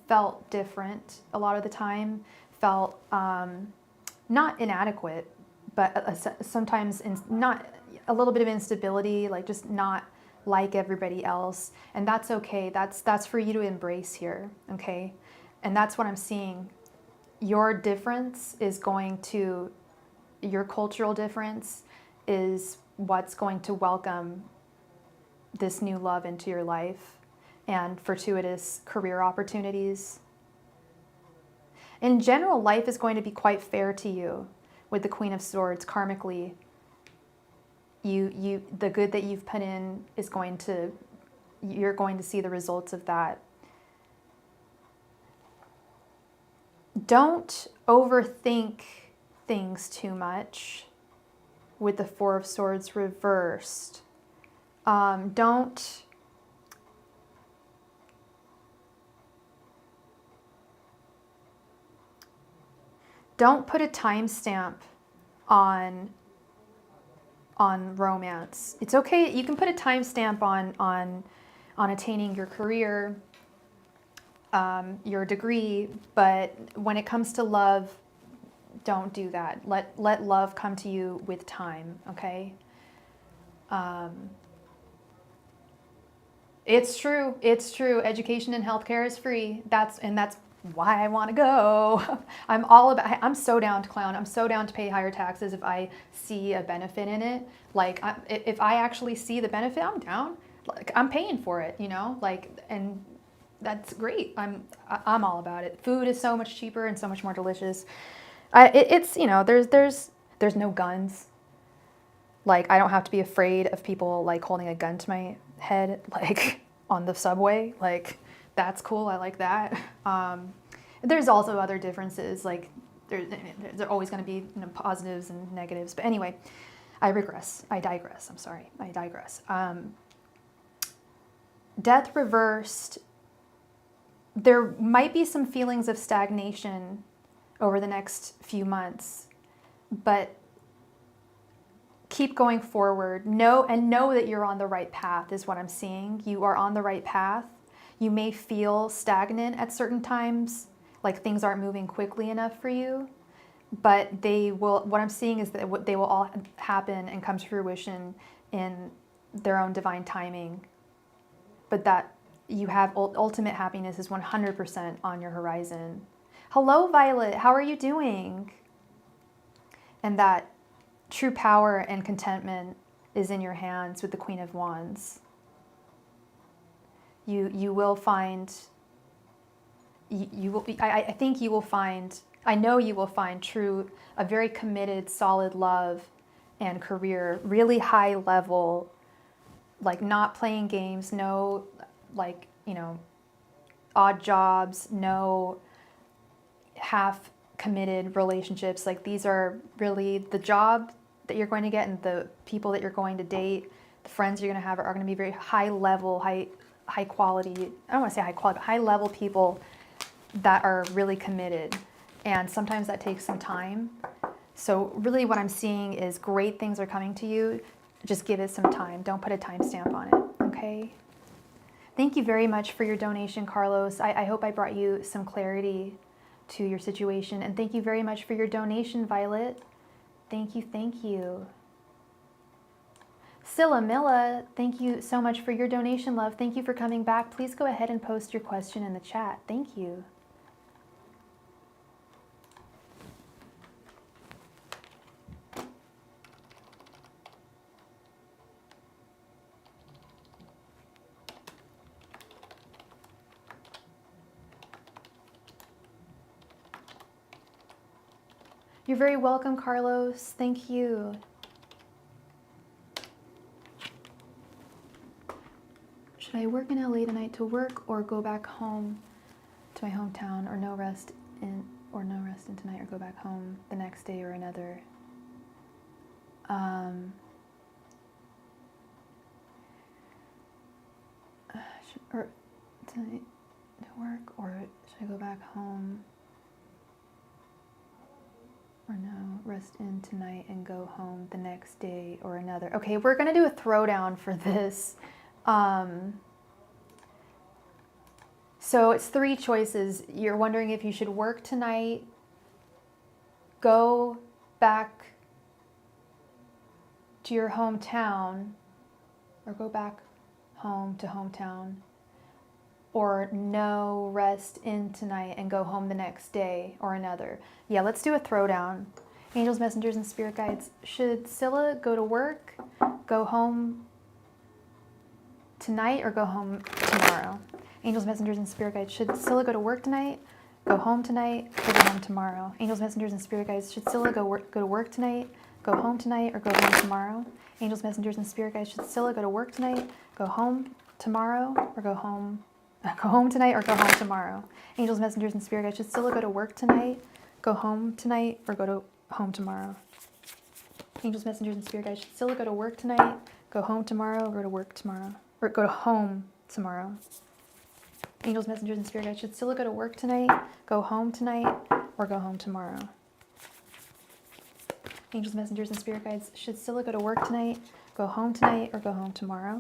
felt different a lot of the time, felt not inadequate, but sometimes not a little bit of instability, like just not like everybody else. And that's okay. That's for you to embrace here, okay? And that's what I'm seeing. Your difference is going to, your cultural difference is what's going to welcome this new love into your life and fortuitous career opportunities. In general, life is going to be quite fair to you with the Queen of Swords karmically. The good that you've put in is you're going to see the results of that. Don't overthink things too much with the Four of Swords reversed. Don't put a timestamp on romance. It's okay. You can put a timestamp on attaining your career, your degree, but when it comes to love, don't do that. Let love come to you with time, okay? It's true. Education and healthcare is free. That's why I want to go. I'm so down to clown. I'm so down to pay higher taxes if I see a benefit in it. Like, if I actually see the benefit, I'm down. Like, I'm paying for it, and that's great. I'm all about it. Food is so much cheaper and so much more delicious. There's no guns. Like, I don't have to be afraid of people like holding a gun to my head, like on the subway. Like, that's cool. I like that. There's also other differences. Like, there are always going to be positives and negatives. But anyway, I digress. I'm sorry. I digress. Death reversed. There might be some feelings of stagnation over the next few months, but keep going forward. Know that you're on the right path is what I'm seeing. You are on the right path. You may feel stagnant at certain times, like things aren't moving quickly enough for you, but what I'm seeing is that they will all happen and come to fruition in their own divine timing. But that you have ultimate happiness is 100% on your horizon. Hello, Violet. How are you doing? And that true power and contentment is in your hands with the Queen of Wands. You will find. I think you will find I know you will find a very committed, solid love and career, really high level, like not playing games, no, like, odd jobs, no half committed relationships. Like, these are really the job that you're going to get and the people that you're going to date, the friends you're going to have are going to be very high level, high quality. I don't want to say high quality, but high level people that are really committed. And sometimes that takes some time. So really what I'm seeing is great things are coming to you. Just give it some time. Don't put a timestamp on it, okay? Thank you very much for your donation, Carlos. I hope I brought you some clarity to your situation. And thank you very much for your donation, Violet. Thank you, thank you. Scylla Milla, thank you so much for your donation, love. Thank you for coming back. Please go ahead and post your question in the chat. Thank you. You're very welcome, Carlos. Thank you. Should I work in LA tonight to work or go back home to my hometown, or no rest in tonight or go back home the next day or another? Or tonight to work, or should I go back home? Or no, rest in tonight and go home the next day or another. Okay, we're gonna do a throwdown for this. So it's 3 choices. You're wondering if you should work tonight, go back to your hometown, or go back home to hometown, or no, rest in tonight and go home the next day or another. Yeah, let's do a throwdown. Angels, messengers, and spirit guides. Should Scylla go to work, go home tonight, or go home tomorrow? Angels, messengers, and spirit guides. Should Scylla go to work tonight, go home tonight, or go home tomorrow? Angels, messengers, and spirit guides. Should Scylla go to work tonight, go home tonight, or go home tomorrow? Angels, messengers, and spirit guides. Should Scylla go to work tonight, go home tomorrow, or go home tonight, or go home tomorrow? Angels, messengers, and spirit guides. Should Scylla go to work tonight, go home tonight, or go to home tomorrow? Angels, messengers, and spirit guides. Should Scylla go to work tonight, go home tomorrow, or go to work tomorrow, or go to home tomorrow? Angels, messengers, and spirit guides. Should Scylla go to work tonight, go home tonight, or go home tomorrow? Angels, messengers, and spirit guides. Should Scylla go to work tonight, go home tonight, or go home tomorrow?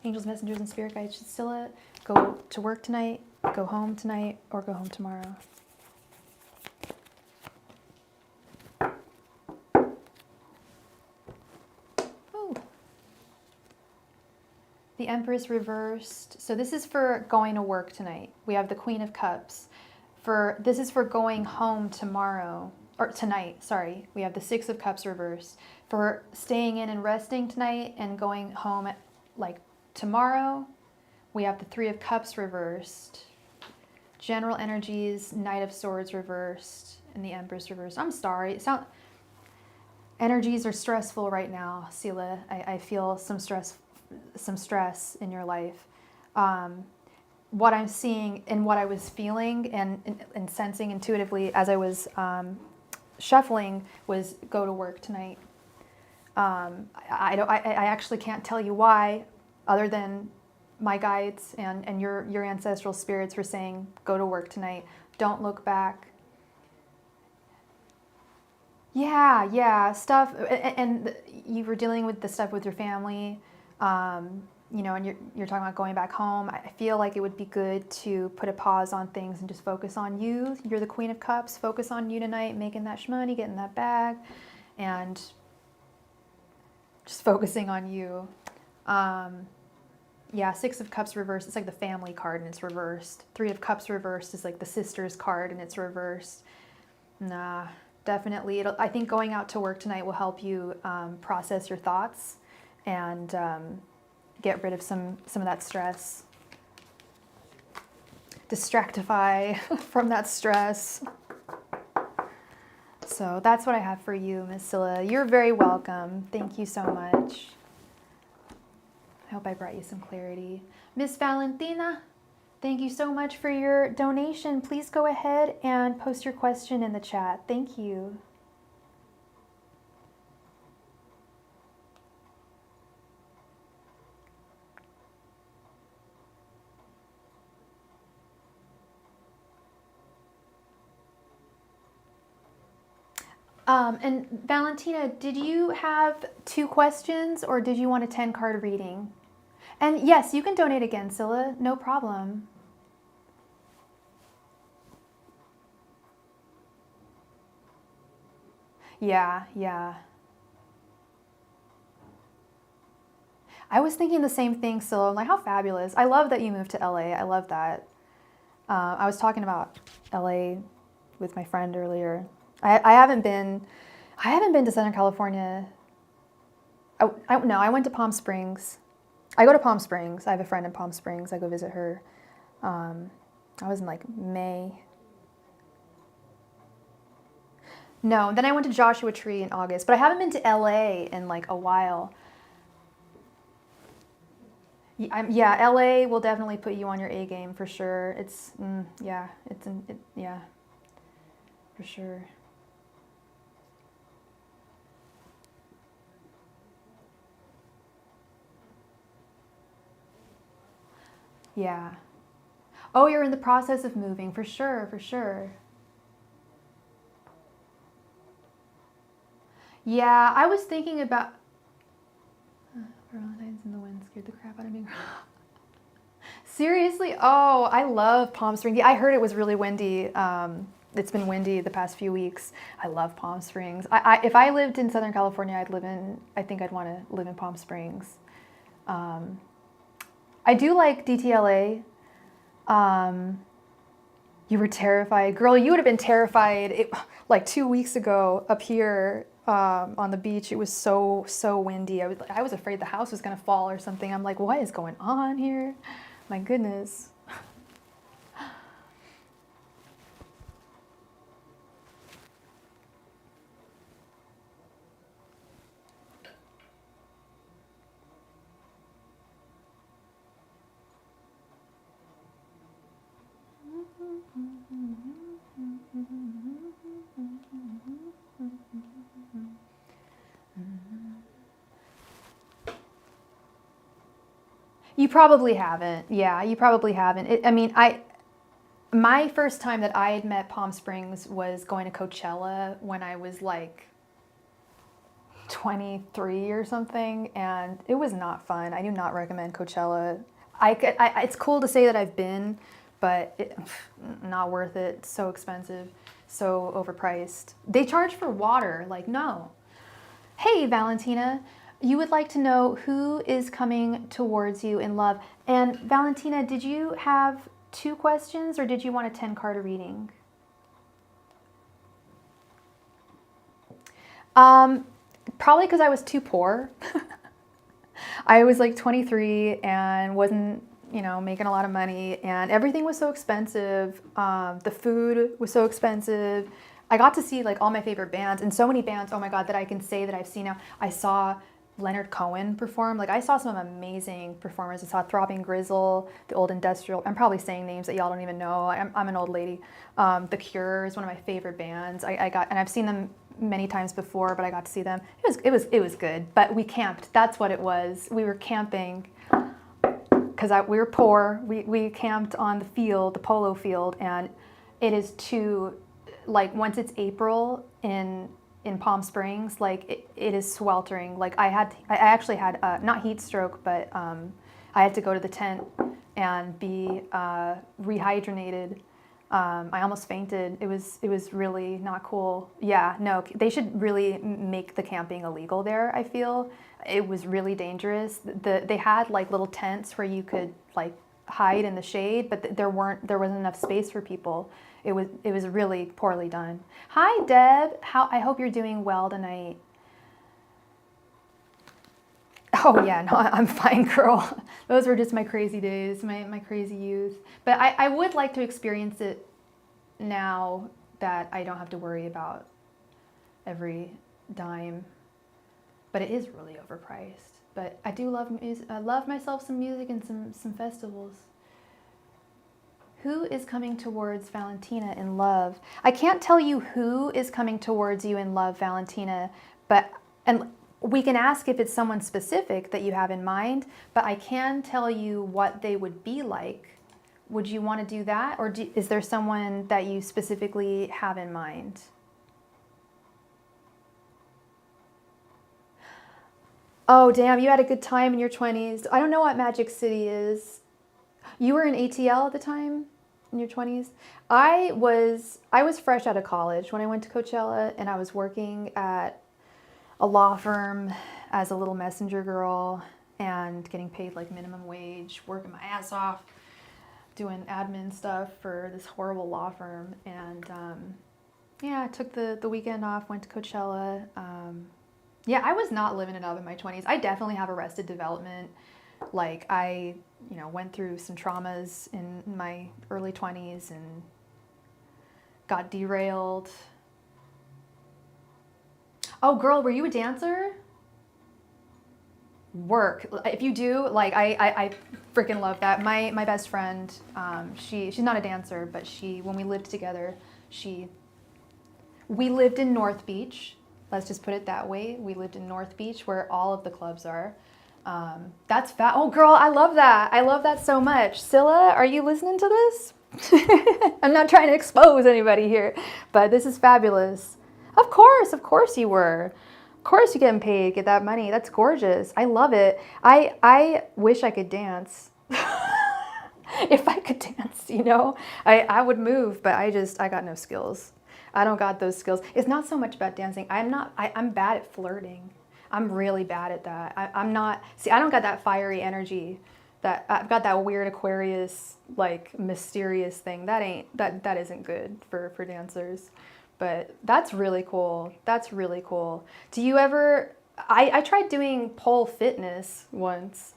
Angels, messengers, and spirit guides. Should Scylla go to work tonight, go home tonight, or go home tomorrow? Oh. The Empress reversed. So this is for going to work tonight. We have the Queen of Cups. This is for going home tomorrow, or tonight, sorry. We have the Six of Cups reversed. For staying in and resting tonight and going home at, like, tomorrow, we have the Three of Cups reversed. General energies, Knight of Swords reversed, and the Empress reversed. I'm sorry. Energies are stressful right now, Scylla. I feel some stress in your life. What I'm seeing and what I was feeling and sensing intuitively as I was shuffling was go to work tonight. I actually can't tell you why, other than my guides and your ancestral spirits were saying, go to work tonight. Don't look back. Yeah, stuff. And you were dealing with the stuff with your family, and you're talking about going back home. I feel like it would be good to put a pause on things and just focus on you. You're the Queen of Cups. Focus on you tonight, making that shmoney, getting that bag, and just focusing on you. Yeah, Six of Cups reversed. It's like the family card and it's reversed. Three of Cups reversed is like the sister's card and it's reversed. Nah, definitely. I think going out to work tonight will help you process your thoughts and get rid of some of that stress. distractify from that stress. So that's what I have for you, Miss Scylla. You're very welcome. Thank you so much. I hope I brought you some clarity. Miss Valentina, thank you so much for your donation. Please go ahead and post your question in the chat. Thank you. And Valentina, did you have 2 questions or did you want a 10-card reading? And yes, you can donate again, Scylla, no problem. Yeah. I was thinking the same thing, Scylla. I'm like, how fabulous. I love that you moved to LA. I love that. I was talking about LA with my friend earlier. I haven't been to Southern California. No, I went to Palm Springs. I go to Palm Springs. I have a friend in Palm Springs. I go visit her. I was in like May. No, then I went to Joshua Tree in August, but I haven't been to LA in like a while. Yeah, LA will definitely put you on your A game for sure. It's, yeah, for sure. Yeah. Oh, you're in the process of moving, for sure, for sure. Yeah, I was thinking about Valentine's in the wind scared the crap out of me. Seriously? Oh, I love Palm Springs. Yeah, I heard it was really windy. It's been windy the past few weeks. I love Palm Springs. If I lived in Southern California, I think I'd want to live in Palm Springs. I do like DTLA. You were terrified. Girl, you would have been terrified like 2 weeks ago up here on the beach. It was so windy. I was afraid the house was going to fall or something. I'm like, what is going on here? My goodness. You probably haven't. Yeah, you probably haven't. My first time that I had met Palm Springs was going to Coachella when I was like 23 or something, and it was not fun. I do not recommend Coachella. It's cool to say that I've been, but not worth it. It's so expensive, so overpriced. They charge for water. Like, no. Hey, Valentina. You would like to know who is coming towards you in love. And Valentina, did you have 2 questions or did you want a 10-card reading? Probably because I was too poor. I was like 23 and wasn't, making a lot of money, and everything was so expensive. The food was so expensive. I got to see like all my favorite bands, and so many bands, oh my God, that I can say that I've seen now. I saw Leonard Cohen perform. Like, I saw some amazing performers. I saw Throbbing Grizzle, the Old Industrial. I'm probably saying names that y'all don't even know. I'm an old lady. The Cure is one of my favorite bands. And I've seen them many times before, but I got to see them. It was good. But we camped. That's what it was. We were camping because we were poor. We camped on the field, the polo field, and it is once it's April in Palm Springs, like it is sweltering. Like I actually had not heat stroke, but I had to go to the tent and be rehydrated. I almost fainted. It was really not cool. Yeah, no, they should really make the camping illegal there. I feel it was really dangerous. They had like little tents where you could like hide in the shade, but there wasn't enough space for people. It was really poorly done. Hi, Deb. I hope you're doing well tonight. Oh yeah, no, I'm fine, girl. Those were just my crazy days, my crazy youth. But I would like to experience it now that I don't have to worry about every dime. But it is really overpriced. But I do love music. I love myself some music and some festivals. Who is coming towards Valentina in love? I can't tell you who is coming towards you in love, Valentina, and we can ask if it's someone specific that you have in mind, but I can tell you what they would be like. Would you want to do that? Or is there someone that you specifically have in mind? Oh, damn, you had a good time in your 20s. I don't know what Magic City is. You were in ATL at the time? In your 20s? I was fresh out of college when I went to Coachella, and I was working at a law firm as a little messenger girl and getting paid like minimum wage, working my ass off, doing admin stuff for this horrible law firm. And yeah, I took the weekend off, went to Coachella. Yeah, I was not living it up in my 20s. I definitely have arrested development. Like I, went through some traumas in my early 20s and got derailed. Oh, girl, were you a dancer? Work. If you do, like, I freaking love that. My best friend, she's not a dancer, but when we lived together, we lived in North Beach. Let's just put it that way. We lived in North Beach where all of the clubs are. That's fat. Oh, girl, I love that. I love that so much. Scylla, are you listening to this? I'm not trying to expose anybody here, but this is fabulous. Of course you were. Of course you're getting paid, get that money. That's gorgeous. I love it. I wish I could dance. If I could dance, I would move, but I got no skills. I don't got those skills. It's not so much about dancing. I'm bad at flirting. I'm really bad at that. I don't got that fiery energy. That I've got that weird Aquarius, like mysterious thing. That isn't good for dancers. But that's really cool. That's really cool. Do you ever, I tried doing pole fitness once,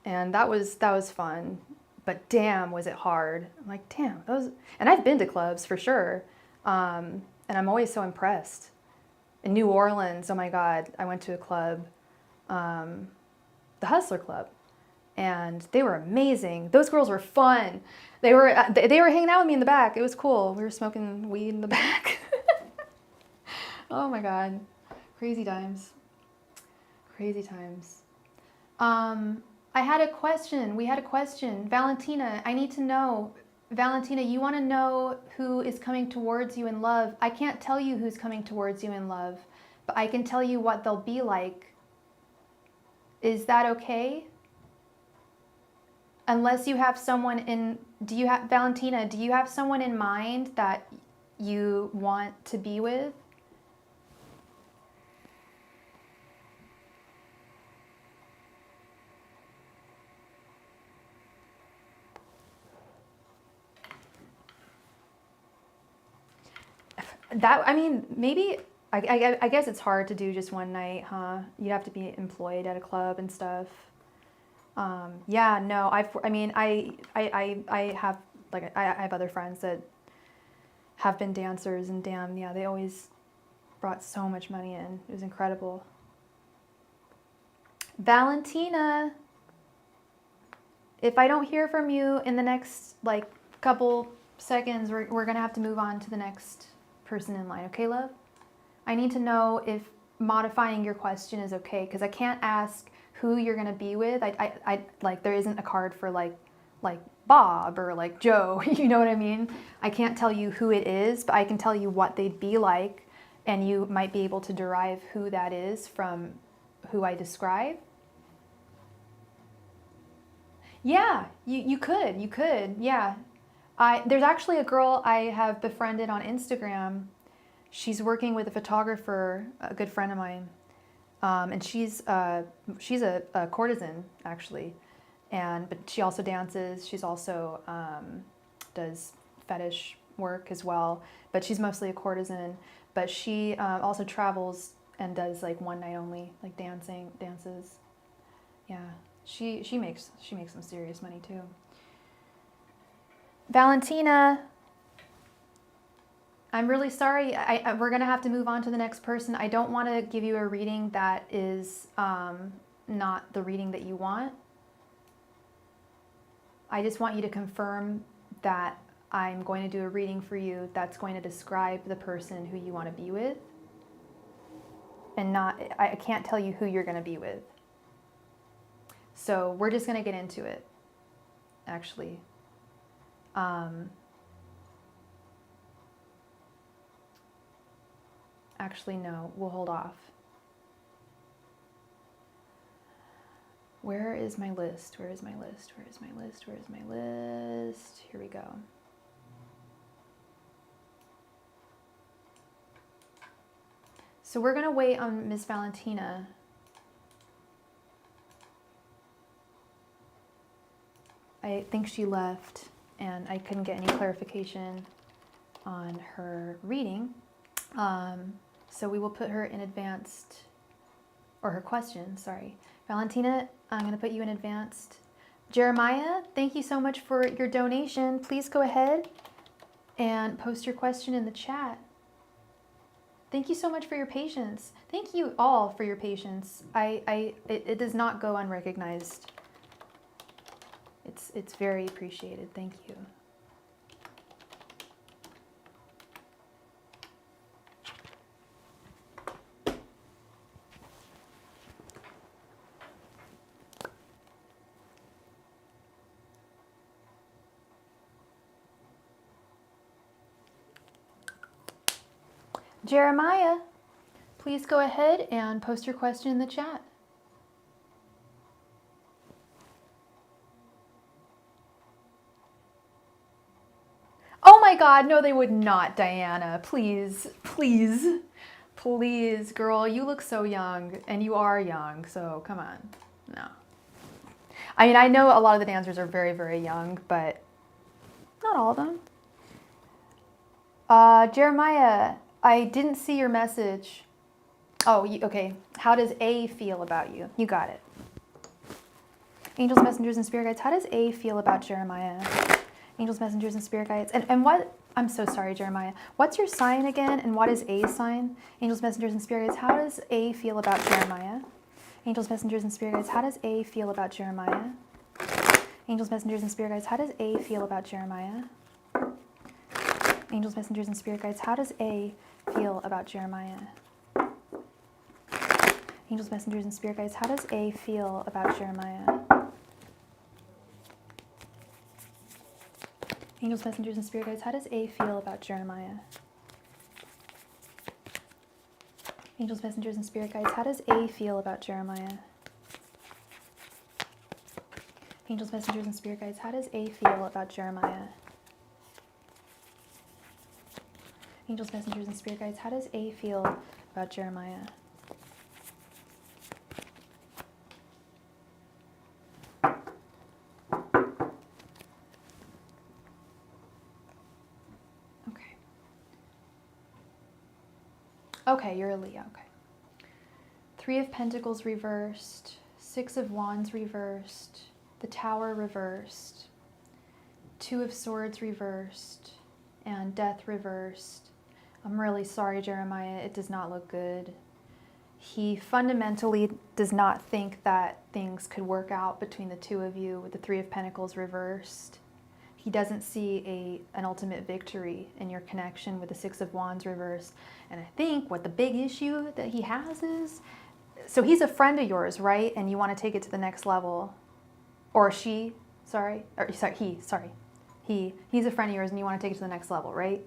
and that was fun. But damn, was it hard. I'm like, damn, and I've been to clubs for sure. And I'm always so impressed. In New Orleans, oh my God, I went to a club, the Hustler Club, and they were amazing. Those girls were fun. They were hanging out with me in the back. It was cool. We were smoking weed in the back. Oh my God, crazy times. Crazy times. I had a question. We had a question. Valentina, I need to know. Valentina, you want to know who is coming towards you in love. I can't tell you who's coming towards you in love, but I can tell you what they'll be like. Is that okay? Unless you have someone Valentina, do you have someone in mind that you want to be with? Maybe, I guess it's hard to do just one night, huh? You'd have to be employed at a club and stuff. Yeah, no, I have other friends that have been dancers, and damn, yeah, they always brought so much money in. It was incredible. Valentina, if I don't hear from you in the next couple seconds, we're gonna have to move on to the next person in line, okay, love? I need to know if modifying your question is okay, because I can't ask who you're gonna be with. There isn't a card for like Bob or like Joe, you know what I mean? I can't tell you who it is, but I can tell you what they'd be like, and you might be able to derive who that is from who I describe. Yeah, you could, yeah. There's actually a girl I have befriended on Instagram. She's working with a photographer, a good friend of mine, and she's a courtesan actually, but she also dances. She's also does fetish work as well, but she's mostly a courtesan. But she also travels and does like one night only, like dances. Yeah, she makes some serious money too. Valentina, I'm really sorry. We're gonna have to move on to the next person. I don't want to give you a reading that is not the reading that you want. I just want you to confirm that I'm going to do a reading for you that's going to describe the person who you want to be with, and not, I can't tell you who you're going to be with. So we're just going to get into it, actually. Actually, no, we'll hold off. Where is my list? Where is my list? Where is my list? Where is my list? Here we go. So we're going to wait on Miss Valentina. I think she left and I couldn't get any clarification on her reading. So we will put her in advanced, or her question, sorry. Valentina, I'm going to put you in advanced. Jeremiah, thank you so much for your donation. Please go ahead and post your question in the chat. Thank you so much for your patience. Thank you all for your patience. It does not go unrecognized. It's very appreciated. Thank you. Jeremiah, please go ahead and post your question in the chat. Oh my God, no, they would not, Diana. Please, please, please, girl, you look so young, and you are young, so come on. No. I mean, I know a lot of the dancers are very, very young, but not all of them. Jeremiah, I didn't see your message. Oh, okay. How does A feel about you? You got it. Angels, messengers, and spirit guides. How does A feel about Jeremiah? Angels, messengers, and spirit guides. And what, I'm so sorry, Jeremiah. What's your sign again? And what is A's sign? Angels, messengers, and spirit guides. How does A feel about Jeremiah? Angels, messengers, and spirit guides. How does A feel about Jeremiah? Angels, messengers, and spirit guides. How does A feel about Jeremiah? Angels, messengers, and spirit guides. How does A feel about Jeremiah? Angels, messengers, and spirit guides. How does A feel about Jeremiah? Angels, messengers, and spirit guides. How does A feel about Jeremiah? Angels, messengers, and spirit guides. How does A feel about Jeremiah? Angels, messengers, and spirit guides. How does A feel about Jeremiah? Angels, messengers, and spirit guides. How does A feel about Jeremiah? Okay, you're a Leo, okay. 3 of Pentacles reversed, 6 of Wands reversed, the Tower reversed, 2 of Swords reversed, and Death reversed. I'm really sorry, Jeremiah, it does not look good. He fundamentally does not think that things could work out between the two of you with the 3 of Pentacles reversed. He doesn't see an ultimate victory in your connection with the 6 of Wands reversed. And I think what the big issue that he has is, so he's a friend of yours, right? And you want to take it to the next level. Or she, sorry. Or, sorry, he, sorry. He's a friend of yours and you want to take it to the next level, right?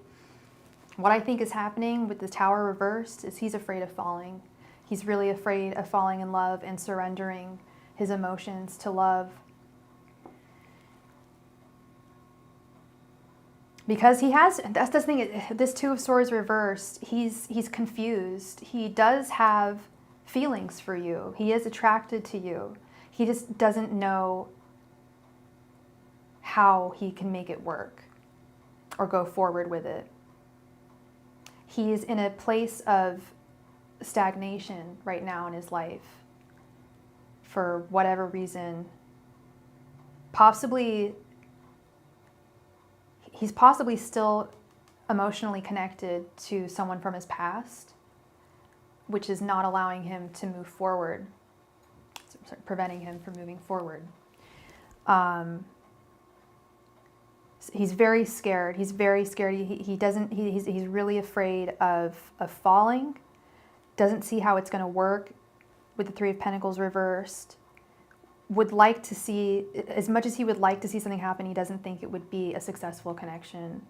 What I think is happening with the Tower reversed is he's afraid of falling. He's really afraid of falling in love and surrendering his emotions to love. Because he has, that's the thing, this 2 of Swords reversed, he's confused. He does have feelings for you. He is attracted to you. He just doesn't know how he can make it work or go forward with it. He's in a place of stagnation right now in his life for whatever reason. Possibly, he's possibly still emotionally connected to someone from his past, which is not allowing him to move forward, preventing him from moving forward. He's very scared. He's very scared. He's really afraid of falling. Doesn't see how it's going to work with the Three of Pentacles reversed. Would like to see, as much as he would like to see something happen, he doesn't think it would be a successful connection.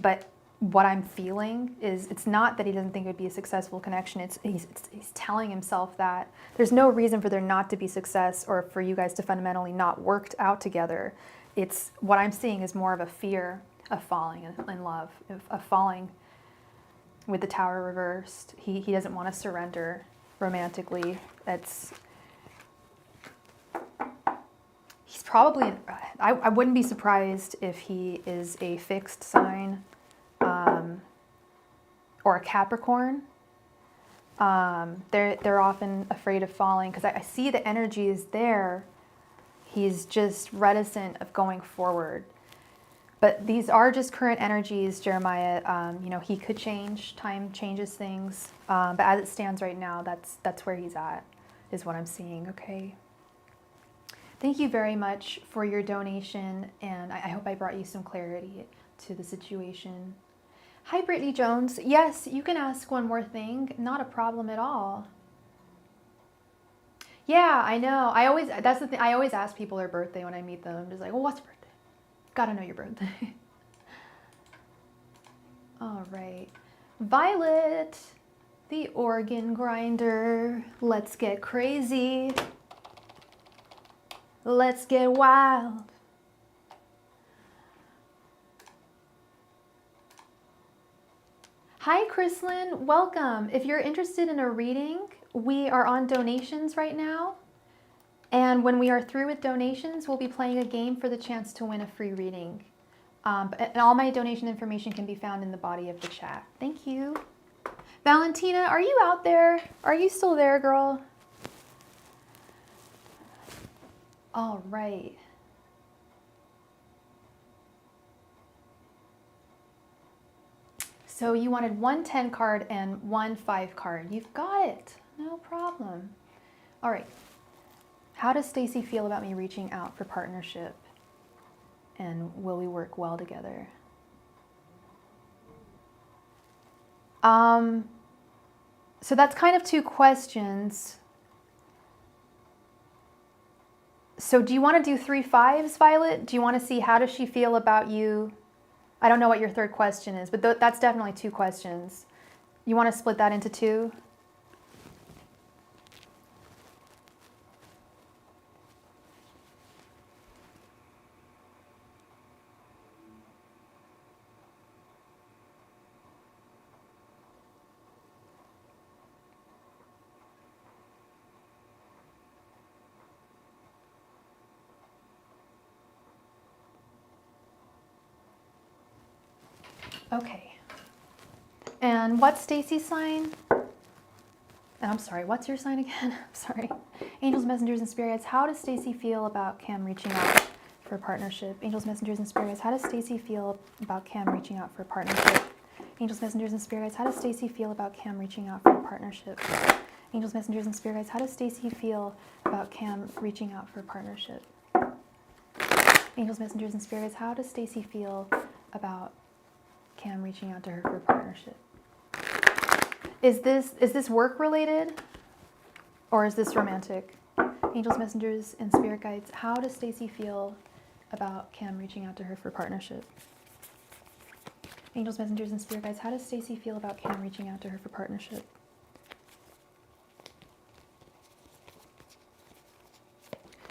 But what I'm feeling is, it's not that he doesn't think it would be a successful connection. He's telling himself that there's no reason for there not to be success, or for you guys to fundamentally not work out together. It's what I'm seeing is more of a fear of falling in love, of falling with the Tower reversed. He doesn't want to surrender romantically. He's probably, I wouldn't be surprised if he is a fixed sign, or a Capricorn. They're often afraid of falling, because I see the energy is there. He's just reticent of going forward. But these are just current energies, Jeremiah. He could change. Time changes things. But as it stands right now, that's where he's at, is what I'm seeing, okay? Thank you very much for your donation, and I hope I brought you some clarity to the situation. Hi, Brittany Jones. Yes, you can ask one more thing. Not a problem at all. Yeah, I know. That's the thing. I always ask people their birthday when I meet them. I'm just like, well, what's your birthday? Gotta know your birthday. All right. Violet, the organ grinder. Let's get crazy. Let's get wild. Hi, Chrislyn. Welcome. If you're interested in a reading, we are on donations right now. And when we are through with donations, we'll be playing a game for the chance to win a free reading. And all my donation information can be found in the body of the chat. Thank you. Valentina, are you out there? Are you still there, girl? All right. So you wanted one 10 card and one 5 card. You've got it. No problem. All right. How does Stacy feel about me reaching out for partnership? And will we work well together? So that's kind of 2 questions. So do you want to do 3 5s, Violet? Do you want to see how does she feel about you? I don't know what your 3rd question is, but that's definitely 2 questions. You want to split that into 2? Okay. And what's Stacy's sign? And I'm sorry, what's your sign again? I'm sorry. Angels, messengers, and spirits. How does Stacy feel about Cam reaching out for a partnership? Angels, messengers, and spirits. How does Stacy feel about Cam reaching out for a partnership? Angels, messengers, and spirits. How does Stacy feel about Cam reaching out for a partnership? Angels, messengers, and spirits. How does Stacy feel about Cam reaching out for a partnership? Angels, messengers, and spirits. How does Stacy feel about Cam reaching out to her for a partnership? Is this work related, or is this romantic? Angels, messengers, and spirit guides. How does Stacy feel about Cam reaching out to her for partnership? Angels, messengers, and spirit guides. How does Stacy feel about Cam reaching out to her for partnership?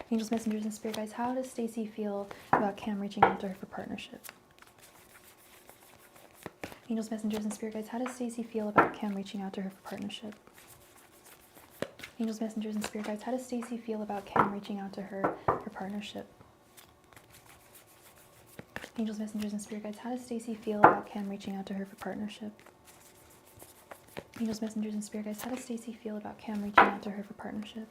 Angels, messengers, and spirit guides. How does Stacy feel about Cam reaching out to her for partnership? Angels, messengers, and spirit guides. How does Stacy feel about Cam reaching out to her for partnership? Angels, messengers, and spirit guides. How does Stacy feel about Cam reaching out to her for partnership? Angels, messengers, and spirit guides. How does Stacy feel about Cam reaching out to her for partnership? Angels, messengers, and spirit guides, how does Stacy feel about Cam reaching out to her for partnership?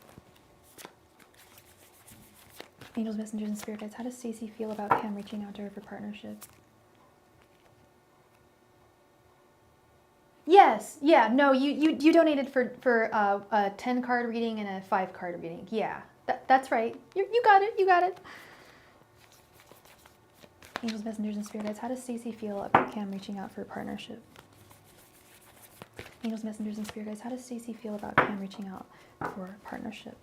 Angels, messengers, and spirit guides, how does Stacy feel about Cam reaching out to her for partnership? Yes, yeah, no, you donated for a 10 card reading and a 5 card reading. Yeah, that's right. You got it. You got it. Angels, messengers, and spirit guides, how does Stacy feel about Cam reaching out for a partnership? Angels, messengers, and spirit guides, how does Stacy feel about Cam reaching out for a partnership?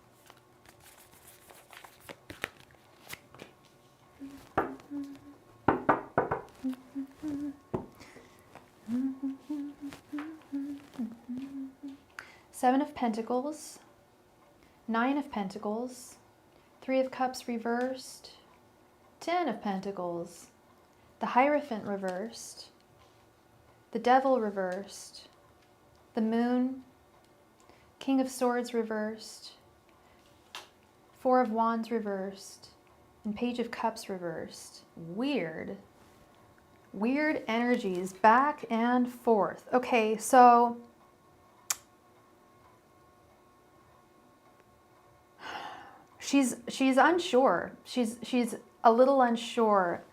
Seven of Pentacles, Nine of Pentacles, Three of Cups reversed, 10 of Pentacles, the Hierophant reversed, the Devil reversed, the Moon, King of Swords reversed, Four of Wands reversed, and Page of Cups reversed. Weird. Weird energies back and forth. Okay, so she's unsure. She's a little unsure.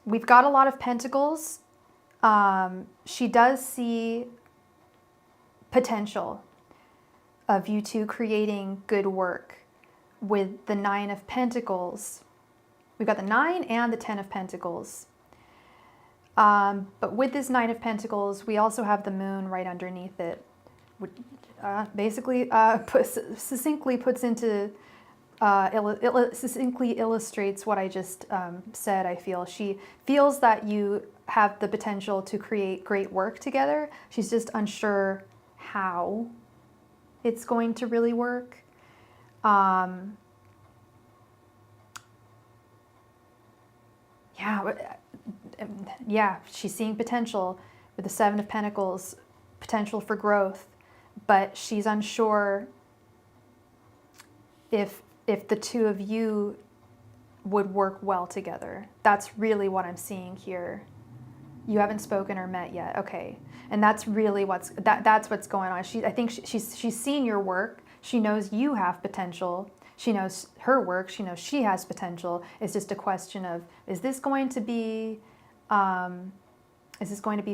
We've got a lot of pentacles. She does see potential of you two creating good work with the Nine of Pentacles. We've got the 9 and the 10 of Pentacles. But with this 9 of Pentacles, we also have the Moon right underneath it. Basically, succinctly illustrates what I just said. I feel she feels that you have the potential to create great work together. She's just unsure how it's going to really work. Yeah, she's seeing potential with the Seven of Pentacles, potential for growth, but she's unsure if the two of you would work well together. That's really what I'm seeing here. You haven't spoken or met yet, okay? And that's really that's what's going on. I think she's seen your work. She knows you have potential. She knows her work. She knows she has potential. It's just a question of, is this going to be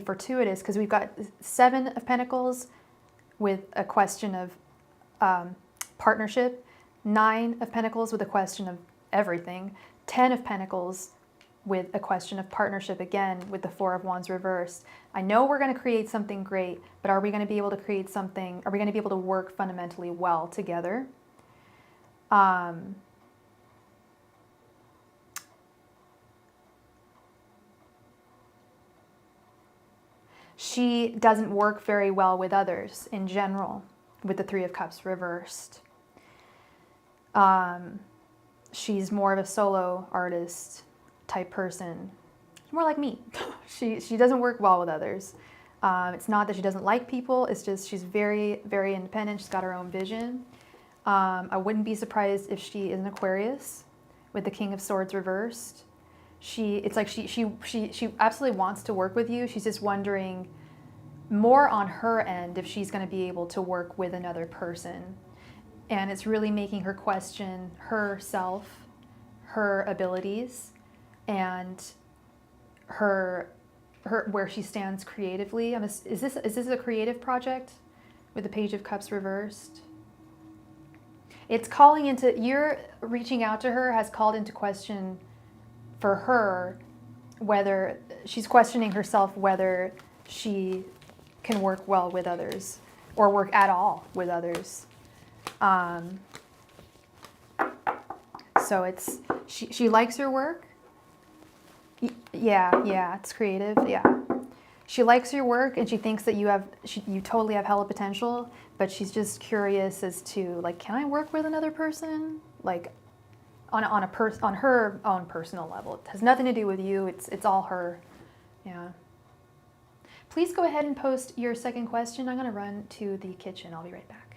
fortuitous? Because we've got Seven of Pentacles with a question of partnership, Nine of Pentacles with a question of everything, 10 of Pentacles with a question of partnership again with the Four of Wands reversed. I know we're going to create something great, but are we going to be able to create something, are we going to be able to work fundamentally well together? She doesn't work very well with others in general, with the Three of Cups reversed. She's more of a solo artist type person. More like me. She doesn't work well with others. It's not that she doesn't like people, it's just she's very, very independent. She's got her own vision. I wouldn't be surprised if she is an Aquarius with the King of Swords reversed. It's like she absolutely wants to work with you. She's just wondering more on her end if she's going to be able to work with another person. And it's really making her question herself, her abilities, and her where she stands creatively. Is this a creative project with the Page of Cups reversed? It's calling into, your reaching out to her has called into question for her whether she's questioning herself, whether she can work well with others or work at all with others. So it's she likes your work. Yeah, it's creative. Yeah, she likes your work and she thinks that you totally have hella potential, but she's just curious as to, like, can I work with another person, like on her own personal level. It has nothing to do with you. It's all her. Yeah. Please go ahead and post your second question. I'm going to run to the kitchen. I'll be right back.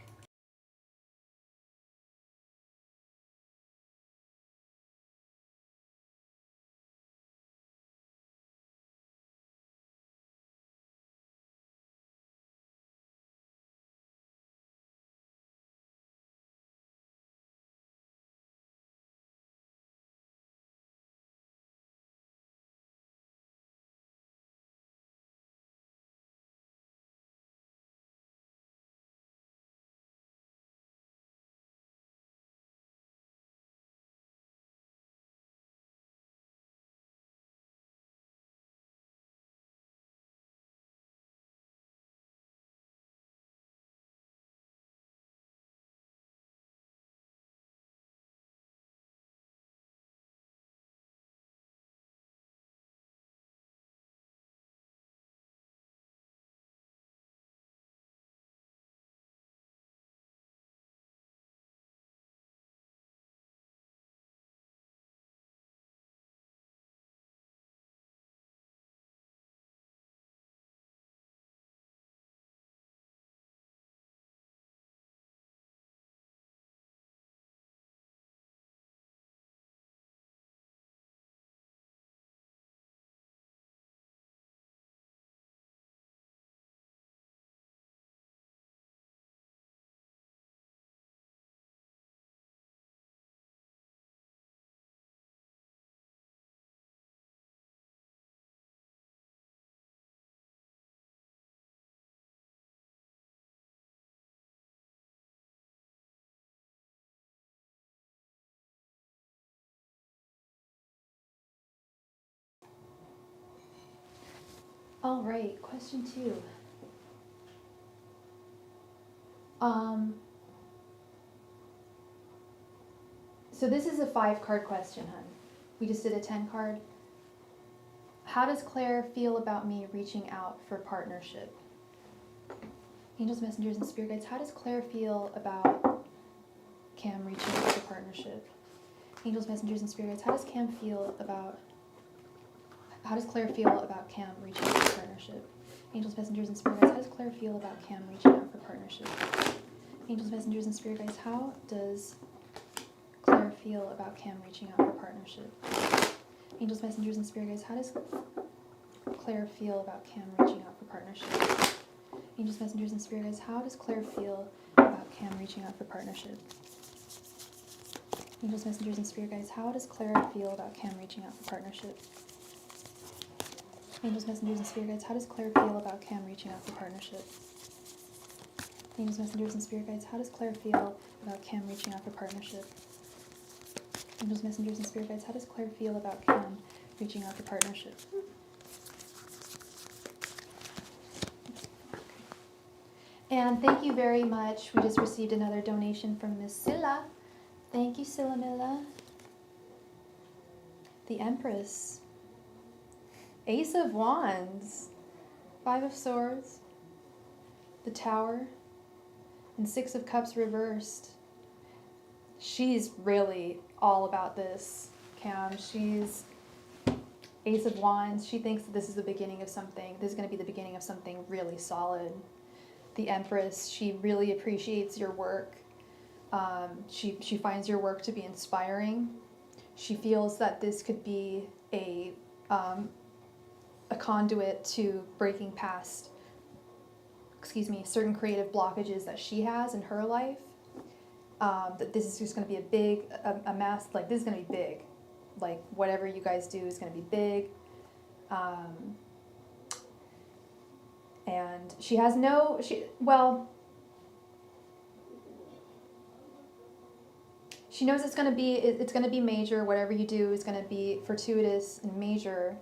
All right, question 2. So this is a 5-card question, hun. We just did a 10-card. How does Claire feel about me reaching out for partnership? Angels, messengers, and spirit guides, how does Claire feel about Cam reaching out for partnership? Angels, messengers, and spirit guides, how does Claire feel about Cam reaching out for partnership? Angels, messengers, and spirit guides, how does Claire feel about Cam reaching out for partnership? Angels, messengers, and spirit guides, how does Claire feel about Cam reaching out for partnership? Angels, messengers, and spirit guides, how does Claire feel about Cam reaching out for partnership? Angels, messengers, and spirit guides, how does Claire feel about Cam reaching out for partnership? Angels, messengers, and spirit guides, how does Claire feel about Cam reaching out for partnership? Angels, messengers, and spirit guides, how does Claire feel about Cam reaching out for partnership? Angels, messengers, and spirit guides, how does Claire feel about Cam reaching out for partnership? Angels, messengers, and spirit guides, how does Claire feel about Cam reaching out for partnership? And thank you very much. We just received another donation from Miss Silla. Thank you, Silla Milla. The Empress. Ace of Wands. 5 of Swords. The Tower. And 6 of Cups reversed. She's really all about this, Cam. She's Ace of Wands. She thinks that this is the beginning of something. This is going to be the beginning of something really solid. The Empress, she really appreciates your work. She finds your work to be inspiring. She feels that this could be a conduit to breaking past, certain creative blockages that she has in her life. That this is just going to be a mass, like this is going to be big. Like whatever you guys do is going to be big. And she has she knows it's going to be major. Whatever you do is going to be fortuitous and major.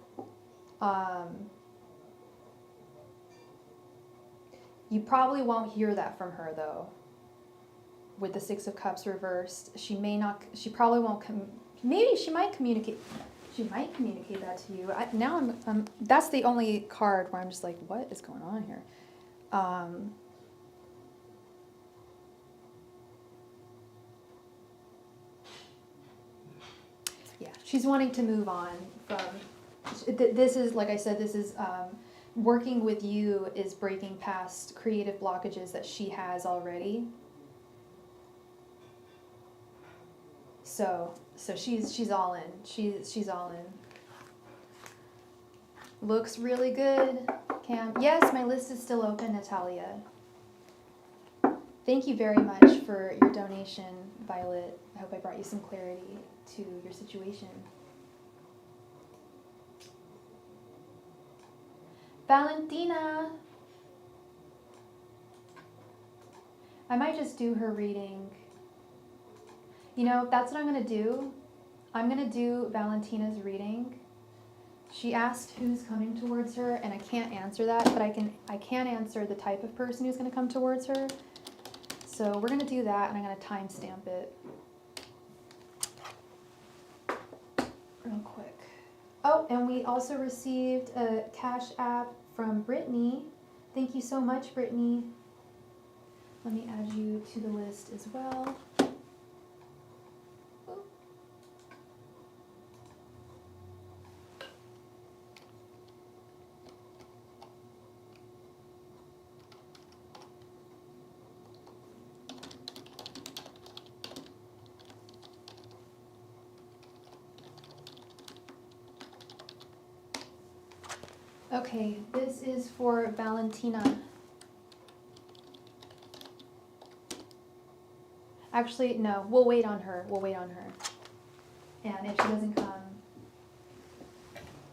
You probably won't hear that from her though. With the 6 of Cups reversed, she probably won't maybe she might communicate that to you. That's the only card where I'm just like, what is going on here? Yeah, she's wanting to move on from, this is, like I said, this is, working with you is breaking past creative blockages that she has already. So she's all in. She's all in. Looks really good, Cam. Yes, my list is still open, Natalia. Thank you very much for your donation, Violet. I hope I brought you some clarity to your situation. Valentina. I might just do her reading. You know, that's what I'm going to do. I'm going to do Valentina's reading. She asked who's coming towards her, and I can't answer that, but I can answer the type of person who's going to come towards her. So we're going to do that, and I'm going to timestamp it real quick. Oh, and we also received a Cash App from Brittany. Thank you so much, Brittany. Let me add you to the list as well. Okay, this is for Valentina. Actually, no, we'll wait on her. And if she doesn't come,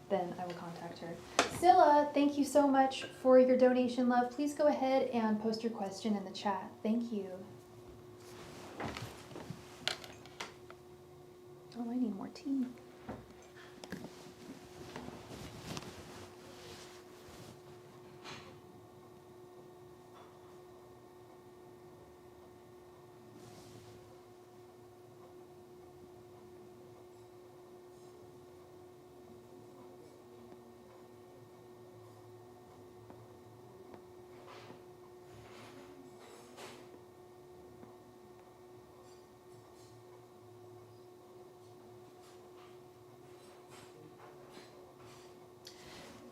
then I will contact her. Scylla, thank you so much for your donation, love. Please go ahead and post your question in the chat. Thank you. Oh, I need more tea. 。 . . 。 . . . . . . . . . . . . . . . . . . . . . 。 . . . . . . . . . . . . . . . . . . . . . . 。 . . . . . . . .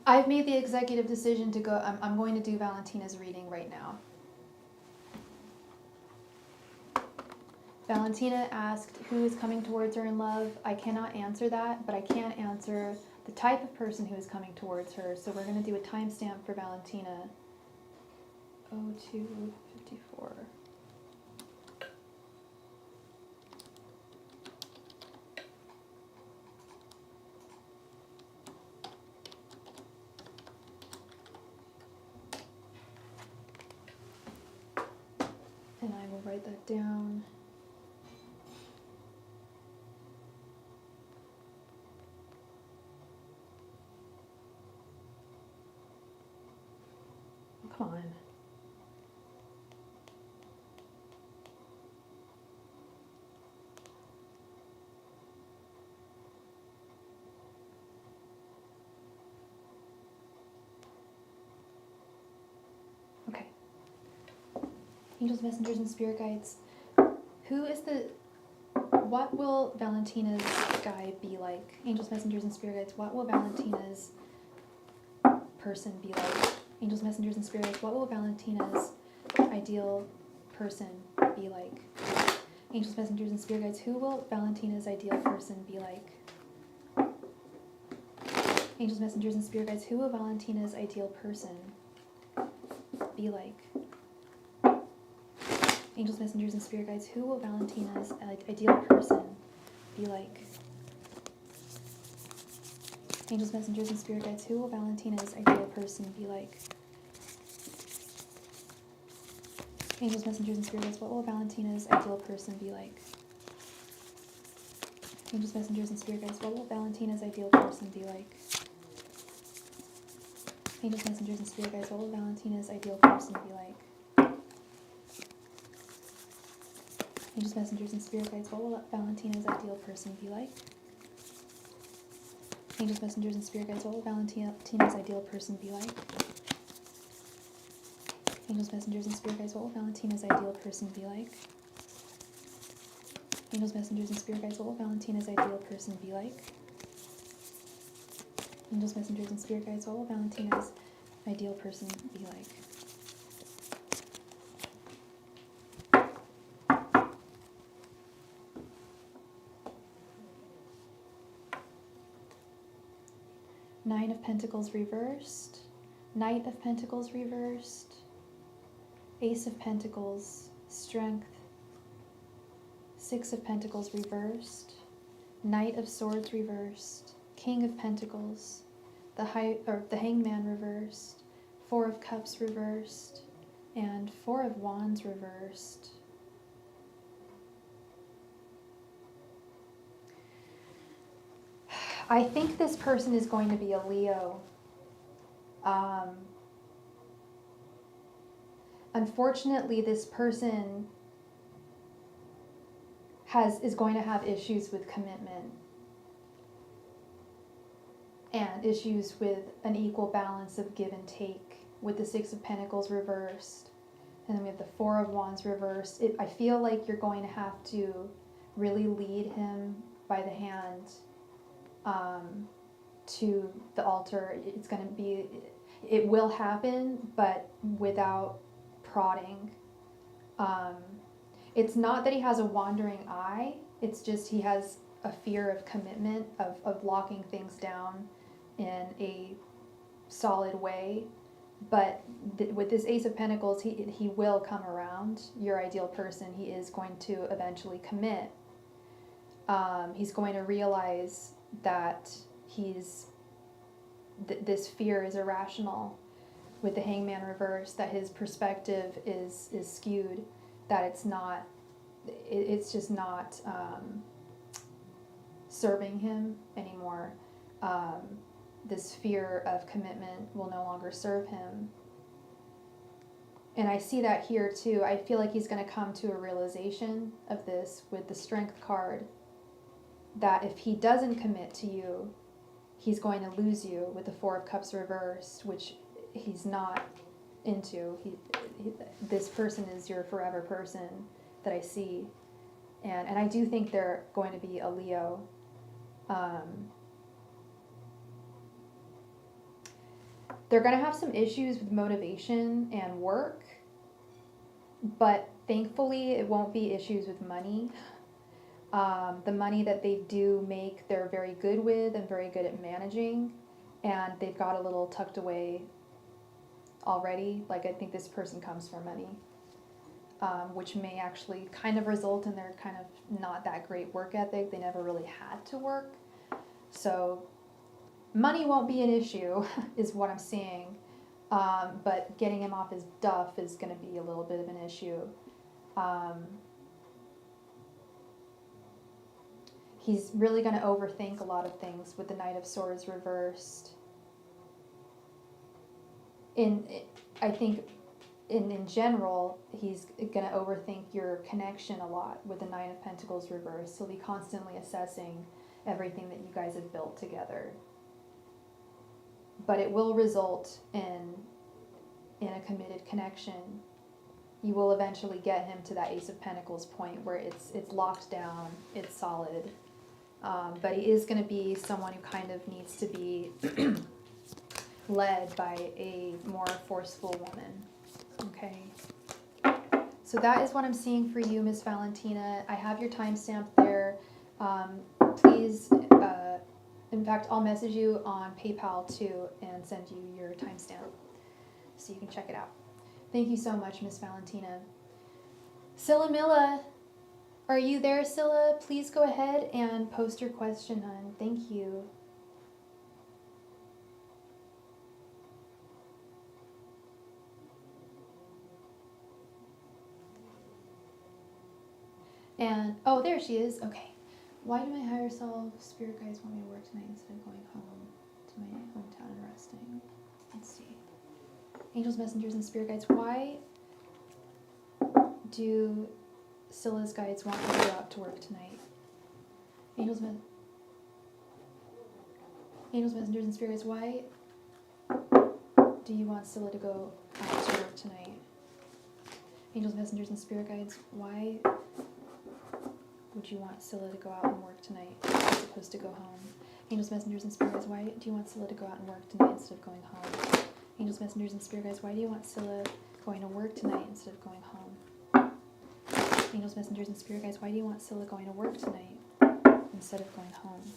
I've made the executive decision to go. I'm going to do Valentina's reading right now. Valentina asked who is coming towards her in love. I cannot answer that, but I can answer the type of person who is coming towards her. So we're going to do a timestamp for Valentina. 02:54. And I will write that down. Come on. Okay. Angels, messengers, and spirit guides. What will Valentina's guide be like? Angels, messengers, and spirit guides. What will Valentina's person be like? Angels, messengers, and spirit guides. What will Valentina's ideal person be like? Angels, messengers, and spirit guides. Who will Valentina's ideal person be like? Angels, messengers, and spirit guides. Who will Valentina's ideal person be like? Angels, messengers, and spirit guides. Who will Valentina's ideal person be like? Angels, messengers, and spirit guides. Who will Valentina's ideal person be like? Angels, messengers, and spirit guides. What will Valentina's ideal person be like? Angels, messengers, and spirit guides. What will Valentina's ideal person be like? Angels, messengers, and spirit guides. What will Valentina's ideal person be like? Angels, messengers, and spirit guides. What will Valentina's ideal person be like? Angels, messengers, and spirit guides. What will Valentina's ideal person be like? Angels, messengers, and spirit guides. What will Valentina's ideal person be like? Angels, messengers, and spirit guides. What will Valentina's ideal person be like? Angels, messengers, and spirit guides. What will Valentina's ideal person be like? Nine of Pentacles reversed, Knight of Pentacles reversed, Ace of Pentacles, Strength, Six of Pentacles reversed, Knight of Swords reversed, King of Pentacles, the Hangman reversed, Four of Cups reversed, and Four of Wands reversed. I think this person is going to be a Leo. Unfortunately, this person is going to have issues with commitment and issues with an equal balance of give and take, with the Six of Pentacles reversed, and then we have the Four of Wands reversed. I feel like you're going to have to really lead him by the hand to the altar. It's going to be, it will happen, but without prodding. It's not that he has a wandering eye, it's just he has a fear of commitment, of locking things down in a solid way. But with this Ace of Pentacles, he will come around, your ideal person. He is going to eventually commit. He's going to realize that this fear is irrational. With the Hangman reverse, that his perspective is skewed, that it's just not serving him anymore. This fear of commitment will no longer serve him. And I see that here too. I feel like he's going to come to a realization of this with the Strength card, that if he doesn't commit to you, he's going to lose you, with the Four of Cups reversed, which he's not into. This person is your forever person that I see. And I do think they're going to be a Leo. They're going to have some issues with motivation and work, but thankfully it won't be issues with money. The money that they do make, they're very good with and very good at managing, and they've got a little tucked away already. Like, I think this person comes for money, which may actually kind of result in their kind of not that great work ethic. They never really had to work. So money won't be an issue is what I'm seeing. But getting him off his duff is going to be a little bit of an issue. He's really going to overthink a lot of things with the Knight of Swords reversed. I think in general, he's going to overthink your connection a lot with the Nine of Pentacles reversed. He'll be constantly assessing everything that you guys have built together. But it will result in a committed connection. You will eventually get him to that Ace of Pentacles point where it's locked down, it's solid. But he is going to be someone who kind of needs to be led by a more forceful woman. Okay. So that is what I'm seeing for you, Miss Valentina. I have your timestamp there. Please, in fact, I'll message you on PayPal too and send you your timestamp so you can check it out. Thank you so much, Miss Valentina. Scylla Milla, are you there, Scylla? Please go ahead and post your question, hon. Thank you. And, oh, there she is. Okay. Why do my higher self spirit guides want me to work tonight instead of going home to my hometown and resting? Let's see. Angels, messengers, and spirit guides. Why do Scylla's guides want me to go out to work tonight? Angels, messengers, and spirit guides. Why do you want Scylla to go out to work tonight? Angels, messengers, and spirit guides. Why would you want Scylla to go out and work tonight as opposed to go home? Angels, messengers, and spirit guides, why do you want Scylla to go out and work tonight instead of going home? Angels, messengers, and spirit guides, why do you want Scylla going to work tonight instead of going home? Angels, messengers, and spirit guides, why do you want Scylla going to work tonight instead of going home?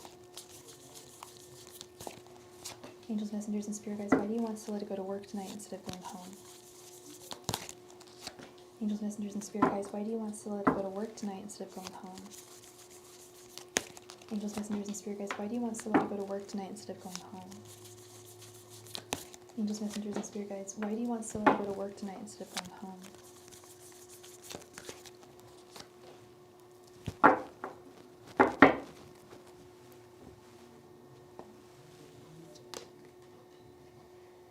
Angels, messengers, and spirit guides, why do you want Scylla to go to work tonight instead of going home? Angels, messengers, and spirit guides, why do you want Scylla to go to work tonight instead of going home? Angels, messengers, and spirit guides, why do you want Scylla to go to work tonight instead of going home? Angels, messengers, and spirit guides, why do you want Scylla to go to work tonight instead of going home?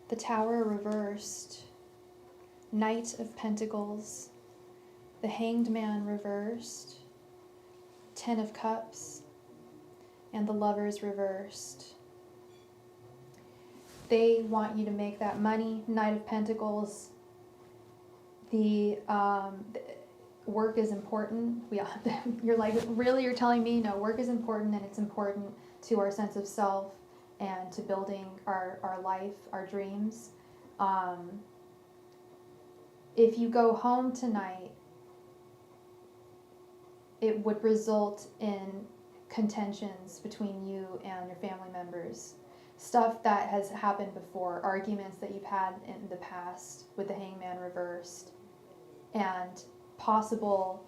The Tower reversed. Knight of Pentacles, the Hanged Man reversed, Ten of Cups, and the Lovers reversed. They want you to make that money. Knight of Pentacles, the work is important. You're like, really, you're telling me? No, work is important, and it's important to our sense of self and to building our life, our dreams. If you go home tonight, it would result in contentions between you and your family members. Stuff that has happened before, arguments that you've had in the past with the Hangman reversed, and possible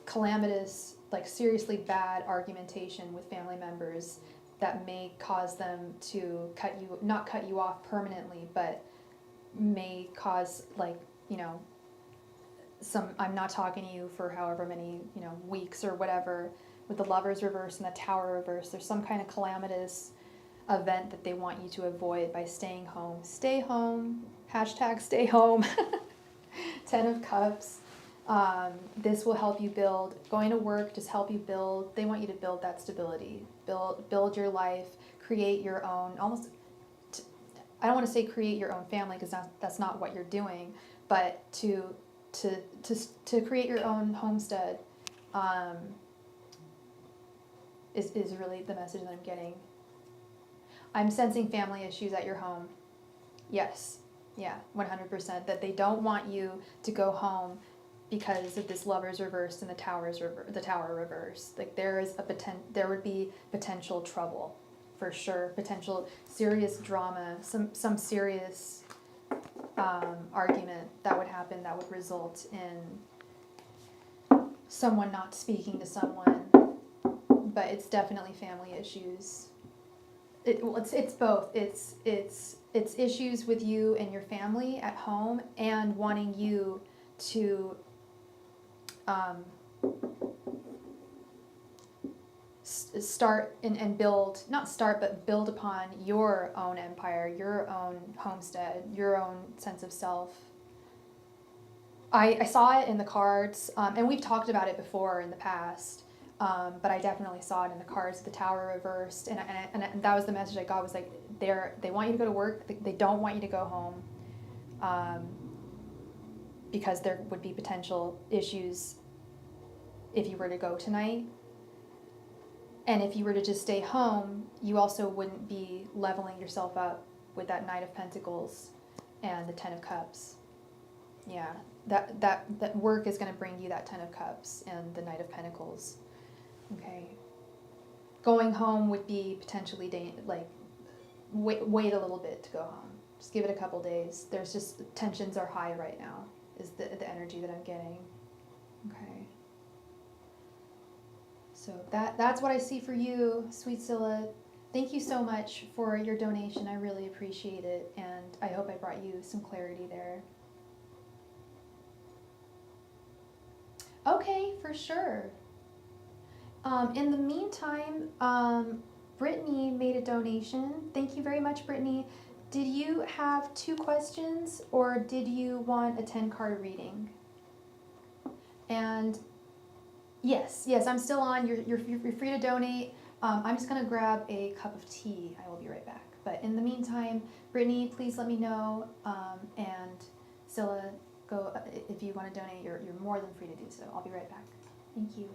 calamitous, like seriously bad argumentation with family members that may cause them to not cut you off permanently, but may cause, like, some, I'm not talking to you for however many, weeks or whatever. With the Lovers reverse and the Tower reverse, there's some kind of calamitous event that they want you to avoid by staying home. Stay home, hashtag stay home. Ten of Cups. This will help you build. Going to work just help you build. They want you to build that stability. Build your life. Create your own. I don't want to say create your own family, because that's not what you're doing. But to create your own homestead. is really the message that I'm getting. I'm sensing family issues at your home. Yes. Yeah, 100%. That they don't want you to go home because of this Lovers reversed and the Tower reversed. Like there would be potential trouble, for sure. Potential serious drama, some serious argument that would happen that would result in someone not speaking to someone. But it's definitely family issues. It's both. It's issues with you and your family at home, and wanting you to start and build, not start, but build upon your own empire, your own homestead, your own sense of self. I saw it in the cards, and we've talked about it before in the past. But I definitely saw it in the cards, the Tower reversed, and that was the message I got, was like, they want you to go to work, they don't want you to go home, because there would be potential issues if you were to go tonight. And if you were to just stay home, you also wouldn't be leveling yourself up with that Knight of Pentacles and the Ten of Cups. Yeah, that work is going to bring you that Ten of Cups and the Knight of Pentacles. Okay. Going home would be potentially wait a little bit to go home. Just give it a couple days. There's just, tensions are high right now, is the energy that I'm getting. Okay. So that's what I see for you, sweet Scylla. Thank you so much for your donation. I really appreciate it, and I hope I brought you some clarity there. Okay, for sure. In the meantime, Brittany made a donation. Thank you very much, Brittany. Did you have 2 questions, or did you want a 10-card reading? And yes, I'm still on. You're free to donate. I'm just gonna grab a cup of tea. I will be right back. But in the meantime, Brittany, please let me know. And Scylla, go if you want to donate. You're more than free to do so. I'll be right back. Thank you.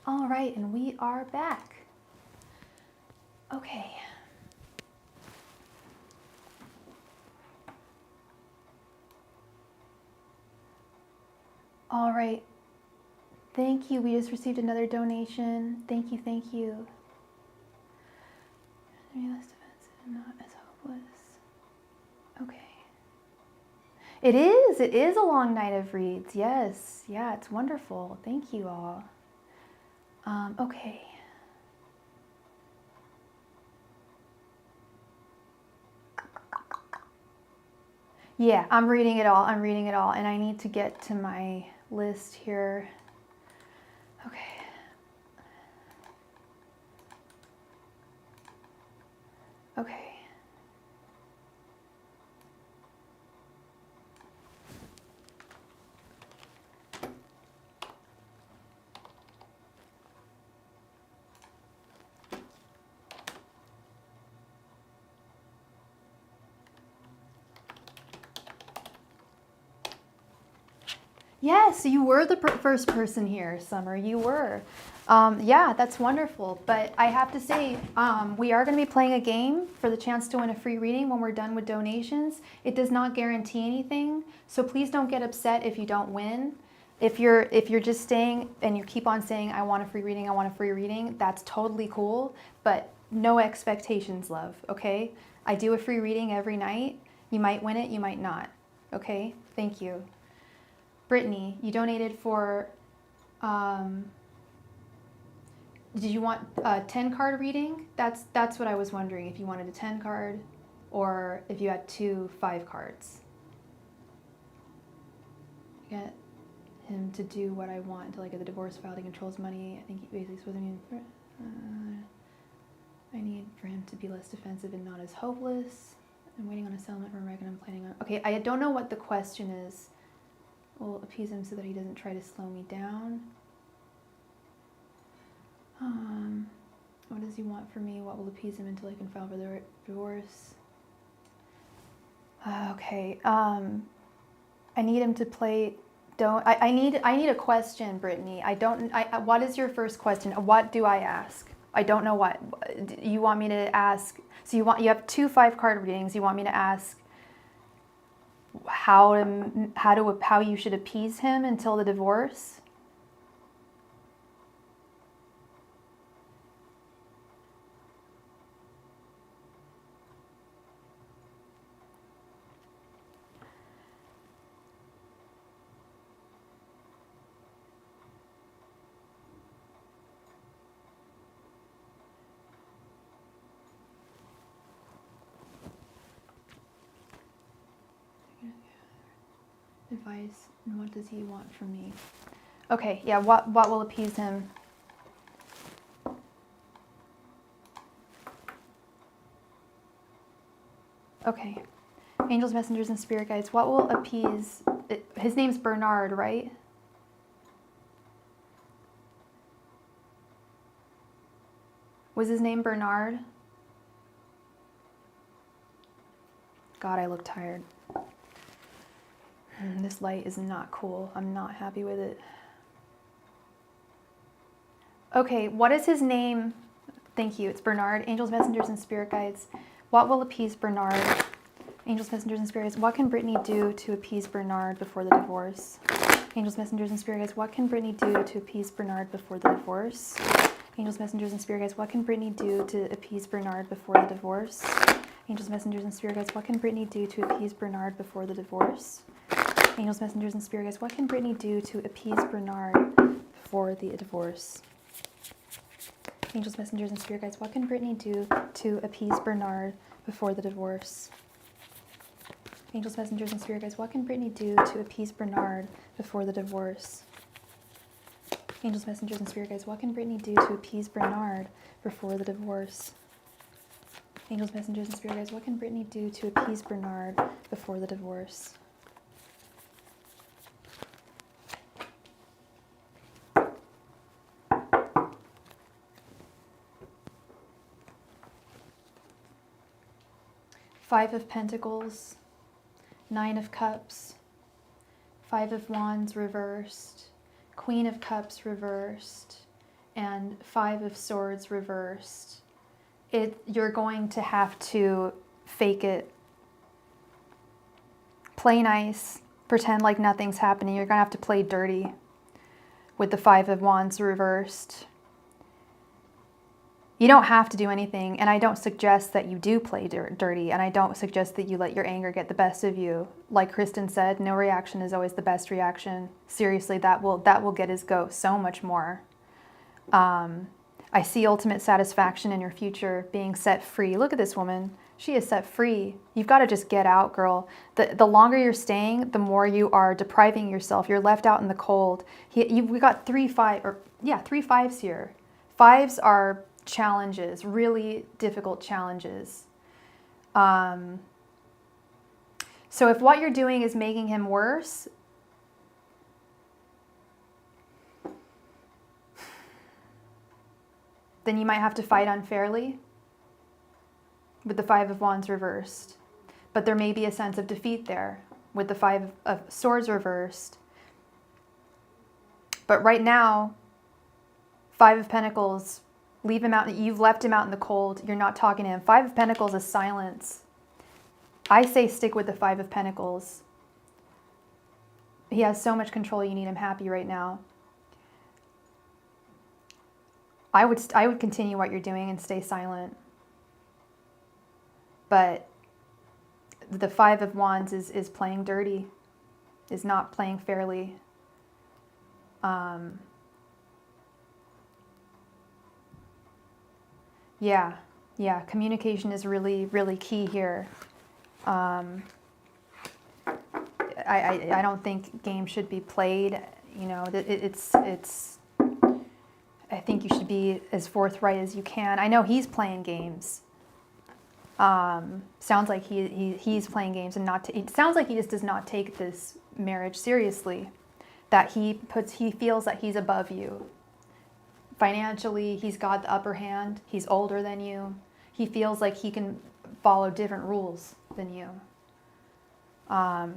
All right, and we are back. Okay. All right. Thank you. We just received another donation. Thank you. Thank you. Less defensive, not as hopeless. Okay. It is. It is a long night of reads. Yes. Yeah, it's wonderful. Thank you all. Okay. Yeah, I'm reading it all. I'm reading it all. And I need to get to my list here. Okay. Okay. Yes, you were the first person here, Summer. You were. Yeah, that's wonderful. But I have to say, we are going to be playing a game for the chance to win a free reading when we're done with donations. It does not guarantee anything, so please don't get upset if you don't win. If you're just staying and you keep on saying, I want a free reading, I want a free reading, that's totally cool, but no expectations, love, okay? I do a free reading every night. You might win it, you might not, okay? Thank you. Brittany, you donated for, did you want a 10 card reading? That's what I was wondering, if you wanted a 10 card or if you had 2 5 cards. Get him to do what I want until I get the divorce filed. He controls money. I think he basically supposed to mean, I need for him to be less defensive and not as hopeless. I'm waiting on a settlement from Reagan. I'm planning on, okay, I don't know what the question is. Will appease him so that he doesn't try to slow me down. What does he want from me? What will appease him until I can file for the divorce? Okay. I need him to play. I need a question, Brittany. What is your first question? What do I ask? I don't know what you want me to ask. So you have 2 5 card readings. You want me to ask how you should appease him until the divorce? Advice, and what does he want from me? Okay, yeah, what will appease him? Okay. Angels, messengers, and spirit guides, what will appease, his name's Bernard, right? Was his name Bernard? God, I look tired. This light is not cool. I'm not happy with it. Okay, what is his name? Thank you, it's Bernard. Angels, messengers, and spirit guides. What will appease Bernard? Angels, messengers, and spirit guides. What can Brittany do to appease Bernard before the divorce? Angels, messengers, and spirit guides. What can Brittany do to appease Bernard before the divorce? Angels, messengers, and spirit guides. What can Brittany do to appease Bernard before the divorce? Angels, messengers, and spirit guides. What can Brittany do to appease Bernard before the divorce? Angels, messengers, and spirit guides, what can Brittany do to appease Bernard before the divorce? Angels, messengers, and spirit guides, what can Brittany do to appease Bernard before the divorce? Angels, messengers, and spirit guides, what can Brittany do to appease Bernard before the divorce? Angels, messengers, and spirit guides, what can Brittany do to appease Bernard before the divorce? Angels, messengers, and spirit guides, what can Brittany do to appease Bernard before the divorce? Five of Pentacles, Nine of Cups, Five of Wands reversed, Queen of Cups reversed, and 5 of Swords reversed. You're going to have to fake it. Play nice. Pretend like nothing's happening. You're going to have to play dirty with the 5 of Wands reversed. You don't have to do anything, and I don't suggest that you do play dirty, and I don't suggest that you let your anger get the best of you. Like Kristen said, no reaction is always the best reaction. Seriously, that will get his goat so much more. I see ultimate satisfaction in your future, being set free. Look at this woman. She is set free. You've got to just get out, girl. The longer you're staying, the more you are depriving yourself. You're left out in the cold. We got 3 5s here. 5s are challenges, really difficult challenges. So if what you're doing is making him worse, then you might have to fight unfairly with the 5 of Wands reversed. But there may be a sense of defeat there with the 5 of Swords reversed. But right now, 5 of Pentacles, leave him out. You've left him out in the cold. You're not talking to him. 5 of Pentacles is silence. I say stick with the 5 of Pentacles. He has so much control. You need him happy right now. I would continue what you're doing and stay silent. But the 5 of Wands is playing dirty, is not playing fairly. Yeah, communication is really, really key here. I don't think games should be played. You know, I think you should be as forthright as you can. I know he's playing games. Sounds like he's playing games and it sounds like he just does not take this marriage seriously. That he feels that he's above you. Financially, he's got the upper hand. He's older than you. He feels like he can follow different rules than you. Yeah,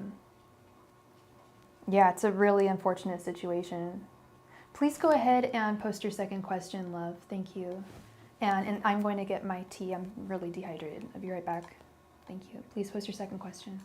it's a really unfortunate situation. Please go ahead and post your second question, love. Thank you. And I'm going to get my tea. I'm really dehydrated. I'll be right back. Thank you. Please post your second question.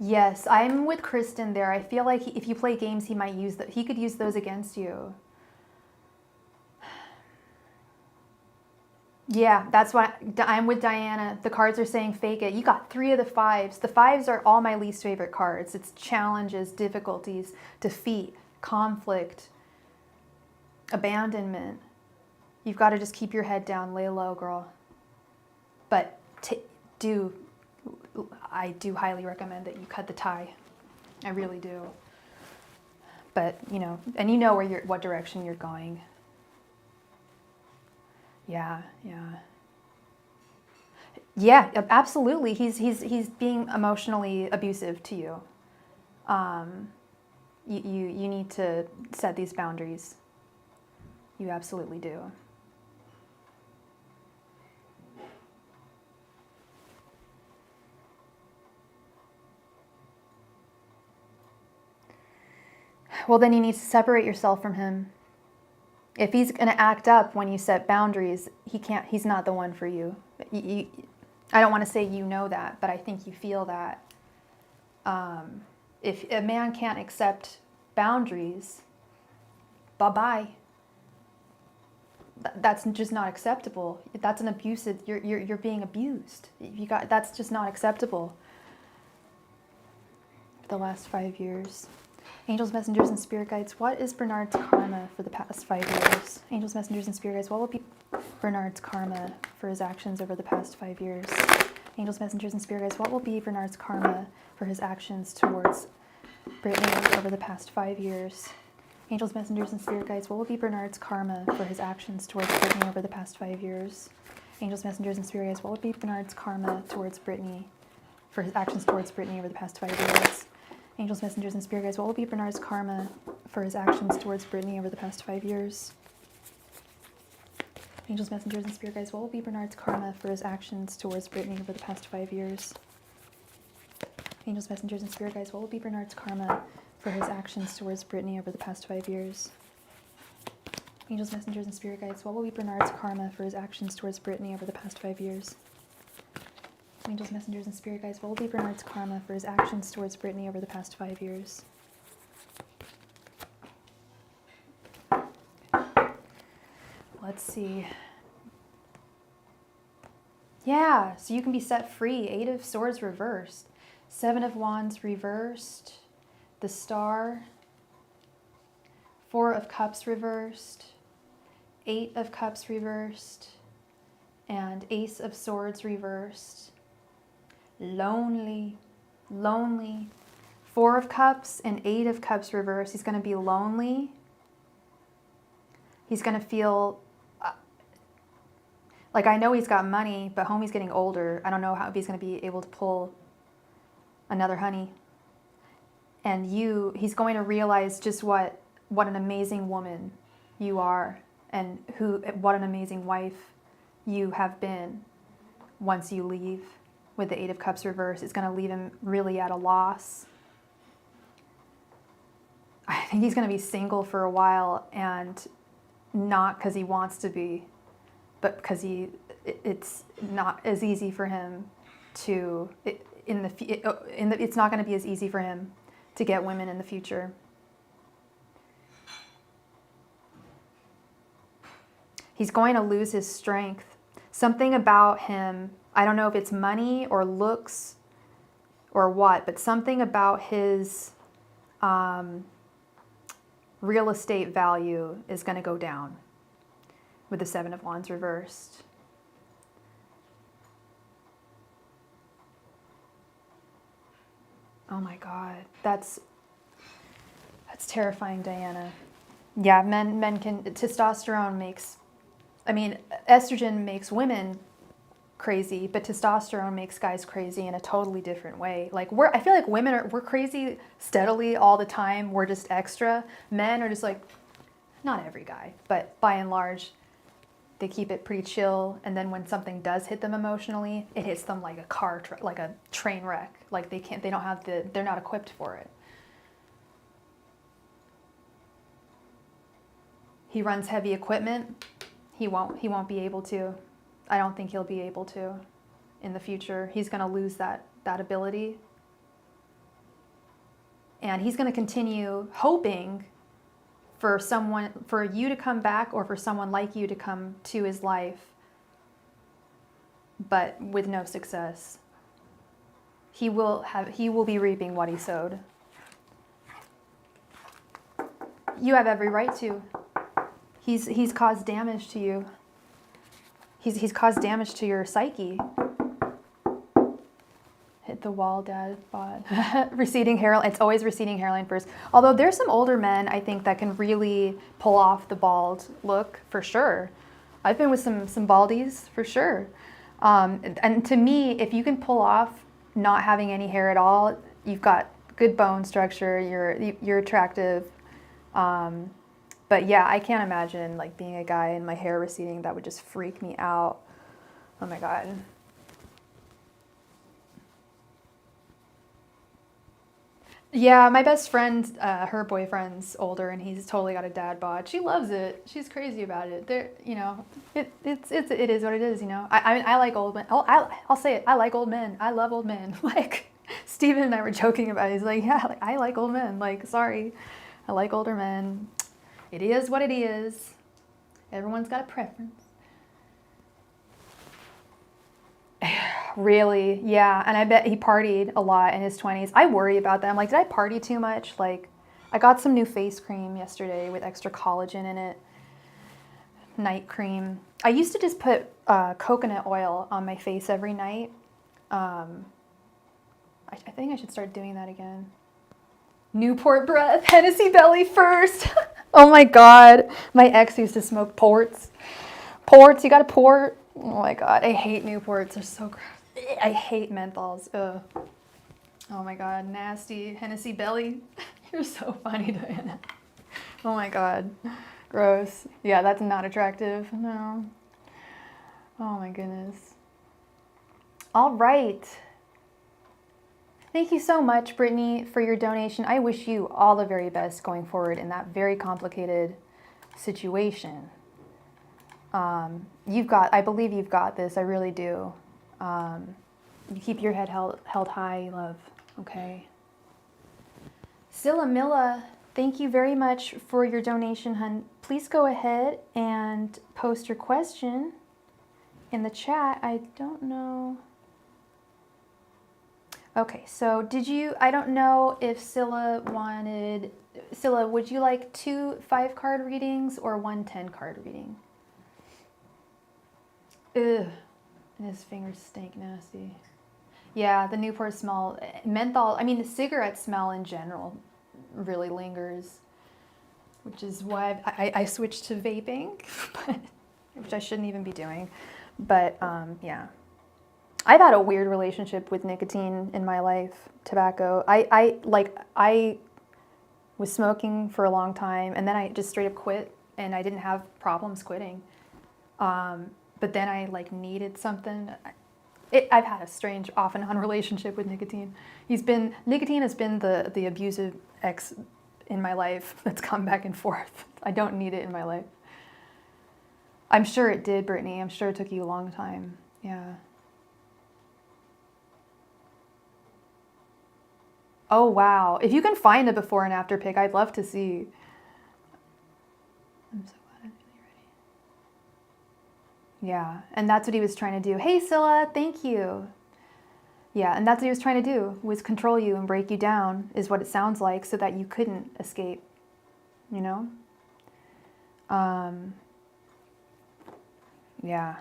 Yes, I'm with Kristen there. I feel like if you play games, he might use that. He could use those against you. Yeah, that's why I'm with Diana. The cards are saying fake it. You got 3 of the 5s. The 5s are all my least favorite cards. It's challenges, difficulties, defeat, conflict, abandonment. You've got to just keep your head down, lay low, girl. But I do highly recommend that you cut the tie. I really do. But, you know, and you know what direction you're going. Yeah. Yeah, absolutely. He's being emotionally abusive to you. You need to set these boundaries. You absolutely do. Well, then you need to separate yourself from him. If he's going to act up when you set boundaries, he's not the one for you. I don't want to say you know that, but I think you feel that. If a man can't accept boundaries, bye-bye. That's just not acceptable. That's an abusive, you're being abused. That's just not acceptable. The last 5 years. Angels, messengers, and spirit guides, what is Bernard's karma for the past 5 years? Angels, messengers, and spirit guides, what will be Bernard's karma for his actions over the past 5 years? Angels, messengers, and spirit guides, what will be Bernard's karma for his actions towards Brittany over the past 5 years? Angels, messengers, and spirit guides, what will be Bernard's karma for his actions towards Brittany over the past 5 years? Angels, messengers, and spirit guides, what will be Bernard's karma towards Brittany for his actions towards Brittany over the past 5 years? Angels, messengers, and spirit guides, what will be Bernard's karma for his actions towards Brittany over the past 5 years? Angels, messengers, and spirit guides, what will be Bernard's karma for his actions towards Brittany over the past 5 years? Angels, messengers, and spirit guides, what will be Bernard's karma for his actions towards Brittany over the past 5 years? Angels, messengers, and spirit guides, what will be Bernard's karma for his actions towards Brittany over the past 5 years? Angels, messengers, and spirit guides, what will be Bernard's karma for his actions towards Brittany over the past 5 years? Let's see. Yeah, so you can be set free. 8 of Swords reversed. 7 of Wands reversed. The Star. 4 of Cups reversed. 8 of Cups reversed. And Ace of Swords reversed. Lonely. 4 of Cups and 8 of Cups reversed. He's going to be lonely. He's going to feel like, I know he's got money, but homie's getting older. I don't know if he's going to be able to pull another honey. And he's going to realize just what an amazing woman you are, and what an amazing wife you have been once you leave. With the 8 of Cups reversed, it's going to leave him really at a loss. I think he's going to be single for a while, and not because he wants to be, but because it's not as easy for him to it's not going to be as easy for him to get women in the future. He's going to lose his strength. Something about him, I don't know if it's money or looks or what, but something about his real estate value is going to go down with the 7 of Wands reversed. Oh my God, that's terrifying, Diana. Yeah, men can, testosterone makes, estrogen makes women crazy, but testosterone makes guys crazy in a totally different way. Like I feel like we're crazy steadily all the time. We're just extra. Men are just like, not every guy, but by and large, they keep it pretty chill. And then when something does hit them emotionally, it hits them like like a train wreck. Like they're not equipped for it. He runs heavy equipment. He won't be able to. I don't think he'll be able to in the future. He's going to lose that ability. And he's going to continue hoping for you to come back, or for someone like you to come to his life, but with no success. He will be reaping what he sowed. You have every right to. He's caused damage to you. He's caused damage to your psyche. Hit the wall, Dad, bod. Receding hairline. It's always receding hairline first. Although there's some older men, I think, that can really pull off the bald look, for sure. I've been with some baldies, for sure. And to me, if you can pull off not having any hair at all, you've got good bone structure, you're attractive. But yeah, I can't imagine like being a guy and my hair receding. That would just freak me out. Oh my God. Yeah, my best friend, her boyfriend's older, and he's totally got a dad bod. She loves it. She's crazy about it. It is what it is. I like old men. I'll say it. I like old men. I love old men. Like Steven and I were joking about it. He's like, yeah, I like old men. Like, sorry, I like older men. It is what it is. Everyone's got a preference. Really? Yeah. And I bet he partied a lot in his 20s. I worry about that. I'm like, did I party too much? Like, I got some new face cream yesterday with extra collagen in it. Night cream. I used to just put coconut oil on my face every night. I think I should start doing that again. Newport breath, Hennessy belly first. Oh my God. My ex used to smoke ports. Ports, you got a port. Oh my God. I hate Newports. They're so gross. I hate menthols. Ugh. Oh my God. Nasty. Hennessy belly. You're so funny, Diana. Oh my God. Gross. Yeah, that's not attractive. No. Oh my goodness. All right. Thank you so much, Brittany, for your donation. I wish you all the very best going forward in that very complicated situation. I believe you've got this. I really do. You keep your head held high, love. Okay. Scylla Milla, thank you very much for your donation, hun. Please go ahead and post your question in the chat. I don't know. Okay, so I don't know if Scylla, would you like 2 5-card readings or 1 10-card reading? Ugh, and his fingers stink nasty. Yeah, the Newport smell, menthol, I mean the cigarette smell in general really lingers, which is why I switched to vaping, which I shouldn't even be doing. But yeah. I've had a weird relationship with nicotine in my life, tobacco. I was smoking for a long time, and then I just straight up quit, and I didn't have problems quitting. But then I needed something. I've had a strange off and on relationship with nicotine. Nicotine has been the abusive ex in my life that's come back and forth. I don't need it in my life. I'm sure it did, Brittany. I'm sure it took you a long time. Yeah. Oh, wow. If you can find a before and after pic, I'd love to see. I'm so glad I'm really ready. Yeah, and that's what he was trying to do. Hey, Scylla, thank you. Yeah, and that's what he was trying to do, was control you and break you down, is what it sounds like, so that you couldn't escape, you know? Yeah.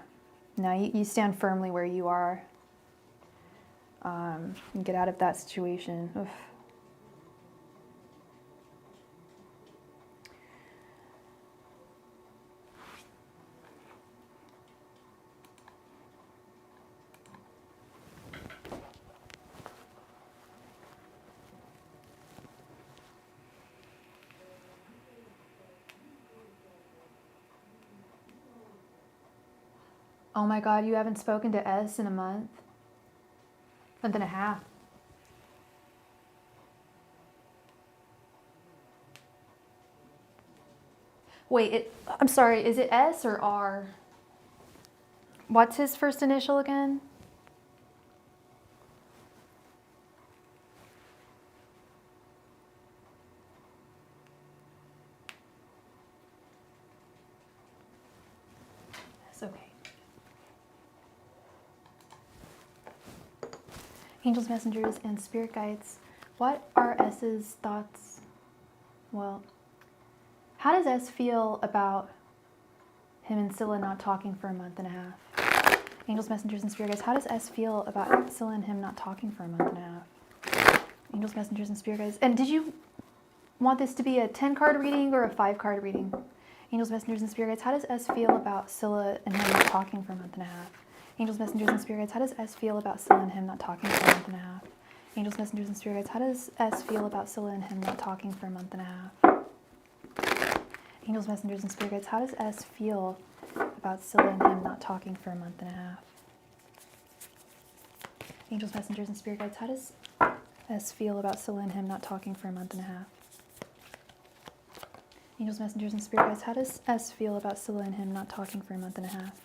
No, you stand firmly where you are. And get out of that situation. Oof. Oh my God, you haven't spoken to S in a month? Month and a half. Wait, I'm sorry, is it S or R? What's his first initial again? It's okay. Angels, messengers, and spirit guides. What are S's thoughts? Well, how does S feel about him and Scylla not talking for a month and a half? Angels, messengers, and spirit guides. How does S feel about Scylla and him not talking for a month and a half? Angels, messengers, and spirit guides. And did you want this to be a 10-card reading or a 5-card reading? Angels, messengers, and spirit guides. How does S feel about Scylla and him not talking for a month and a half? Angels, messengers, and spirit guides. How does S feel about Scylla and him not talking for a month and a half? Angels, messengers, and spirit guides. How does S feel about Scylla and him not talking for a month and a half? Angels, messengers, and spirit guides. How does S feel about Scylla and him not talking for a month and a half? Angels, messengers, and spirit guides. How does S feel about Scylla and him not talking for a month and a half? Angels, messengers, and spirit guides. How does S feel about Scylla and him not talking for a month and a half?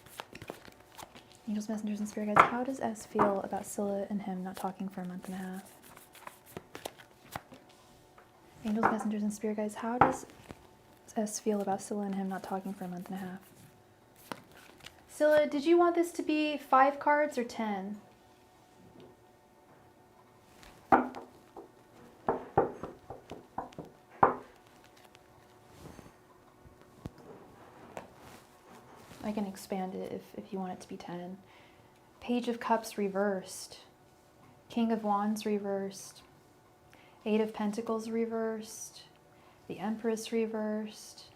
Angels, messengers, and spirit guides. How does S feel about Scylla and him not talking for a month and a half? Angels, messengers, and spirit guides. How does S feel about Scylla and him not talking for a month and a half? Scylla, did you want this to be 5 cards or 10? I can expand it if you want it to be 10. Page of Cups reversed. King of Wands reversed. 8 of Pentacles reversed. The Empress reversed.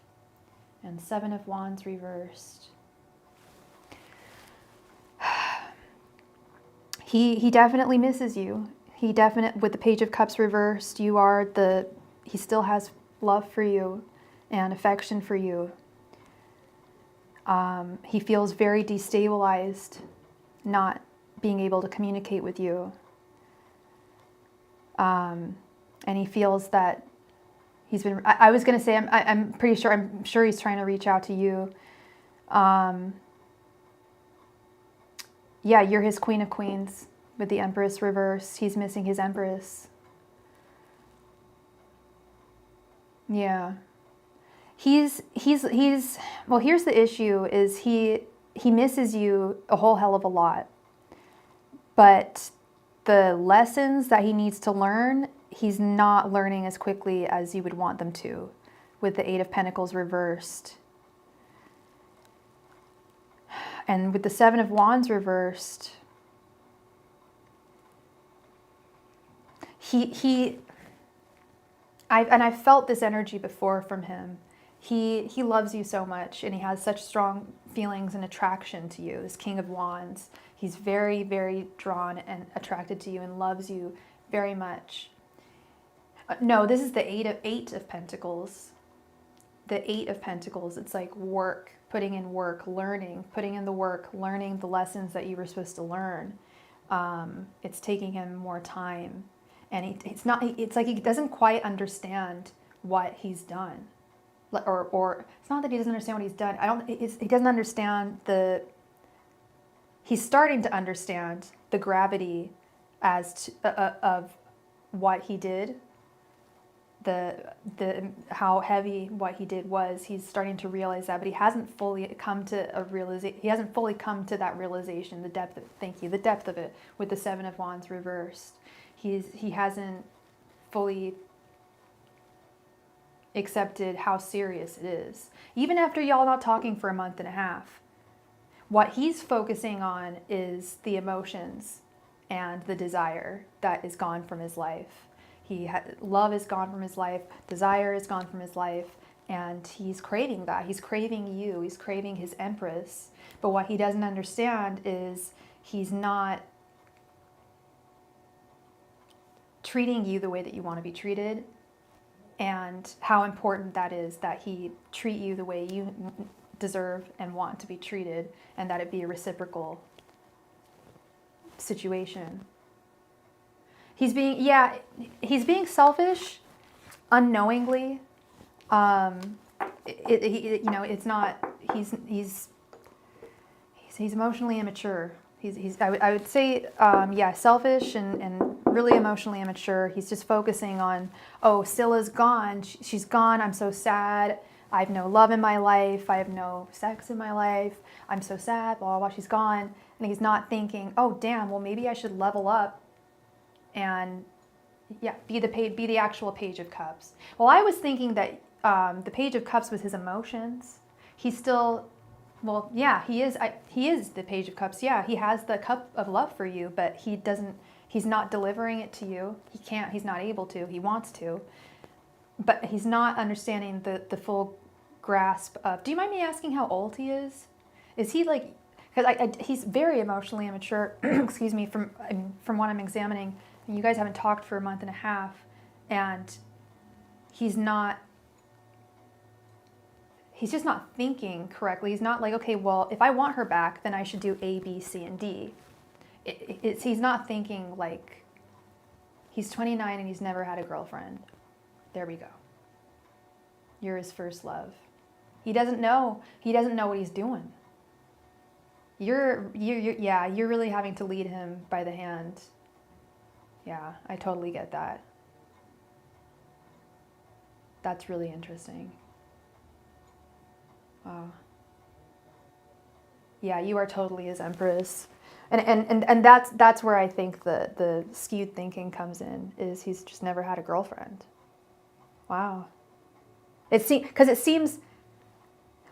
And 7 of Wands reversed. He definitely misses you. With the Page of Cups reversed, he still has love for you and affection for you. He feels very destabilized not being able to communicate with you. And he feels that I was going to say, I'm sure he's trying to reach out to you. Yeah, you're his Queen of Queens with the Empress reversed. He's missing his Empress. Yeah. Well, here's the issue is he misses you a whole hell of a lot. But the lessons that he needs to learn, he's not learning as quickly as you would want them to with the 8 of Pentacles reversed. And with the 7 of Wands reversed, I've felt this energy before from him. He loves you so much, and he has such strong feelings and attraction to you, this King of Wands. He's very, very drawn and attracted to you and loves you very much. No, this is the 8 of Pentacles. The 8 of Pentacles, it's like work, putting in work, learning, putting in the work, learning the lessons that you were supposed to learn. It's taking him more time. And it's like he doesn't quite understand what he's done. Or it's not that he doesn't understand what he's done. He doesn't understand he's starting to understand the gravity of what he did. How heavy what he did was. He's starting to realize that, but he hasn't fully come to that realization, the depth of it with the 7 of Wands reversed. He hasn't fully accepted how serious it is. Even after y'all not talking for a month and a half, what he's focusing on is the emotions and the desire that is gone from his life. Love is gone from his life, desire is gone from his life, and he's craving that. He's craving you, he's craving his Empress. But what he doesn't understand is he's not treating you the way that you want to be treated, and how important that is that he treat you the way you deserve and want to be treated, and that it be a reciprocal situation. He's being selfish unknowingly. It's not, he's emotionally immature. I would say, selfish and really emotionally immature. He's just focusing on, oh, Scylla's gone. She's gone. I'm so sad. I have no love in my life. I have no sex in my life. I'm so sad. Blah, blah, blah. She's gone. And he's not thinking, oh, damn, well, maybe I should level up and, be the actual Page of Cups. Well, I was thinking that the Page of Cups was his emotions. He's still... Well, yeah, he is the Page of Cups. Yeah, he has the cup of love for you, but he's not delivering it to you. He's not able to. He wants to. But he's not understanding the full grasp of... Do you mind me asking how old he is? Is he like... Because he's very emotionally immature, excuse me, from what I'm examining. And you guys haven't talked for a month and a half, and he's just not thinking correctly. He's not like, okay, well, if I want her back, then I should do A, B, C, and D. He's not thinking like, he's 29 and he's never had a girlfriend. There we go. You're his first love. He doesn't know what he's doing. You're really having to lead him by the hand. Yeah, I totally get that. That's really interesting. Wow. Yeah, you are totally his empress. And that's where I think the skewed thinking comes in, is he's just never had a girlfriend. Wow. Because it seems,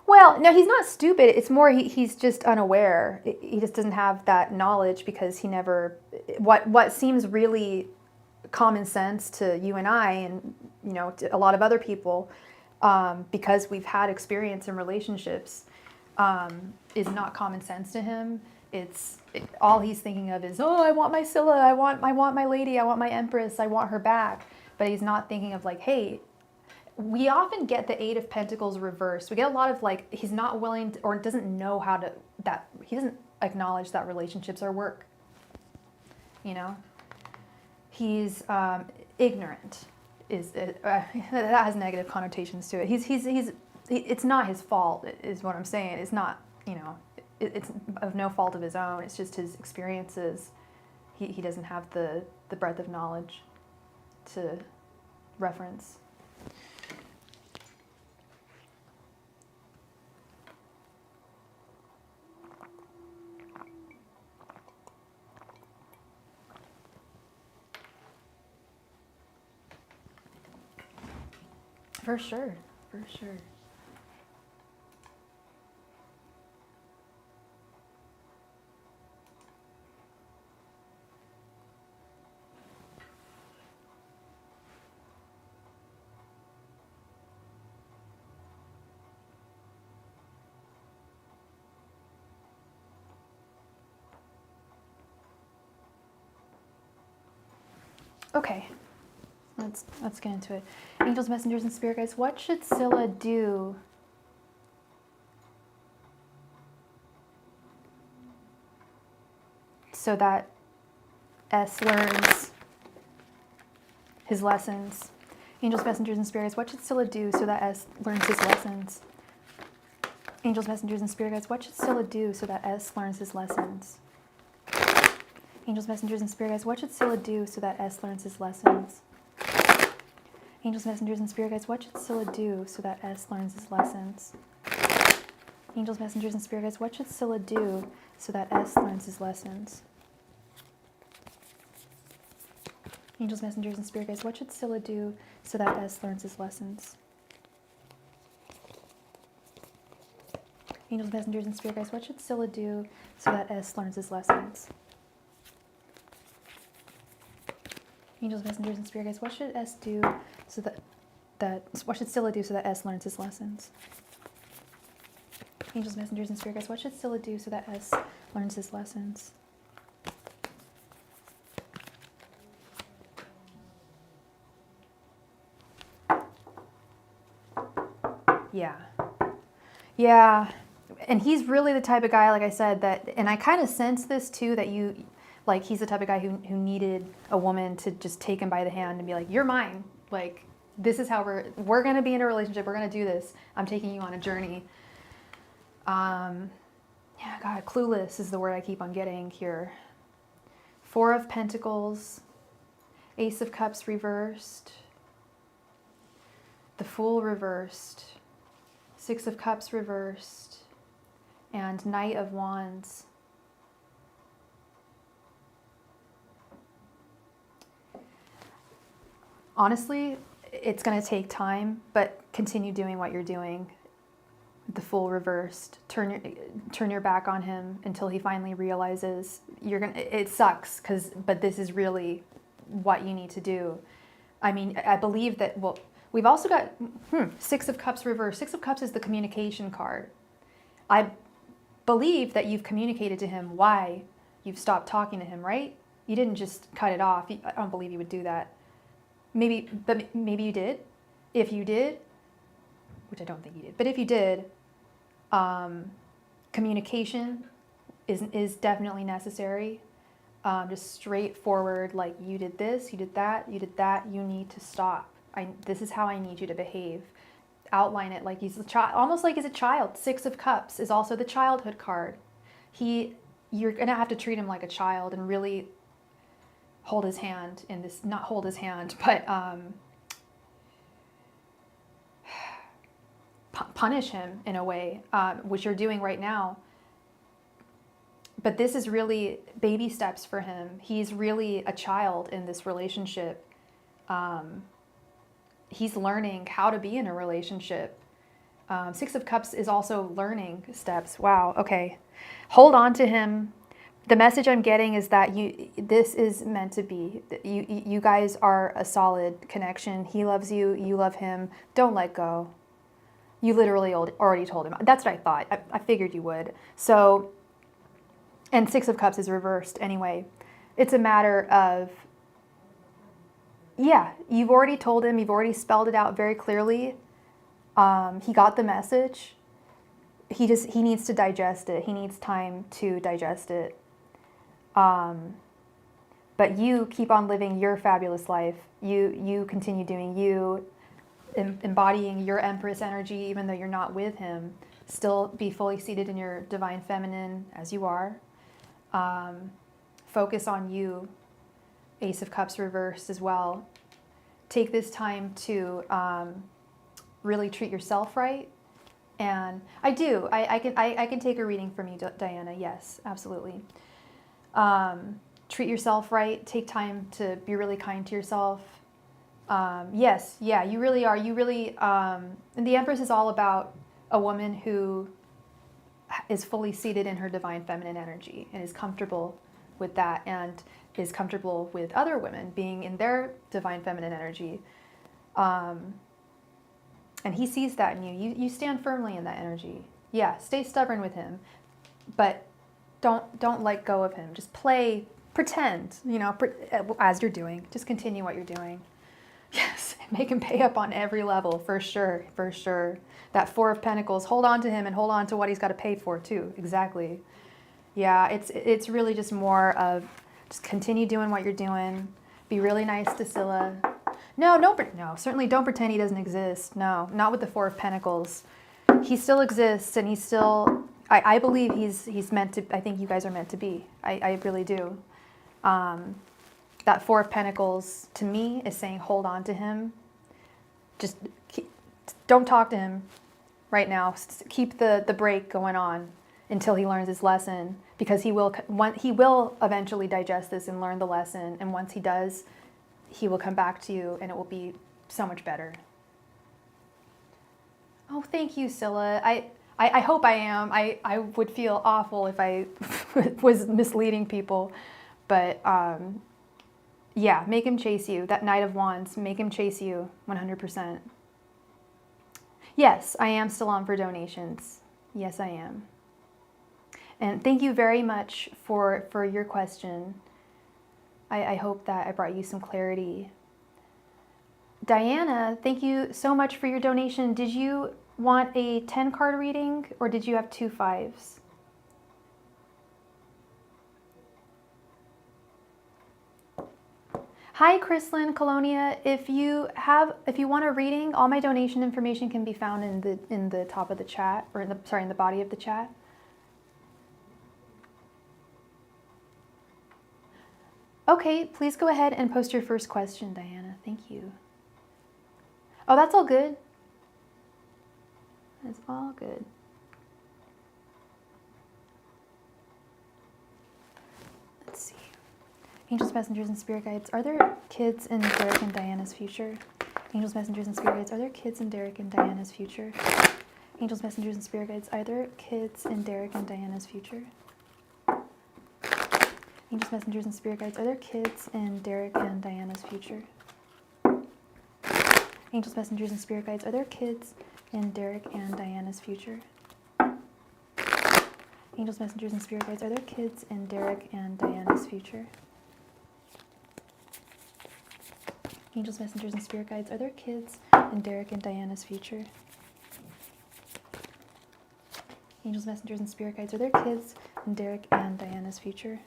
well, no, he's not stupid. It's more he's just unaware. He just doesn't have that knowledge because he never, what seems really common sense to you and I, and to a lot of other people, because we've had experience in relationships, is not common sense to him. All he's thinking of is, oh, I want my Scylla, I want my lady, I want my empress, I want her back. But he's not thinking of like, hey, we often get the Eight of Pentacles reversed. We get a lot of like, he's not willing to, or doesn't know how to, he doesn't acknowledge that relationships are work. He's ignorant. That has negative connotations to it. It's not his fault, is what I'm saying. It's not, it's of no fault of his own. It's just his experiences. He doesn't have the breadth of knowledge to reference. For sure, for sure. Okay, let's get into it. Angels, messengers, and spirit guides, what should Scylla do so that S learns his lessons? Angels, messengers, and spirit guides, what should Scylla do so that S learns his lessons? Angels, messengers, and spirit guides, what should Scylla do so that S learns his lessons? Angels, messengers, and spirit guides, what should Scylla do so that S learns his lessons? Angels, messengers, and spirit guides, what should Scylla do so that S learns his lessons? Angels, messengers, and spirit guides, what should Scylla do so that S learns his lessons? Angels, messengers, and spirit guides, what should Scylla do so that S learns his lessons? Angels, messengers, and spirit guides, what should Scylla do so that S learns his lessons? Angels, messengers, and spirit guides, what should S do so what should Scylla do so that S learns his lessons? Angels, messengers, and spirit guides, what should Scylla do so that S learns his lessons? Yeah. And he's really the type of guy, like I said, that, and I kind of sense this too, that he's the type of guy who needed a woman to just take him by the hand and be like, you're mine. Like, this is how we're going to be in a relationship. We're going to do this. I'm taking you on a journey. Yeah, God, clueless is the word I keep on getting here. Four of Pentacles, Ace of Cups reversed, the Fool reversed, Six of Cups reversed, and Knight of Wands. Honestly, it's going to take time, but continue doing what you're doing. The Fool reversed. Turn your back on him until he finally realizes it sucks, but this is really what you need to do. I mean, I believe that, well, we've also got Six of Cups reversed. Six of Cups is the communication card. I believe that you've communicated to him why you've stopped talking to him, right? You didn't just cut it off. I don't believe you would do that. Maybe you did. If you did, which I don't think you did, but if you did, communication is definitely necessary. Just straightforward, like, you did this, you did that, you need to stop. This is how I need you to behave. Outline it like he's a child, almost like he's a child. Six of Cups is also the childhood card. You're gonna have to treat him like a child and really hold his hand in this, not hold his hand, but punish him in a way, which you're doing right now. But this is really baby steps for him. He's really a child in this relationship. He's learning how to be in a relationship. Six of Cups is also learning steps. Wow, okay. Hold on to him. The message I'm getting is that this is meant to be. You guys are a solid connection. He loves you, you love him. Don't let go. You literally already told him. That's what I thought. I figured you would. So, and Six of Cups is reversed anyway. It's a matter of, yeah, you've already told him, you've already spelled it out very clearly. He got the message. He needs to digest it. He needs time to digest it. But you keep on living your fabulous life. You continue doing you, embodying your Empress energy, even though you're not with him. Still be fully seated in your divine feminine as you are. Focus on you. Ace of Cups reversed as well. Take this time to really treat yourself right. And I can take a reading from you, Diana. Yes, absolutely. Treat yourself right. Take time to be really kind to yourself. Yes, yeah, you really are. You really, and the Empress is all about a woman who is fully seated in her divine feminine energy and is comfortable with that, and is comfortable with other women being in their divine feminine energy. And he sees that in you. You stand firmly in that energy. Yeah, stay stubborn with him, but don't let go of him. Just pretend, as you're doing. Just continue what you're doing. Yes, make him pay up on every level, for sure, for sure. That Four of Pentacles, hold on to him and hold on to what he's got to pay for too. Exactly. Yeah, it's really just more of just continue doing what you're doing. Be really nice to Scylla. No, certainly don't pretend he doesn't exist. No, not with the Four of Pentacles. He still exists, and he's still, I believe he's meant to, I think you guys are meant to be. I really do. That Four of Pentacles, to me, is saying hold on to him. Just don't talk to him right now. Keep the break going on until he learns his lesson, because he will eventually digest this and learn the lesson. And once he does, he will come back to you, and it will be so much better. Oh, thank you, Scylla. I hope I am. I would feel awful if I was misleading people. But yeah, make him chase you. That Knight of Wands, make him chase you 100%. Yes, I am still on for donations. Yes, I am. And thank you very much for your question. I hope that I brought you some clarity. Diana, thank you so much for your donation. Did you want a 10-card reading, or did you have 2 5s? Hi, Chrislyn, Colonia. If you want a reading, all my donation information can be found in the top of the chat, or in the body of the chat. Okay, please go ahead and post your first question, Diana. Thank you. Oh, that's all good. That's all good. Let's see. Angels, messengers, and spirit guides. Are there kids in Derek and Diana's future? Angels, messengers, and spirit guides. Are there kids in Derek and Diana's future? Angels, messengers, and spirit guides. Are there kids in Derek and Diana's future? Angels, messengers, and spirit guides. Are there kids in Derek and Diana's future? Angels, messengers, and spirit guides. Are there kids in Derek and Diana's future? Angels, messengers, and spirit guides. Are there kids in Derek and Diana's future? Angels, messengers, and spirit guides. Are there kids in Derek and Diana's future? Angels, messengers, and spirit guides. Are there kids in Derek and Diana's future?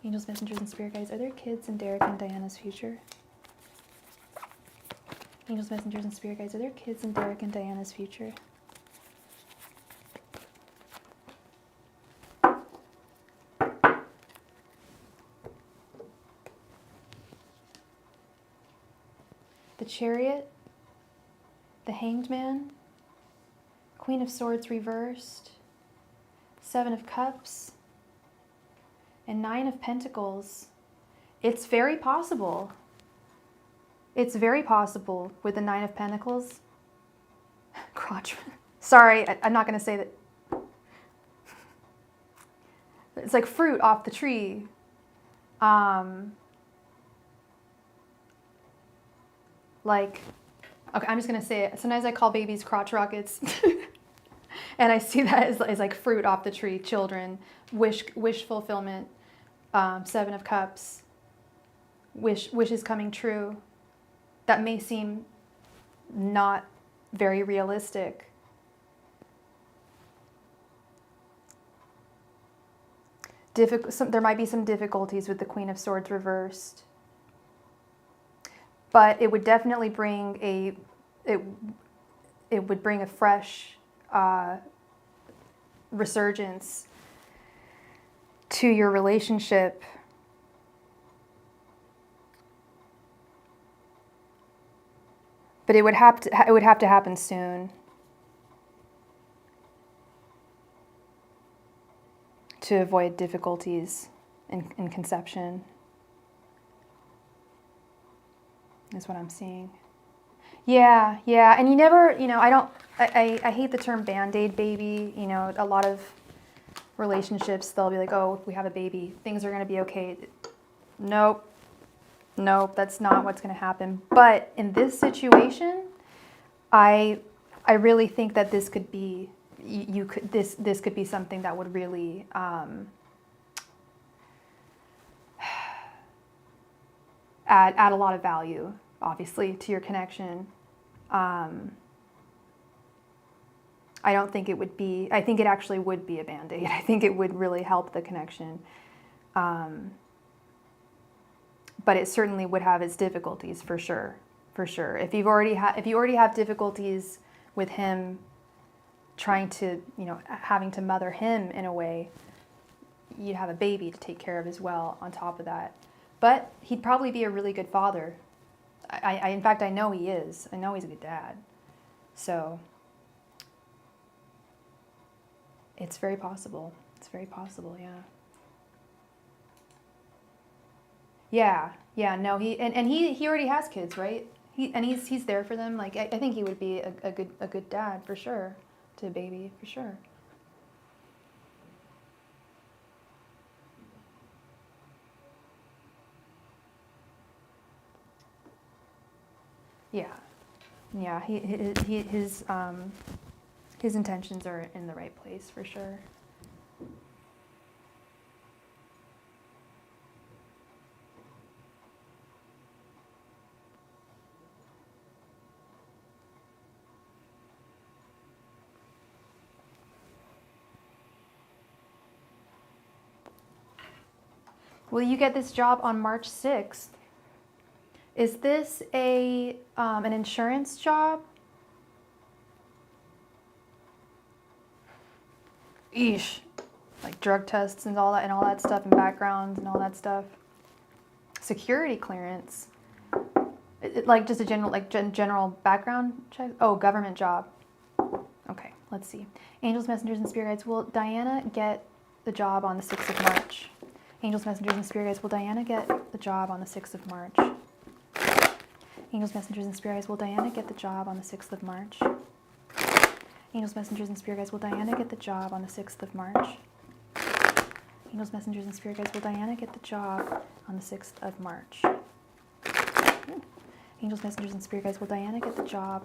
Angels, messengers, and spirit guides. Are there kids in Derek and Diana's future? Angels, messengers, and spirit guides. Are there kids in Derek and Diana's future? The Chariot. the Hanged Man, Queen of Swords reversed, Seven of Cups, and Nine of Pentacles. It's very possible. It's very possible with the Nine of Pentacles. Crotch. Sorry, I'm not going to say that. It's like fruit off the tree. Like, okay, I'm just going to say it. Sometimes I call babies crotch rockets. And I see that as like fruit off the tree, children, wish fulfillment, Seven of Cups, wishes coming true. That may seem not very realistic. There might be some difficulties with the Queen of Swords reversed, but it would definitely bring it would bring a fresh resurgence to your relationship. But it would have to happen soon to avoid difficulties in conception. Is what I'm seeing. Yeah, and you never, I hate the term Band-Aid baby. A lot of relationships, they'll be like, oh, if we have a baby, things are going to be okay. Nope, that's not what's going to happen. But in this situation, I really think that this could be, this could be something that would really add a lot of value, obviously, to your connection. I don't think it would be, I think it actually would be a Band-Aid. I think it would really help the connection. But it certainly would have its difficulties, for sure. If you already have difficulties with him trying to, having to mother him in a way, you'd have a baby to take care of as well on top of that. But he'd probably be a really good father. In fact, I know he is. I know he's a good dad. So it's very possible. Yeah. No, he already has kids, right? He's there for them. Like, I think he would be a good dad for sure to a baby, for sure. Yeah. His intentions are in the right place, for sure. Will you get this job on March 6th? Is this an insurance job? Eesh. Like drug tests and all that stuff, and backgrounds and all that stuff. Security clearance. Like just a general background check? Oh, government job. Okay, let's see. Angels, messengers, and spirit guides. Will Diana get the job on the 6th of March? Angels, messengers, and spirit guides. Will Diana get the job on the 6th of March? Angels, messengers, and spirit guides. Will Diana get the job on the 6th of March? Angels, messengers, and spirit guides. Will Diana get the job on the 6th of March? Angels, messengers, and spirit guides. Will Diana get the job on the 6th of March? Angels, messengers, and spirit guides. Will Diana get the job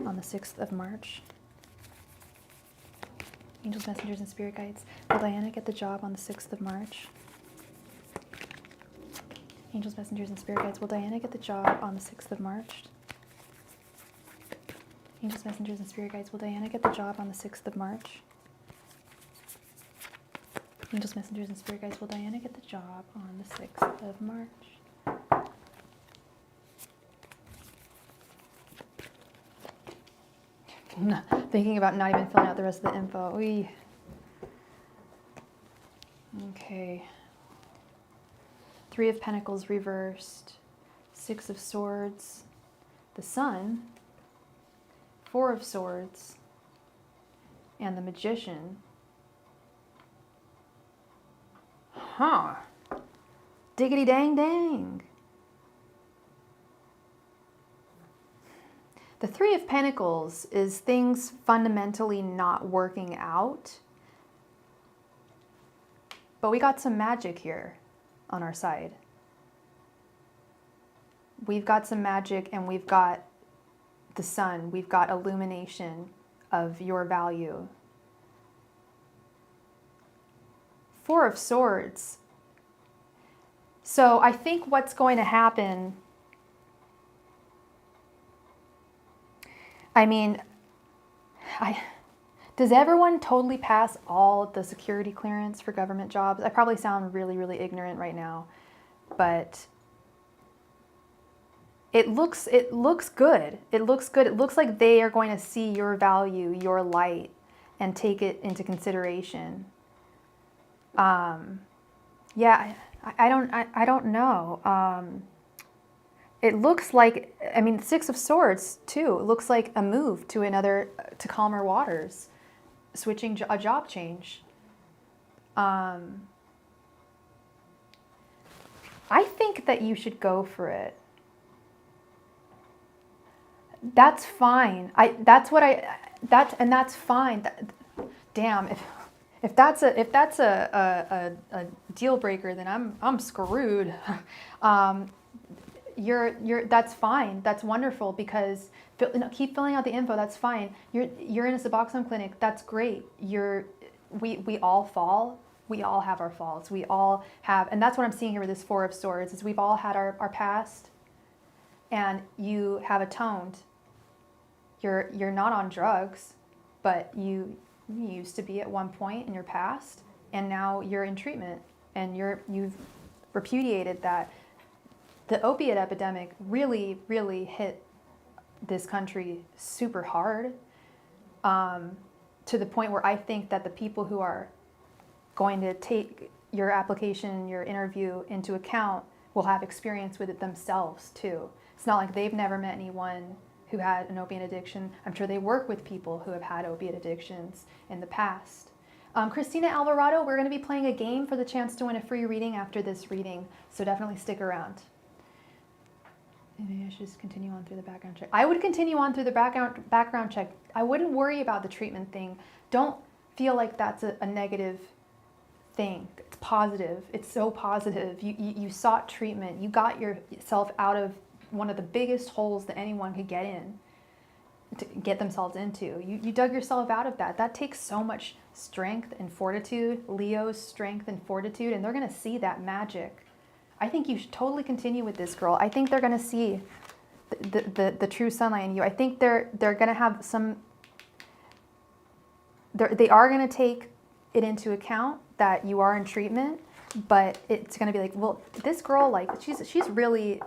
on the 6th of March? Angels, messengers, and spirit guides. Will Diana get the job on the 6th of March? Angels, messengers, and spirit guides. Will Diana get the job on the 6th of March? Angels, messengers, and spirit guides. Will Diana get the job on the 6th of March? Angels, messengers, and spirit guides. Will Diana get the job on the 6th of March? Thinking about not even filling out the rest of the info. Oy. Okay. 3 of Pentacles reversed. 6 of Swords. The Sun. Four of Swords, and the Magician. Huh. Diggity dang dang. The Three of Pentacles is things fundamentally not working out. But we got some magic here on our side. We've got some magic, and we've got the sun. We've got illumination of your value. Four of Swords. So I think what's going to happen, I mean, does everyone totally pass all of the security clearance for government jobs? I probably sound really, really ignorant right now, but it looks good. It looks good. It looks like they are going to see your value, your light, and take it into consideration. Yeah, I don't know. It looks like, I mean, Six of Swords too. It looks like a move to calmer waters, switching a job change. I think that you should go for it. That's fine. That's fine. Damn, if that's a deal breaker, then I'm screwed. That's fine. That's wonderful, because keep filling out the info. That's fine. You're in a Suboxone clinic. That's great. We all fall. We all have our faults. We all have, and that's what I'm seeing here with this Four of Swords, is we've all had our past, and you have atoned. You're not on drugs, but you used to be at one point in your past, and now you're in treatment, and you've repudiated that. The opiate epidemic really, really hit this country super hard, to the point where I think that the people who are going to take your application, your interview into account will have experience with it themselves too. It's not like they've never met anyone who had an opiate addiction. I'm sure they work with people who have had opiate addictions in the past. Christina Alvarado, we're going to be playing a game for the chance to win a free reading after this reading, so definitely stick around. Maybe I should just continue on through the background check. I would continue on through the background check. I wouldn't worry about the treatment thing. Don't feel like that's a negative thing. It's positive. It's so positive. You sought treatment. You got yourself out of one of the biggest holes that anyone could get themselves into. You dug yourself out of that. That takes so much strength and fortitude. Leo's strength and fortitude, and they're going to see that magic. I think you should totally continue with this, girl. I think they're going to see the true sunlight in you. I think they're going to have some. They are going to take it into account that you are in treatment, but it's going to be like, well, this girl, like, she's really,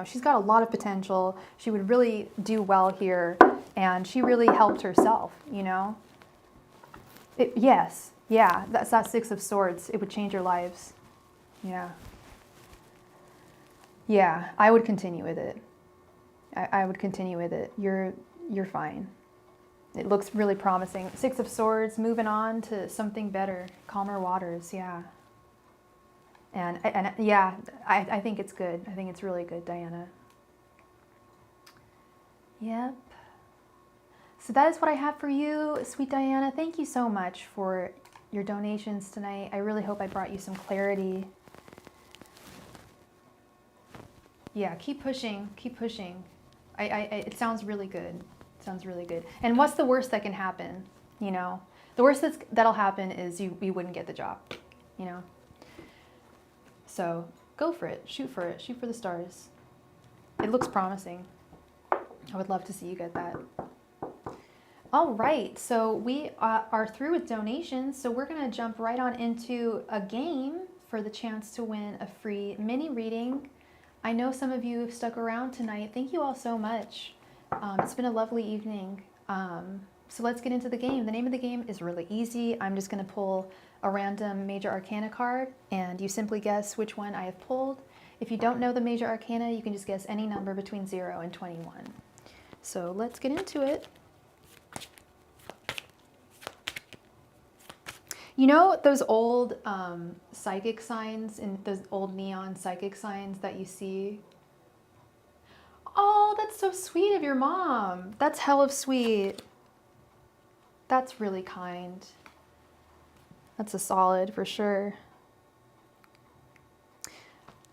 she's got a lot of potential. She would really do well here, and she really helped herself. Yes, yeah, that's that Six of Swords. It would change your lives. Yeah, I would continue with it. I would continue with it. You're fine. It looks really promising. Six of Swords, moving on to something better, calmer waters. Yeah. And yeah, I think it's good. I think it's really good, Diana. Yep. So that is what I have for you, sweet Diana. Thank you so much for your donations tonight. I really hope I brought you some clarity. Yeah, keep pushing, keep pushing. It sounds really good. It sounds really good. And what's the worst that can happen? The worst that'll happen is you wouldn't get the job. So go for it. Shoot for it. Shoot for the stars. It looks promising. I would love to see you get that. All right, so we are through with donations. So we're gonna jump right on into a game for the chance to win a free mini reading. I know some of you have stuck around tonight. Thank you all so much. It's been a lovely evening. So let's get into the game. The name of the game is really easy. I'm just going to pull a random major arcana card, and you simply guess which one I have pulled. If you don't know the major arcana, you can just guess any number between 0 and 21. So let's get into it. You know those old psychic signs and those old neon psychic signs that you see? Oh, that's so sweet of your mom. That's hell of sweet. That's really kind. That's a solid for sure.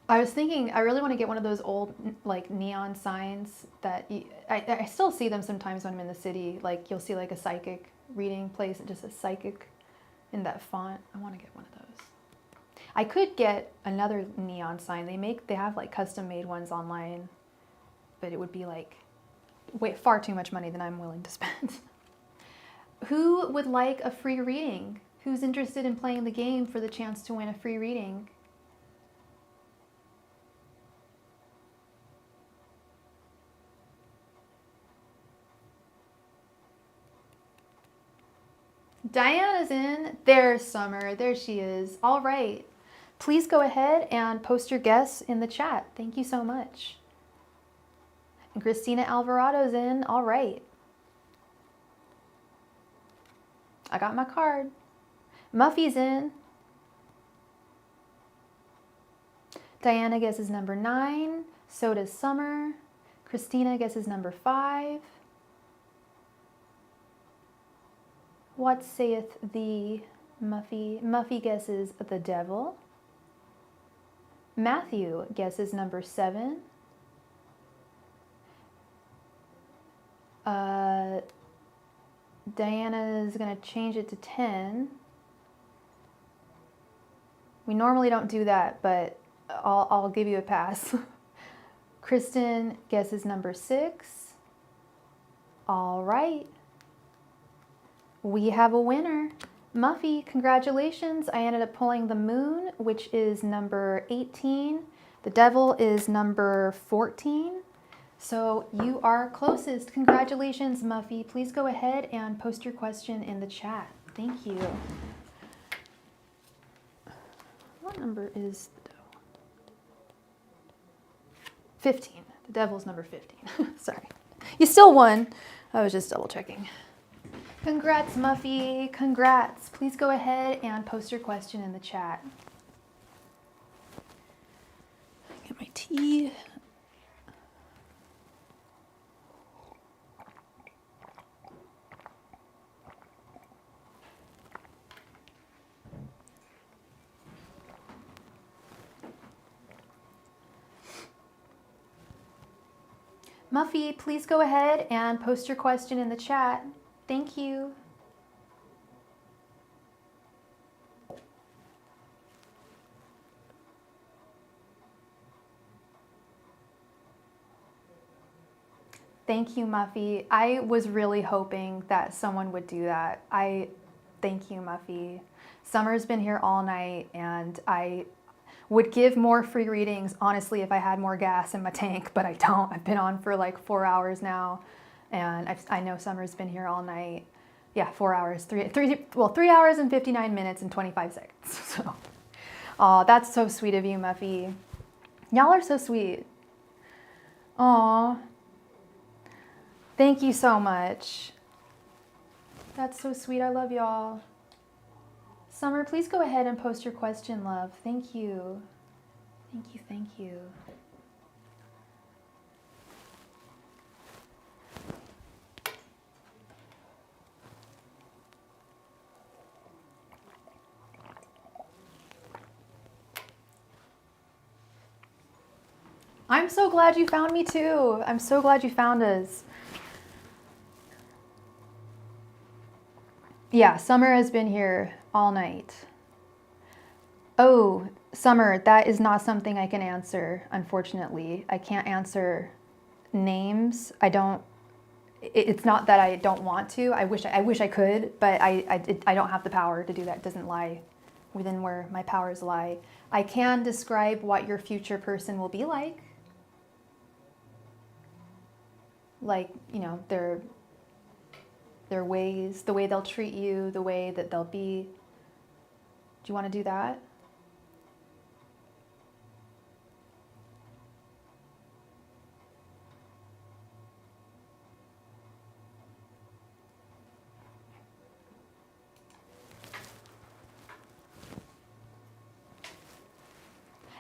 I was thinking, I really want to get one of those old like neon signs that I still see them sometimes when I'm in the city. Like you'll see like a psychic reading place and just a psychic in that font. I want to get one of those. I could get another neon sign. They have like custom made ones online, but it would be like far too much money than I'm willing to spend. Who would like a free reading? Who's interested in playing the game for the chance to win a free reading? Diana's in. There's Summer. There she is. All right. Please go ahead and post your guess in the chat. Thank you so much. And Christina Alvarado's in. All right. I got my card. Muffy's in. Diana guesses number 9. So does Summer. Christina guesses number 5. What saith thee, Muffy? Muffy guesses the devil. Matthew guesses number 7. Diana's gonna change it to 10. We normally don't do that, but I'll give you a pass. Kristen guesses number 6. All right. We have a winner. Muffy, congratulations. I ended up pulling the moon, which is number 18. The devil is number 14. So you are closest. Congratulations, Muffy. Please go ahead and post your question in the chat. Thank you. What number is the devil? 15. The devil's number 15. Sorry. You still won. I was just double checking. Congrats, Muffy. Congrats. Please go ahead and post your question in the chat. Get my tea. Muffy, please go ahead and post your question in the chat. Thank you. Thank you, Muffy. I was really hoping that someone would do that. Thank you, Muffy. Summer's been here all night, and I would give more free readings, honestly, if I had more gas in my tank, but I don't. I've been on for like 4 hours now, and I know Summer's been here all night. Yeah, 4 hours, 3 hours and 59 minutes and 25 seconds. So, oh, that's so sweet of you, Muffy. Y'all are so sweet. Aw. Thank you so much. That's so sweet. I love y'all. Summer, please go ahead and post your question, love. Thank you. Thank you, thank you. I'm so glad you found me too. I'm so glad you found us. Yeah, Summer has been here all night. Oh, Summer, that is not something I can answer, unfortunately. I can't answer names. It's not that I don't want to. I wish I could, but I don't have the power to do that. It doesn't lie within where my powers lie. I can describe what your future person will be like. Like, you know, their ways, the way they'll treat you, the way that they'll be. Do you want to do that?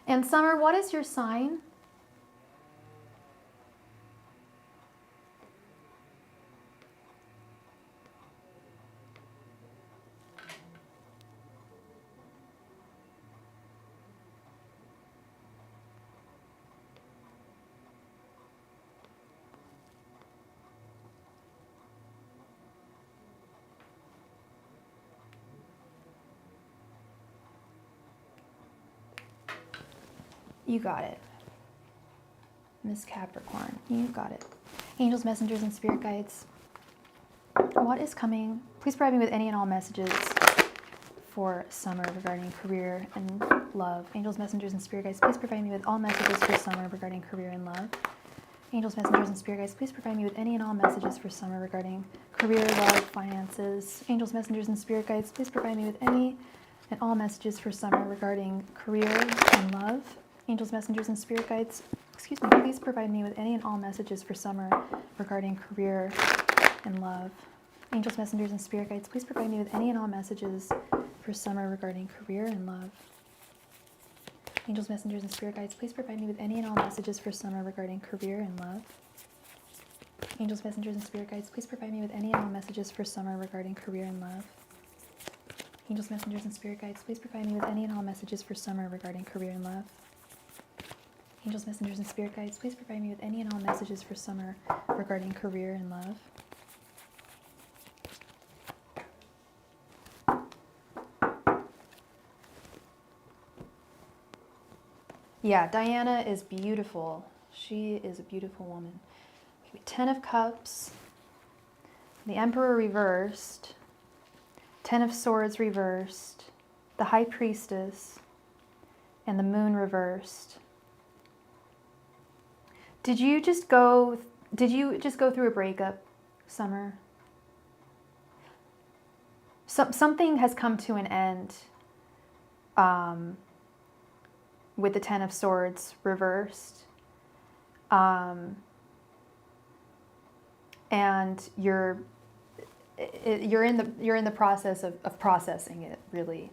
And Summer, what is your sign? You got it. Miss Capricorn, you got it. Angels, messengers, and spirit guides. What is coming? Please provide me with any and all messages for Summer regarding career and love. Angels, messengers, and spirit guides, please provide me with all messages for Summer regarding career and love. Angels, messengers, and spirit guides, please provide me with any and all messages for Summer regarding career, love, finances. Angels, messengers, and spirit guides, please provide me with any and all messages for Summer regarding career and love. Angels, messengers, and spirit guides, please provide me with any and all messages for Summer regarding career and love. Angels, messengers, and spirit guides, please provide me with any and all messages for Summer regarding career and love. Angels, messengers, and spirit guides, please provide me with any and all messages for Summer regarding career and love. Angels, messengers, and spirit guides, please provide me with any and all messages for Summer regarding career and love. Angels, messengers, and spirit guides, please provide me with any and all messages for Summer regarding career and love. Angels, messengers, and spirit guides, please provide me with any and all messages for Summer regarding career and love. Yeah, Diana is beautiful. She is a beautiful woman. Okay, 10 of Cups, the Emperor reversed, 10 of Swords reversed, the High Priestess, and the Moon reversed. Did you just go through a breakup, Summer? Something has come to an end with the 10 of Swords reversed. And you're in the process of processing it, really.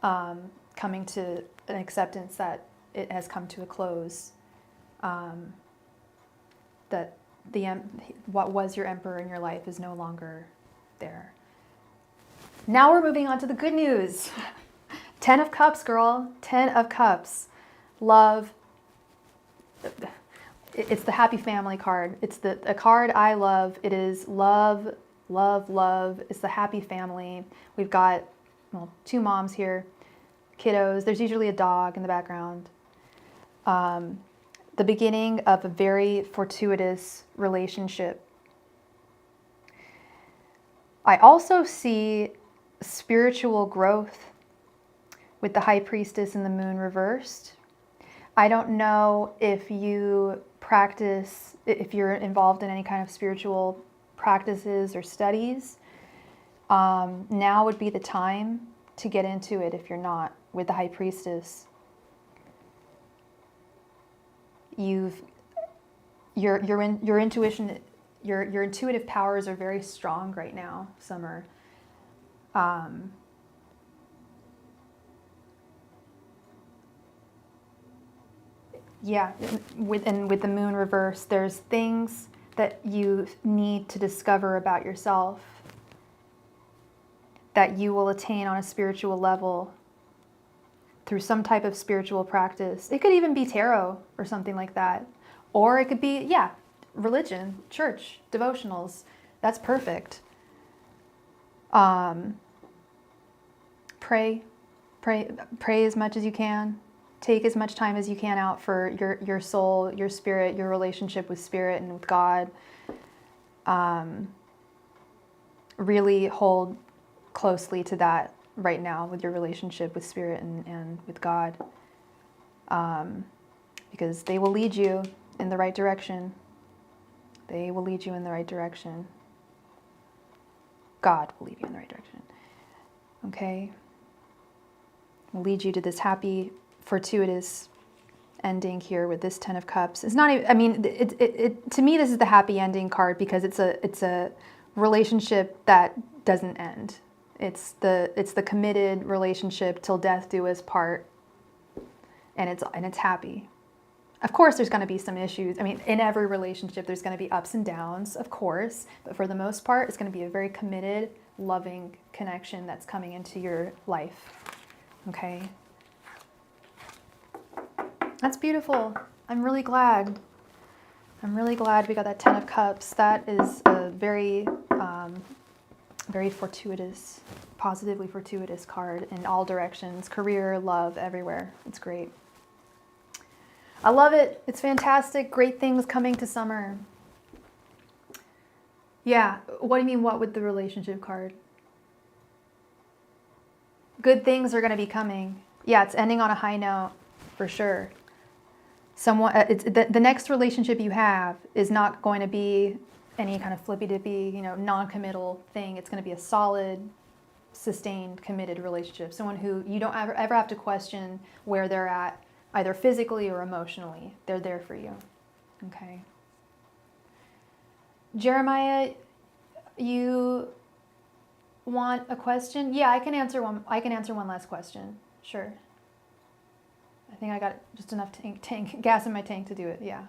Coming to an acceptance that it has come to a close. That what was your emperor in your life is no longer there. Now we're moving on to the good news. 10 of Cups, girl. 10 of Cups. Love. It's the happy family card. It's a card I love. It is love, love, love. It's the happy family. We've got, well, 2 moms here, kiddos. There's usually a dog in the background. The beginning of a very fortuitous relationship. I also see spiritual growth with the High Priestess and the Moon reversed. I don't know if you practice, if you're involved in any kind of spiritual practices or studies. Now would be the time to get into it if you're not, with the High Priestess. Your intuition, your intuitive powers are very strong right now, Summer. Yeah, with the Moon reverse, there's things that you need to discover about yourself that you will attain on a spiritual level through some type of spiritual practice. It could even be tarot or something like that. Or it could be, yeah, religion, church, devotionals. That's perfect. Pray as much as you can. Take as much time as you can out for your soul, your spirit, your relationship with spirit and with God. Really hold closely to that right now with your relationship with spirit and with God. Because they will lead you in the right direction. They will lead you in the right direction. God will lead you in the right direction. Okay? Will lead you to this happy, fortuitous ending here with this 10 of Cups. It's not even, I mean, to me, this is the happy ending card because it's a relationship that doesn't end. It's the committed relationship till death do us part. and it's happy. Of course, there's going to be some issues. I mean, in every relationship, there's going to be ups and downs, of course. But for the most part, it's going to be a very committed, loving connection that's coming into your life. Okay? That's beautiful. I'm really glad. I'm really glad we got that 10 of Cups. That is a very, very fortuitous, positively fortuitous card in all directions. Career, love, everywhere. It's great. I love it. It's fantastic. Great things coming to summer. Yeah. What do you mean, what with the relationship card? Good things are going to be coming. Yeah, it's ending on a high note for sure. It's the next relationship you have is not going to be any kind of flippy-dippy, non-committal thing. It's going to be a solid, sustained, committed relationship. Someone who you don't ever have to question where they're at, either physically or emotionally. They're there for you. Okay. Jeremiah, you want a question? Yeah, I can answer one. I can answer one last question. Sure. I think I got just enough gas in my tank to do it. Yeah.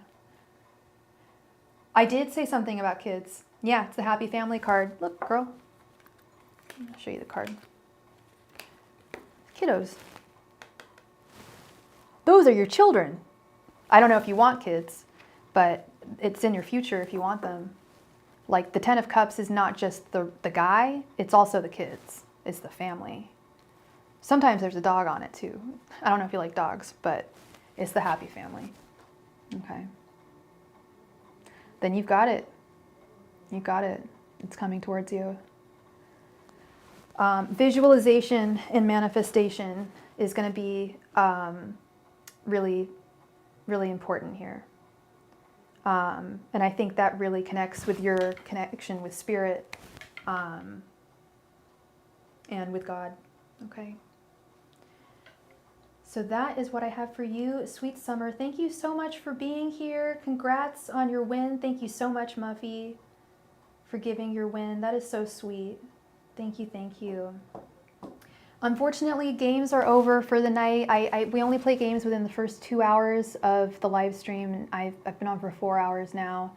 I did say something about kids. Yeah, it's the happy family card. Look, girl. I'll show you the card. Kiddos. Those are your children. I don't know if you want kids, but it's in your future if you want them. Like the 10 of Cups is not just the guy, it's also the kids. It's the family. Sometimes there's a dog on it too. I don't know if you like dogs, but it's the happy family. Okay. Then you've got it. You've got it. It's coming towards you. Visualization and manifestation is going to be really, really important here. And I think that really connects with your connection with spirit and with God. Okay. So that is what I have for you, sweet summer. Thank you so much for being here. Congrats on your win. Thank you so much, Muffy, for giving your win. That is so sweet. Thank you, thank you. Unfortunately, games are over for the night. We only play games within the first 2 hours of the live stream, and I've been on for 4 hours now.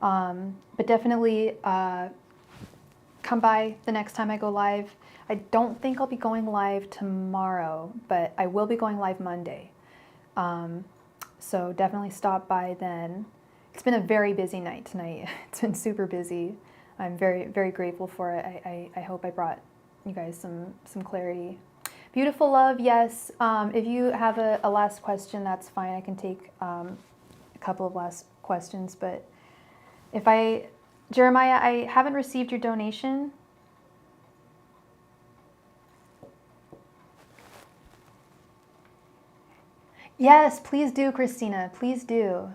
But definitely come by the next time I go live. I don't think I'll be going live tomorrow, but I will be going live Monday. So definitely stop by then. It's been a very busy night tonight. It's been super busy. I'm very, very grateful for it. I hope I brought you guys some clarity. Beautiful love, yes. If you have a last question, that's fine. I can take a couple of last questions, but Jeremiah, I haven't received your donation. Yes, please do, Christina. Please do.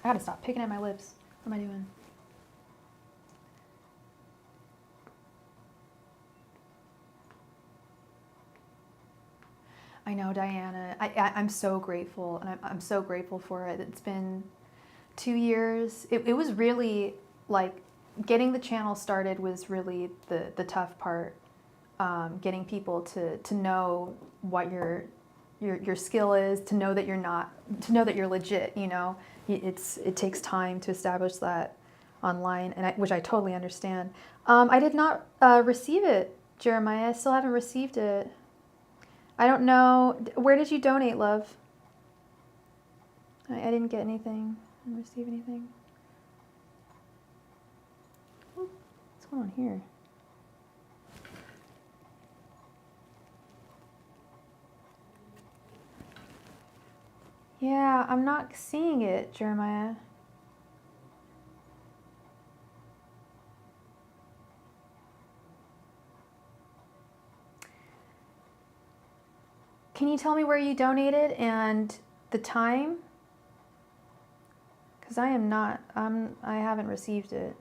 I gotta stop picking at my lips. What am I doing? I know, Diana. I'm so grateful, and I'm so grateful for it. It's been 2 years. It was really like getting the channel started was really the tough part. Getting people to know what your skill is, to know that you're legit. It takes time to establish that online, and which I totally understand. I did not receive it, Jeremiah. I still haven't received it. I don't know. Where did you donate, love? I didn't get anything. I didn't receive anything. What's going on here? Yeah, I'm not seeing it, Jeremiah. Can you tell me where you donated and the time? Because I haven't received it.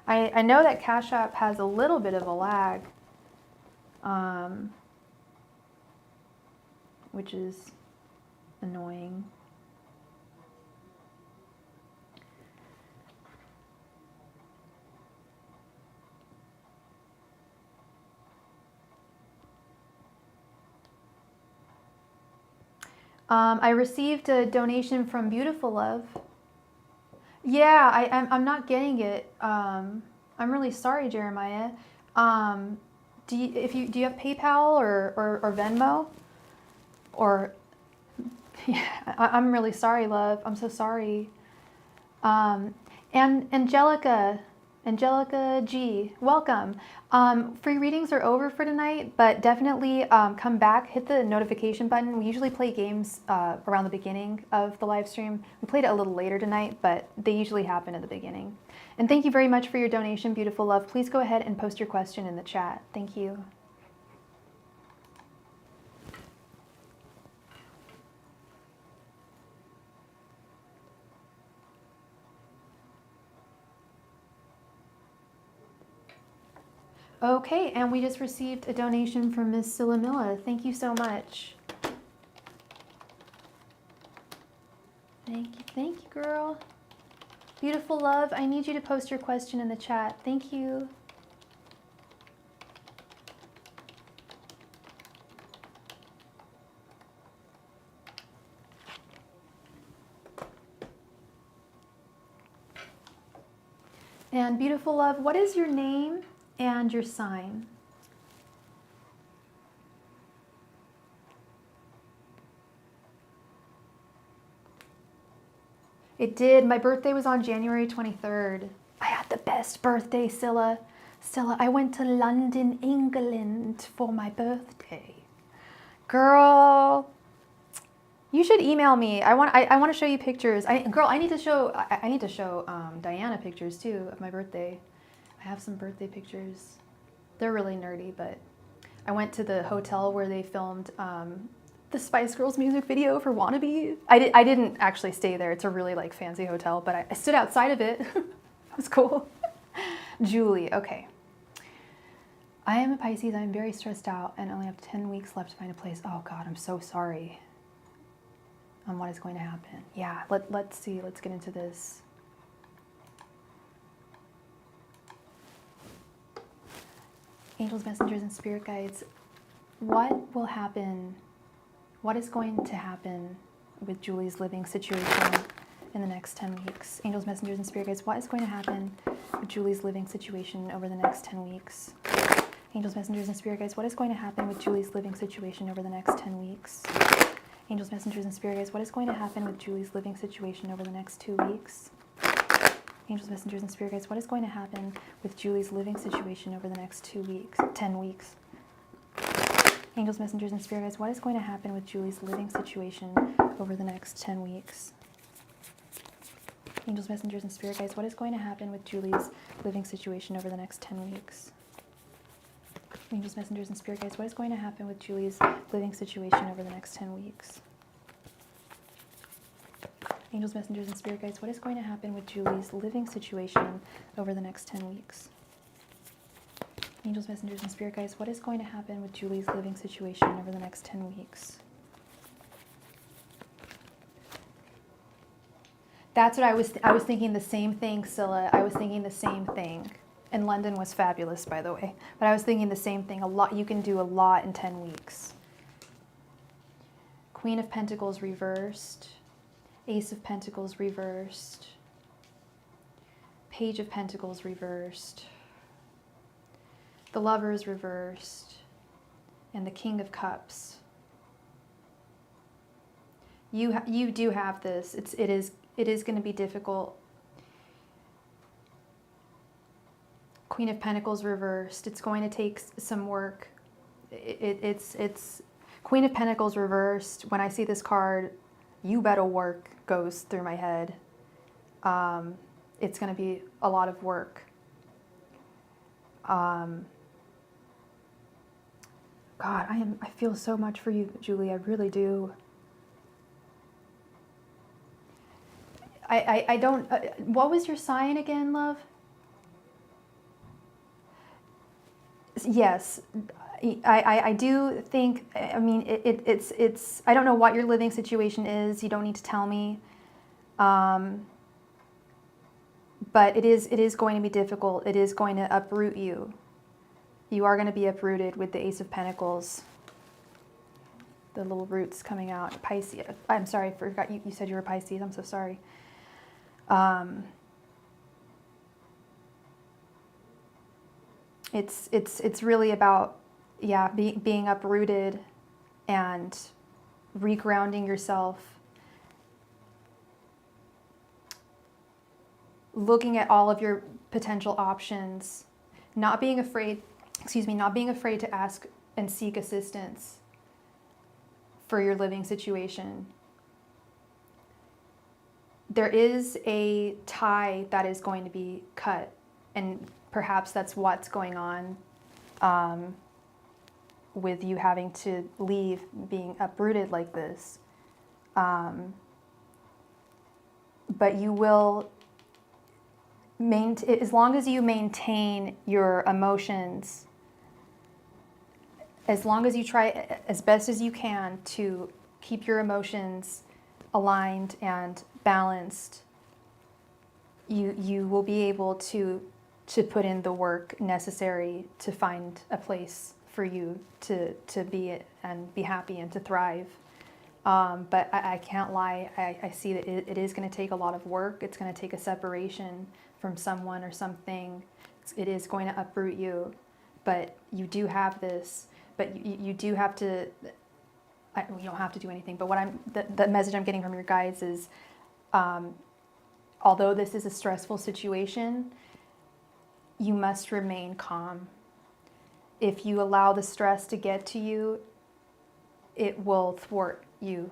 I know that CashApp has a little bit of a lag, which is annoying. I received a donation from Beautiful Love. Yeah, I'm not getting it. I'm really sorry, Jeremiah. Do you have PayPal or Venmo? Or yeah, I'm really sorry, love. I'm so sorry. And Angelica G, welcome. Free readings are over for tonight, but definitely come back, hit the notification button. We usually play games around the beginning of the live stream. We played it a little later tonight, but they usually happen at the beginning. And thank you very much for your donation, Beautiful Love. Please go ahead and post your question in the chat. Thank you. Okay, and we just received a donation from Miss Silamilla. Thank you so much. Thank you, girl. Beautiful Love, I need you to post your question in the chat. Thank you. And Beautiful Love, what is your name and your sign? It did. My birthday was on January 23rd. I had the best birthday, Scylla. Scylla, I went to London, England for my birthday. Girl, you should email me. I want to show you pictures. I need to show Diana pictures too of my birthday. I have some birthday pictures. They're really nerdy, but I went to the hotel where they filmed the Spice Girls music video for Wannabe. I didn't actually stay there. It's a really like fancy hotel, but I stood outside of it. It was cool. Julie, okay. I am a Pisces. I'm very stressed out and only have 10 weeks left to find a place. Oh God, I'm so sorry on what is going to happen. Yeah, let's see. Let's get into this. Angels, messengers, and spirit guides, what will happen? What is going to happen with Julie's living situation in the next 10 weeks? Angels, messengers, and spirit guides, what is going to happen with Julie's living situation over the next 10 weeks? Angels, messengers, and spirit guides, what is going to happen with Julie's living situation over the next 10 weeks? Angels, messengers, and spirit guides, what is going to happen with Julie's living situation over the next 2 weeks? Angels, messengers, and spirit guides, what is going to happen with Julie's living situation over the next 2 weeks, 10 weeks? Angels, messengers, and spirit guides, what is going to happen with Julie's living situation over the next 10 weeks? Angels, messengers, and spirit guides, what is going to happen with Julie's living situation over the next 10 weeks? Angels, messengers, and spirit guides, what is going to happen with Julie's living situation over the next 10 weeks? Angels, messengers, and spirit guides, what is going to happen with Julie's living situation over the next 10 weeks? Angels, messengers, and spirit guides, what is going to happen with Julie's living situation over the next 10 weeks? That's what I was thinking the same thing, Scylla. I was thinking the same thing. And London was fabulous, by the way. But I was thinking the same thing. You can do a lot in 10 weeks. Queen of Pentacles reversed. Ace of Pentacles reversed. Page of Pentacles reversed. The Lovers reversed. And the King of Cups. You do have this. It is going to be difficult. Queen of Pentacles reversed. It's going to take some work. It's Queen of Pentacles reversed. When I see this card, you better work goes through my head. It's going to be a lot of work. God, I feel so much for you, Julie. I really do. I don't. What was your sign again, love? Yes, I do think. I mean, it's. I don't know what your living situation is. You don't need to tell me. But it is going to be difficult. It is going to uproot you. You are going to be uprooted with the Ace of Pentacles. the little roots coming out. Pisces. I'm sorry, I forgot you said you were Pisces. I'm so sorry. It's really about, yeah, being uprooted and regrounding yourself, looking at all of your potential options, not being afraid, not being afraid to ask and seek assistance for your living situation. There is a tie that is going to be cut, and perhaps that's what's going on with you having to leave, being uprooted like this. But you will, as long as you maintain your emotions, as long as you try as best as you can to keep your emotions aligned and balanced, you will be able to put in the work necessary to find a place for you to be and be happy and to thrive. But I can't lie, I see that it is going to take a lot of work. It's going to take a separation from someone or something. It is going to uproot you, but you do have this. But you do have to, you don't have to do anything, but the message I'm getting from your guides is, although this is a stressful situation, you must remain calm. If you allow the stress to get to you, it will thwart you.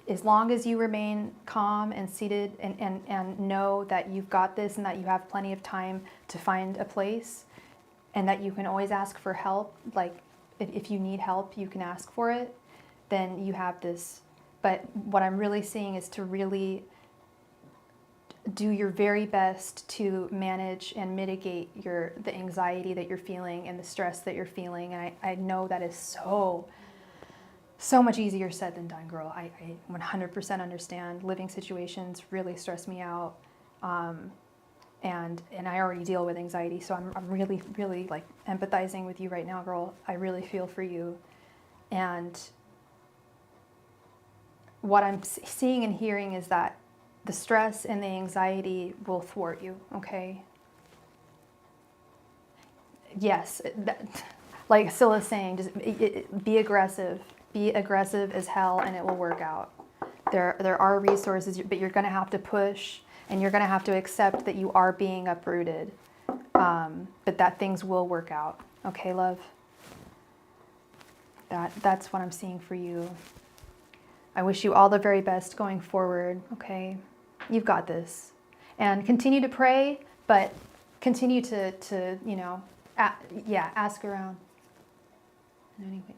As long as you remain calm and seated and know that you've got this and that you have plenty of time to find a place, and that you can always ask for help, like if you need help, you can ask for it, then you have this. But what I'm really seeing is to really do your very best to manage and mitigate the anxiety that you're feeling and the stress that you're feeling. And I know that is so much easier said than done, girl. I 100% understand. Living situations really stress me out. And I already deal with anxiety, so I'm really, really like empathizing with you right now, girl. I really feel for you. And what I'm seeing and hearing is that the stress and the anxiety will thwart you, okay? Yes, like Scylla's saying, just be aggressive. Be aggressive as hell and it will work out. There are resources, but you're gonna have to push. And you're going to have to accept that you are being uprooted, but that things will work out. Okay, love? That's what I'm seeing for you. I wish you all the very best going forward, okay? You've got this. And continue to pray, but continue to you know, ask around.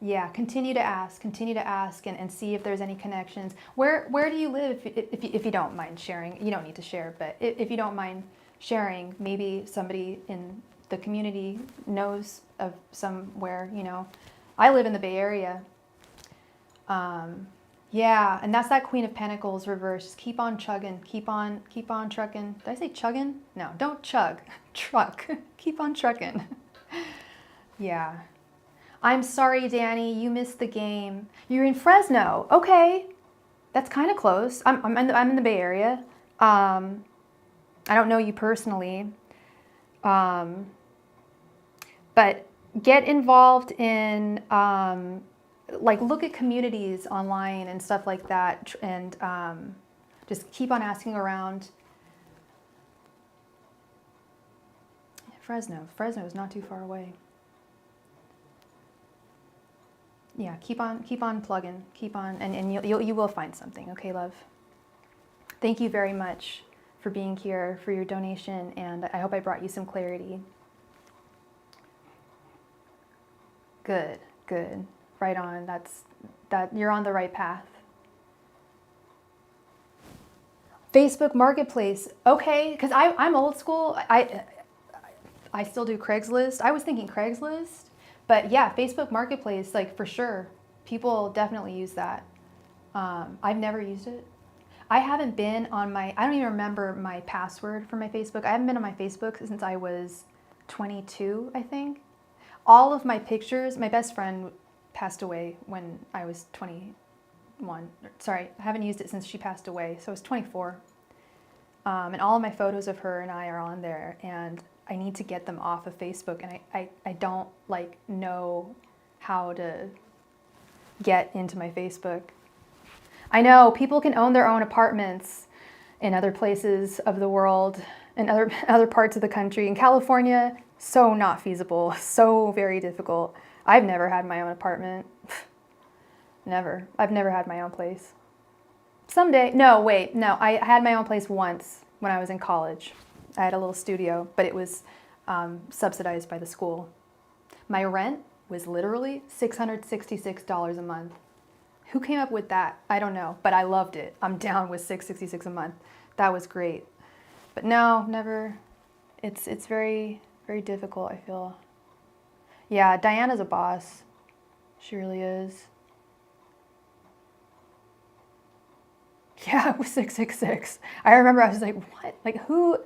Yeah, continue to ask and see if there's any connections. Where do you live, if you don't mind sharing? You don't need to share, but if you don't mind sharing, maybe somebody in the community knows of somewhere, you know. I live in the Bay Area. Yeah, and that's that Queen of Pentacles reverse. Just keep on chugging, keep on trucking. Did I say chugging? No, don't chug, truck. Keep on trucking. Yeah. I'm sorry, Danny, you missed the game. You're in Fresno. Okay, that's kind of close. I'm in the Bay Area. I don't know you personally, but get involved in like look at communities online and stuff like that, and just keep on asking around. Fresno is not too far away. Yeah, keep on plugging, and you will find something. Okay, love. Thank you very much for being here, for your donation, and I hope I brought you some clarity. Good. Right on. That you're on the right path. Facebook Marketplace. Okay, because I'm old school. I still do Craigslist. I was thinking Craigslist. But yeah, Facebook Marketplace, like for sure, people definitely use that. I've never used it. I haven't been on I don't even remember my password for my Facebook. I haven't been on my Facebook since I was 22, I think. All of my pictures, my best friend passed away when I was 21. Sorry, I haven't used it since she passed away, so I was 24. And all of my photos of her and I are on there, and I need to get them off of Facebook, and I don't like know how to get into my Facebook. I know people can own their own apartments in other places of the world, in other parts of the country. In California, so not feasible, so very difficult. I've never had my own apartment. Never. I've never had my own place. Someday. No, wait. No, I had my own place once when I was in college. I had a little studio, but it was subsidized by the school. My rent was literally $666 a month. Who came up with that? I don't know, but I loved it. I'm down with $666 a month. That was great. But no, never. It's very, very difficult, I feel. Yeah, Diana's a boss. She really is. Yeah, it was 666. I remember I was like, what? Like, who?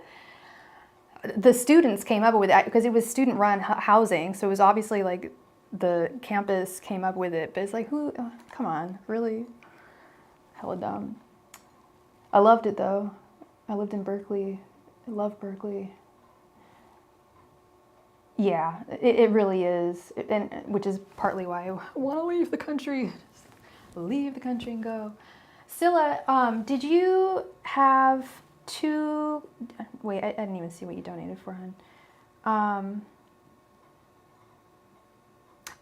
The students came up with it because it was student-run housing, so it was obviously like the campus came up with it. But it's like, who? Oh, come on, really? Hella dumb. I loved it though. I lived in Berkeley. I love Berkeley. Yeah, it really is, and which is partly why I want to leave the country. Just leave the country and go. Scylla, did you have two? Wait, I didn't even see what you donated for, hon.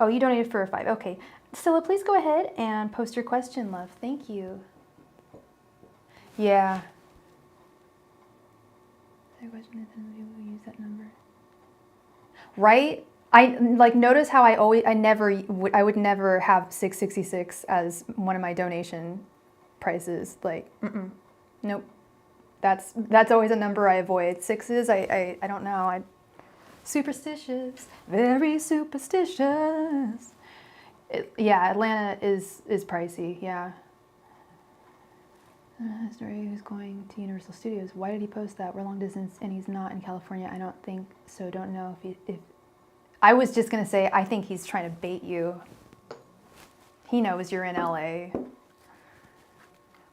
Oh, you donated for a 5. Okay, Scylla, please go ahead and post your question, love. Thank you. Yeah. Use that number. Right? I like notice how I would never have 666 as one of my donation prices. Like, nope. That's always a number I avoid. 6s, I don't know. Superstitious, very superstitious. Yeah, Atlanta is pricey. Yeah. Starry, who's going to Universal Studios? Why did he post that? We're long distance and he's not in California. I don't think so. Don't know if I was just gonna say I think he's trying to bait you. He knows you're in LA.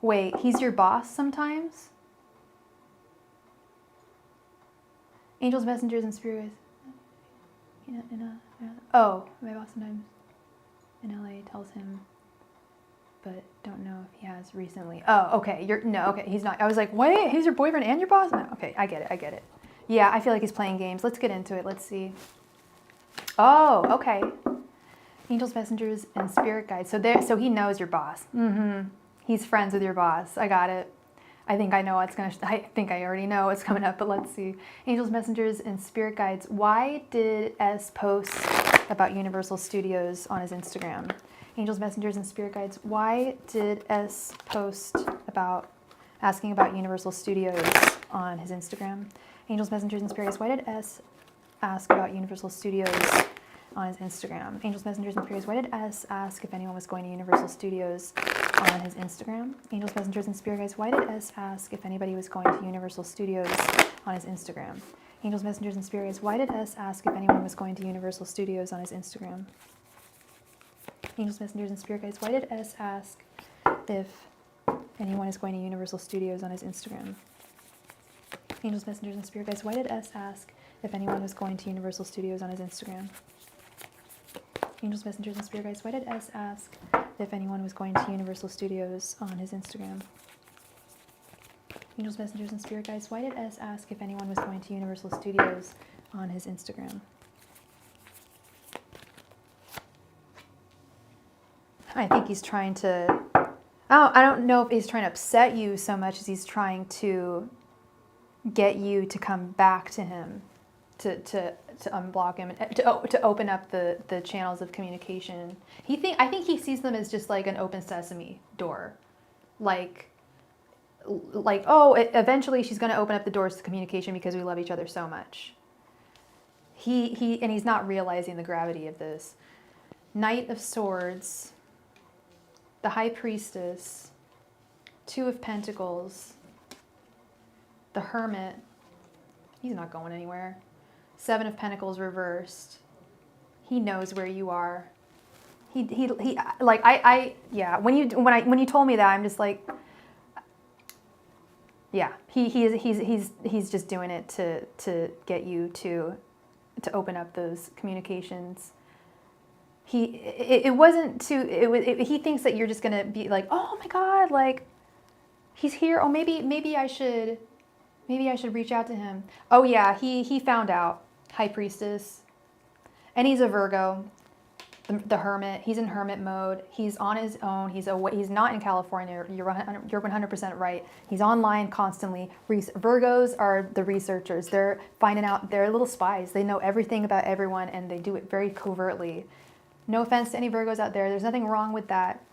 Wait, he's your boss sometimes? Angels, messengers, and spirits. Oh, my boss sometimes in LA tells him, but don't know if he has recently. Oh, okay. Okay, he's not. I was like, wait, he's your boyfriend and your boss? No, okay, I get it. Yeah, I feel like he's playing games. Let's get into it. Let's see. Oh, okay. Angels, messengers, and spirit guides. So he knows your boss. He's friends with your boss. I got it. I think I know I think I already know what's coming up, but let's see. Angels, messengers, and spirit guides. Why did S post about Universal Studios on his Instagram? Angels, messengers, and spirit guides. Why did S post about asking about Universal Studios on his Instagram? Angels, messengers, and spirit guides. Why did S ask about Universal Studios on his Instagram? Angels, messengers, and spirit guides. Why did S ask if anyone was going to Universal Studios on his Instagram? Angels, messengers, and spirit guides. Why did S ask if anybody was going to Universal Studios on his Instagram? Angels, messengers, and spirit guides. Why did S ask if anyone was going to Universal Studios on his Instagram? Angels, messengers, and spirit guides. Why did S ask if anyone is going to Universal Studios on his Instagram? Angels, messengers, and spirit guides. Why did S ask if anyone was going to Universal Studios on his Instagram? Angels, messengers, and spirit guides. Why did S ask if anyone was going to Universal Studios on his Instagram? Angels, messengers, and spirit guides. Why did S ask if anyone was going to Universal Studios on his Instagram? I think he's trying to, I don't know if he's trying to upset you so much as he's trying to get you to come back to him, to unblock him, and to open up the channels of communication. I think he sees them as just like an open sesame door. Like eventually she's going to open up the doors to communication because we love each other so much. And he's not realizing the gravity of this. Knight of Swords, the High Priestess, Two of Pentacles, the Hermit. He's not going anywhere. Seven of Pentacles reversed. He knows where you are. he like yeah, when you told me that, I'm just like, yeah, he's just doing it to get you to open up those communications. It wasn't to, he thinks that you're just gonna be like, oh my God, like he's here. Oh, maybe I should reach out to him. Oh yeah, he found out. High Priestess, and he's a Virgo. The hermit. He's in hermit mode. He's on his own. He's away. He's not in California. You're 100% right. He's online constantly. Virgos are the researchers. They're finding out. They're little spies. They know everything about everyone, and they do it very covertly. No offense to any Virgos out there. There's nothing wrong with that.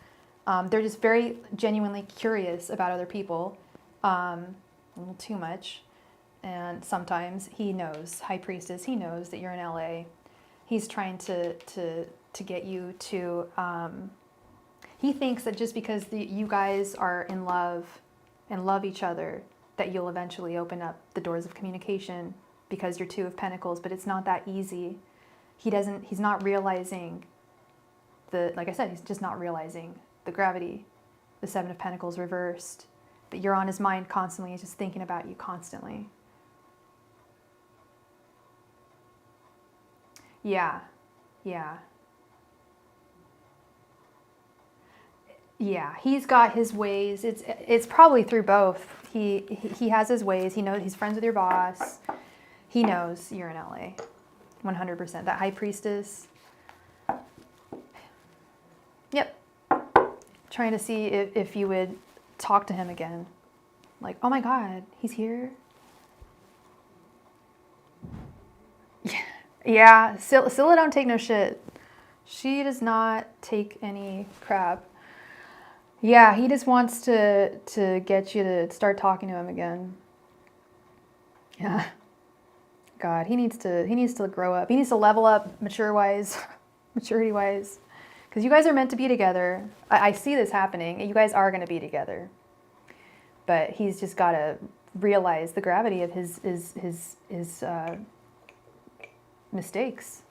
They're just very genuinely curious about other people. A little too much. And sometimes he knows. High Priestess. He knows that you're in LA. He's trying to get you to, he thinks that just because you guys are in love and love each other, that you'll eventually open up the doors of communication because you're Two of Pentacles, but it's not that easy. He's not realizing like I said, he's just not realizing the gravity, the Seven of Pentacles reversed, that you're on his mind constantly. He's just thinking about you constantly. Yeah. Yeah, he's got his ways. It's probably through both. He has his ways. He knows he's friends with your boss. He knows you're in LA, 100%. That High Priestess. Yep. Trying to see if you would talk to him again. Like, oh my God, he's here. Yeah, Scylla don't take no shit. She does not take any crap. Yeah, he just wants to get you to start talking to him again. Yeah. God, he needs to grow up. He needs to level up maturity-wise. Because you guys are meant to be together. I see this happening. You guys are going to be together. But he's just got to realize the gravity of his mistakes.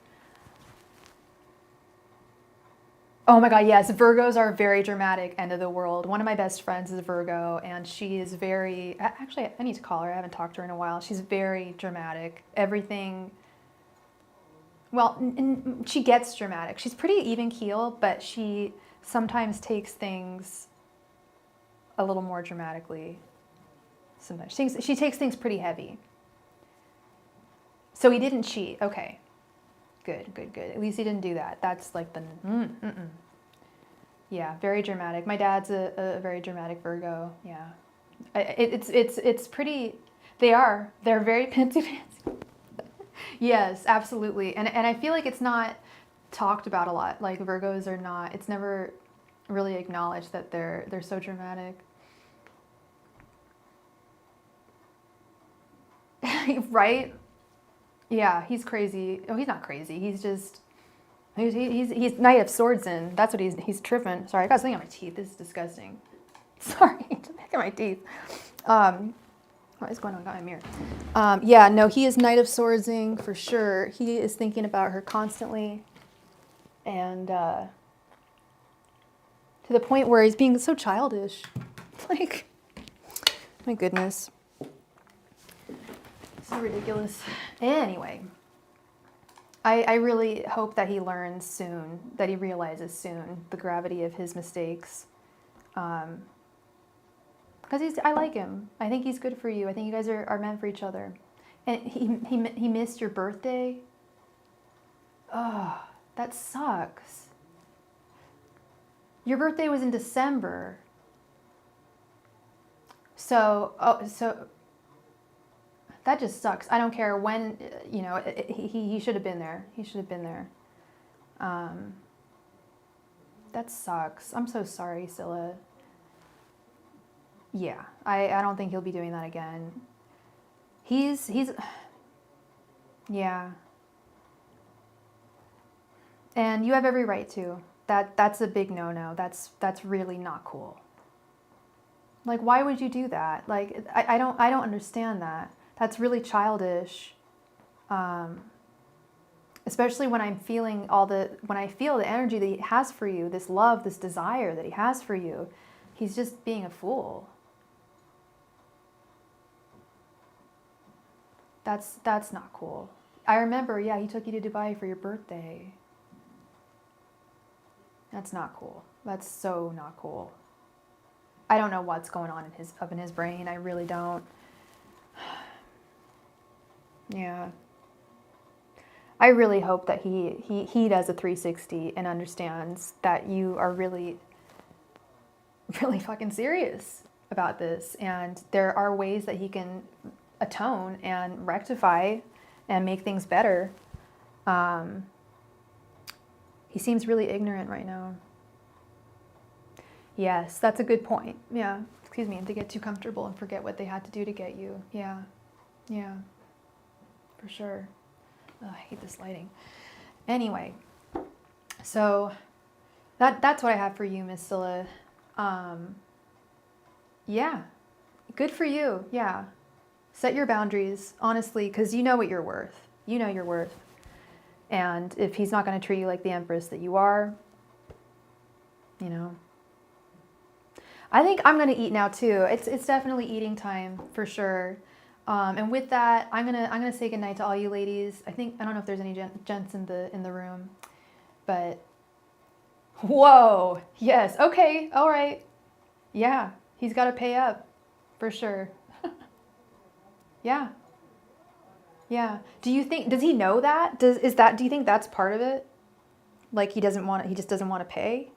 Oh my God, yes. Virgos are very dramatic, end of the world. One of my best friends is a Virgo, and she is very... Actually, I need to call her. I haven't talked to her in a while. She's very dramatic. Everything... Well, she gets dramatic. She's pretty even keel, but she sometimes takes things a little more dramatically. Sometimes she takes things pretty heavy. So he didn't cheat. Okay. Good. At least he didn't do that. That's like the... Yeah, very dramatic. My dad's a very dramatic Virgo. Yeah. It's pretty... They're very fancy. Yes, absolutely. And I feel like it's not talked about a lot. Like Virgos are not... It's never really acknowledged that they're so dramatic. Right? Yeah, he's crazy. Oh, he's not crazy. He's just... He's Knight of Swords in. That's what he's tripping. Sorry, I got something on my teeth. This is disgusting. Sorry, look at my teeth. What is going on? I got my mirror. Yeah, no, he is Knight of Swordsing for sure. He is thinking about her constantly. And to the point where he's being so childish. Like, my goodness. So ridiculous. Anyway, I really hope that he learns soon, that he realizes soon the gravity of his mistakes. Because I like him. I think he's good for you. I think you guys are meant for each other. And he missed your birthday. Oh, that sucks. Your birthday was in December. So that just sucks. I don't care when, he should have been there. He should have been there. That sucks. I'm so sorry, Scylla. Yeah, I don't think he'll be doing that again. He's yeah. And you have every right to. That's a big no-no. That's really not cool. Like, why would you do that? Like, I don't understand that. That's really childish. especially when I'm feeling when I feel the energy that he has for you, this love, this desire that he has for you, he's just being a fool. That's not cool. I remember, yeah, he took you to Dubai for your birthday. That's not cool. That's so not cool. I don't know what's going on up in his brain. I really don't. Yeah. I really hope that he does a 360 and understands that you are really, really fucking serious about this. And there are ways that he can atone and rectify and make things better. He seems really ignorant right now. Yes, that's a good point. Yeah, excuse me, to get too comfortable and forget what they had to do to get you. Yeah, yeah, for sure. Ugh, I hate this lighting. Anyway, so that's what I have for you, Miss Scylla. Yeah, good for you. Yeah, set your boundaries, honestly, because you know what you're worth. You know your worth. And if he's not going to treat you like the empress that you are, you know. I think I'm going to eat now too. It's definitely eating time for sure. And with that, I'm gonna say goodnight to all you ladies. I don't know if there's any gents in the room, but whoa, yes, okay, all right, yeah, he's got to pay up, for sure. Yeah, yeah. Does he know that? Do you think that's part of it? Like he just doesn't want to pay?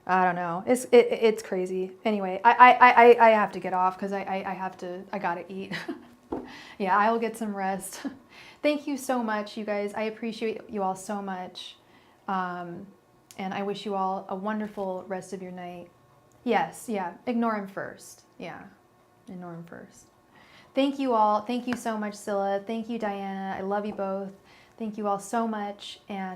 I don't know. It's crazy. Anyway, I have to get off because I gotta eat. Yeah, I will get some rest. Thank you so much, you guys. I appreciate you all so much. And I wish you all a wonderful rest of your night. Yes, yeah. Ignore him first. Yeah, ignore him first. Thank you all. Thank you so much, Scylla. Thank you, Diana. I love you both. Thank you all so much. And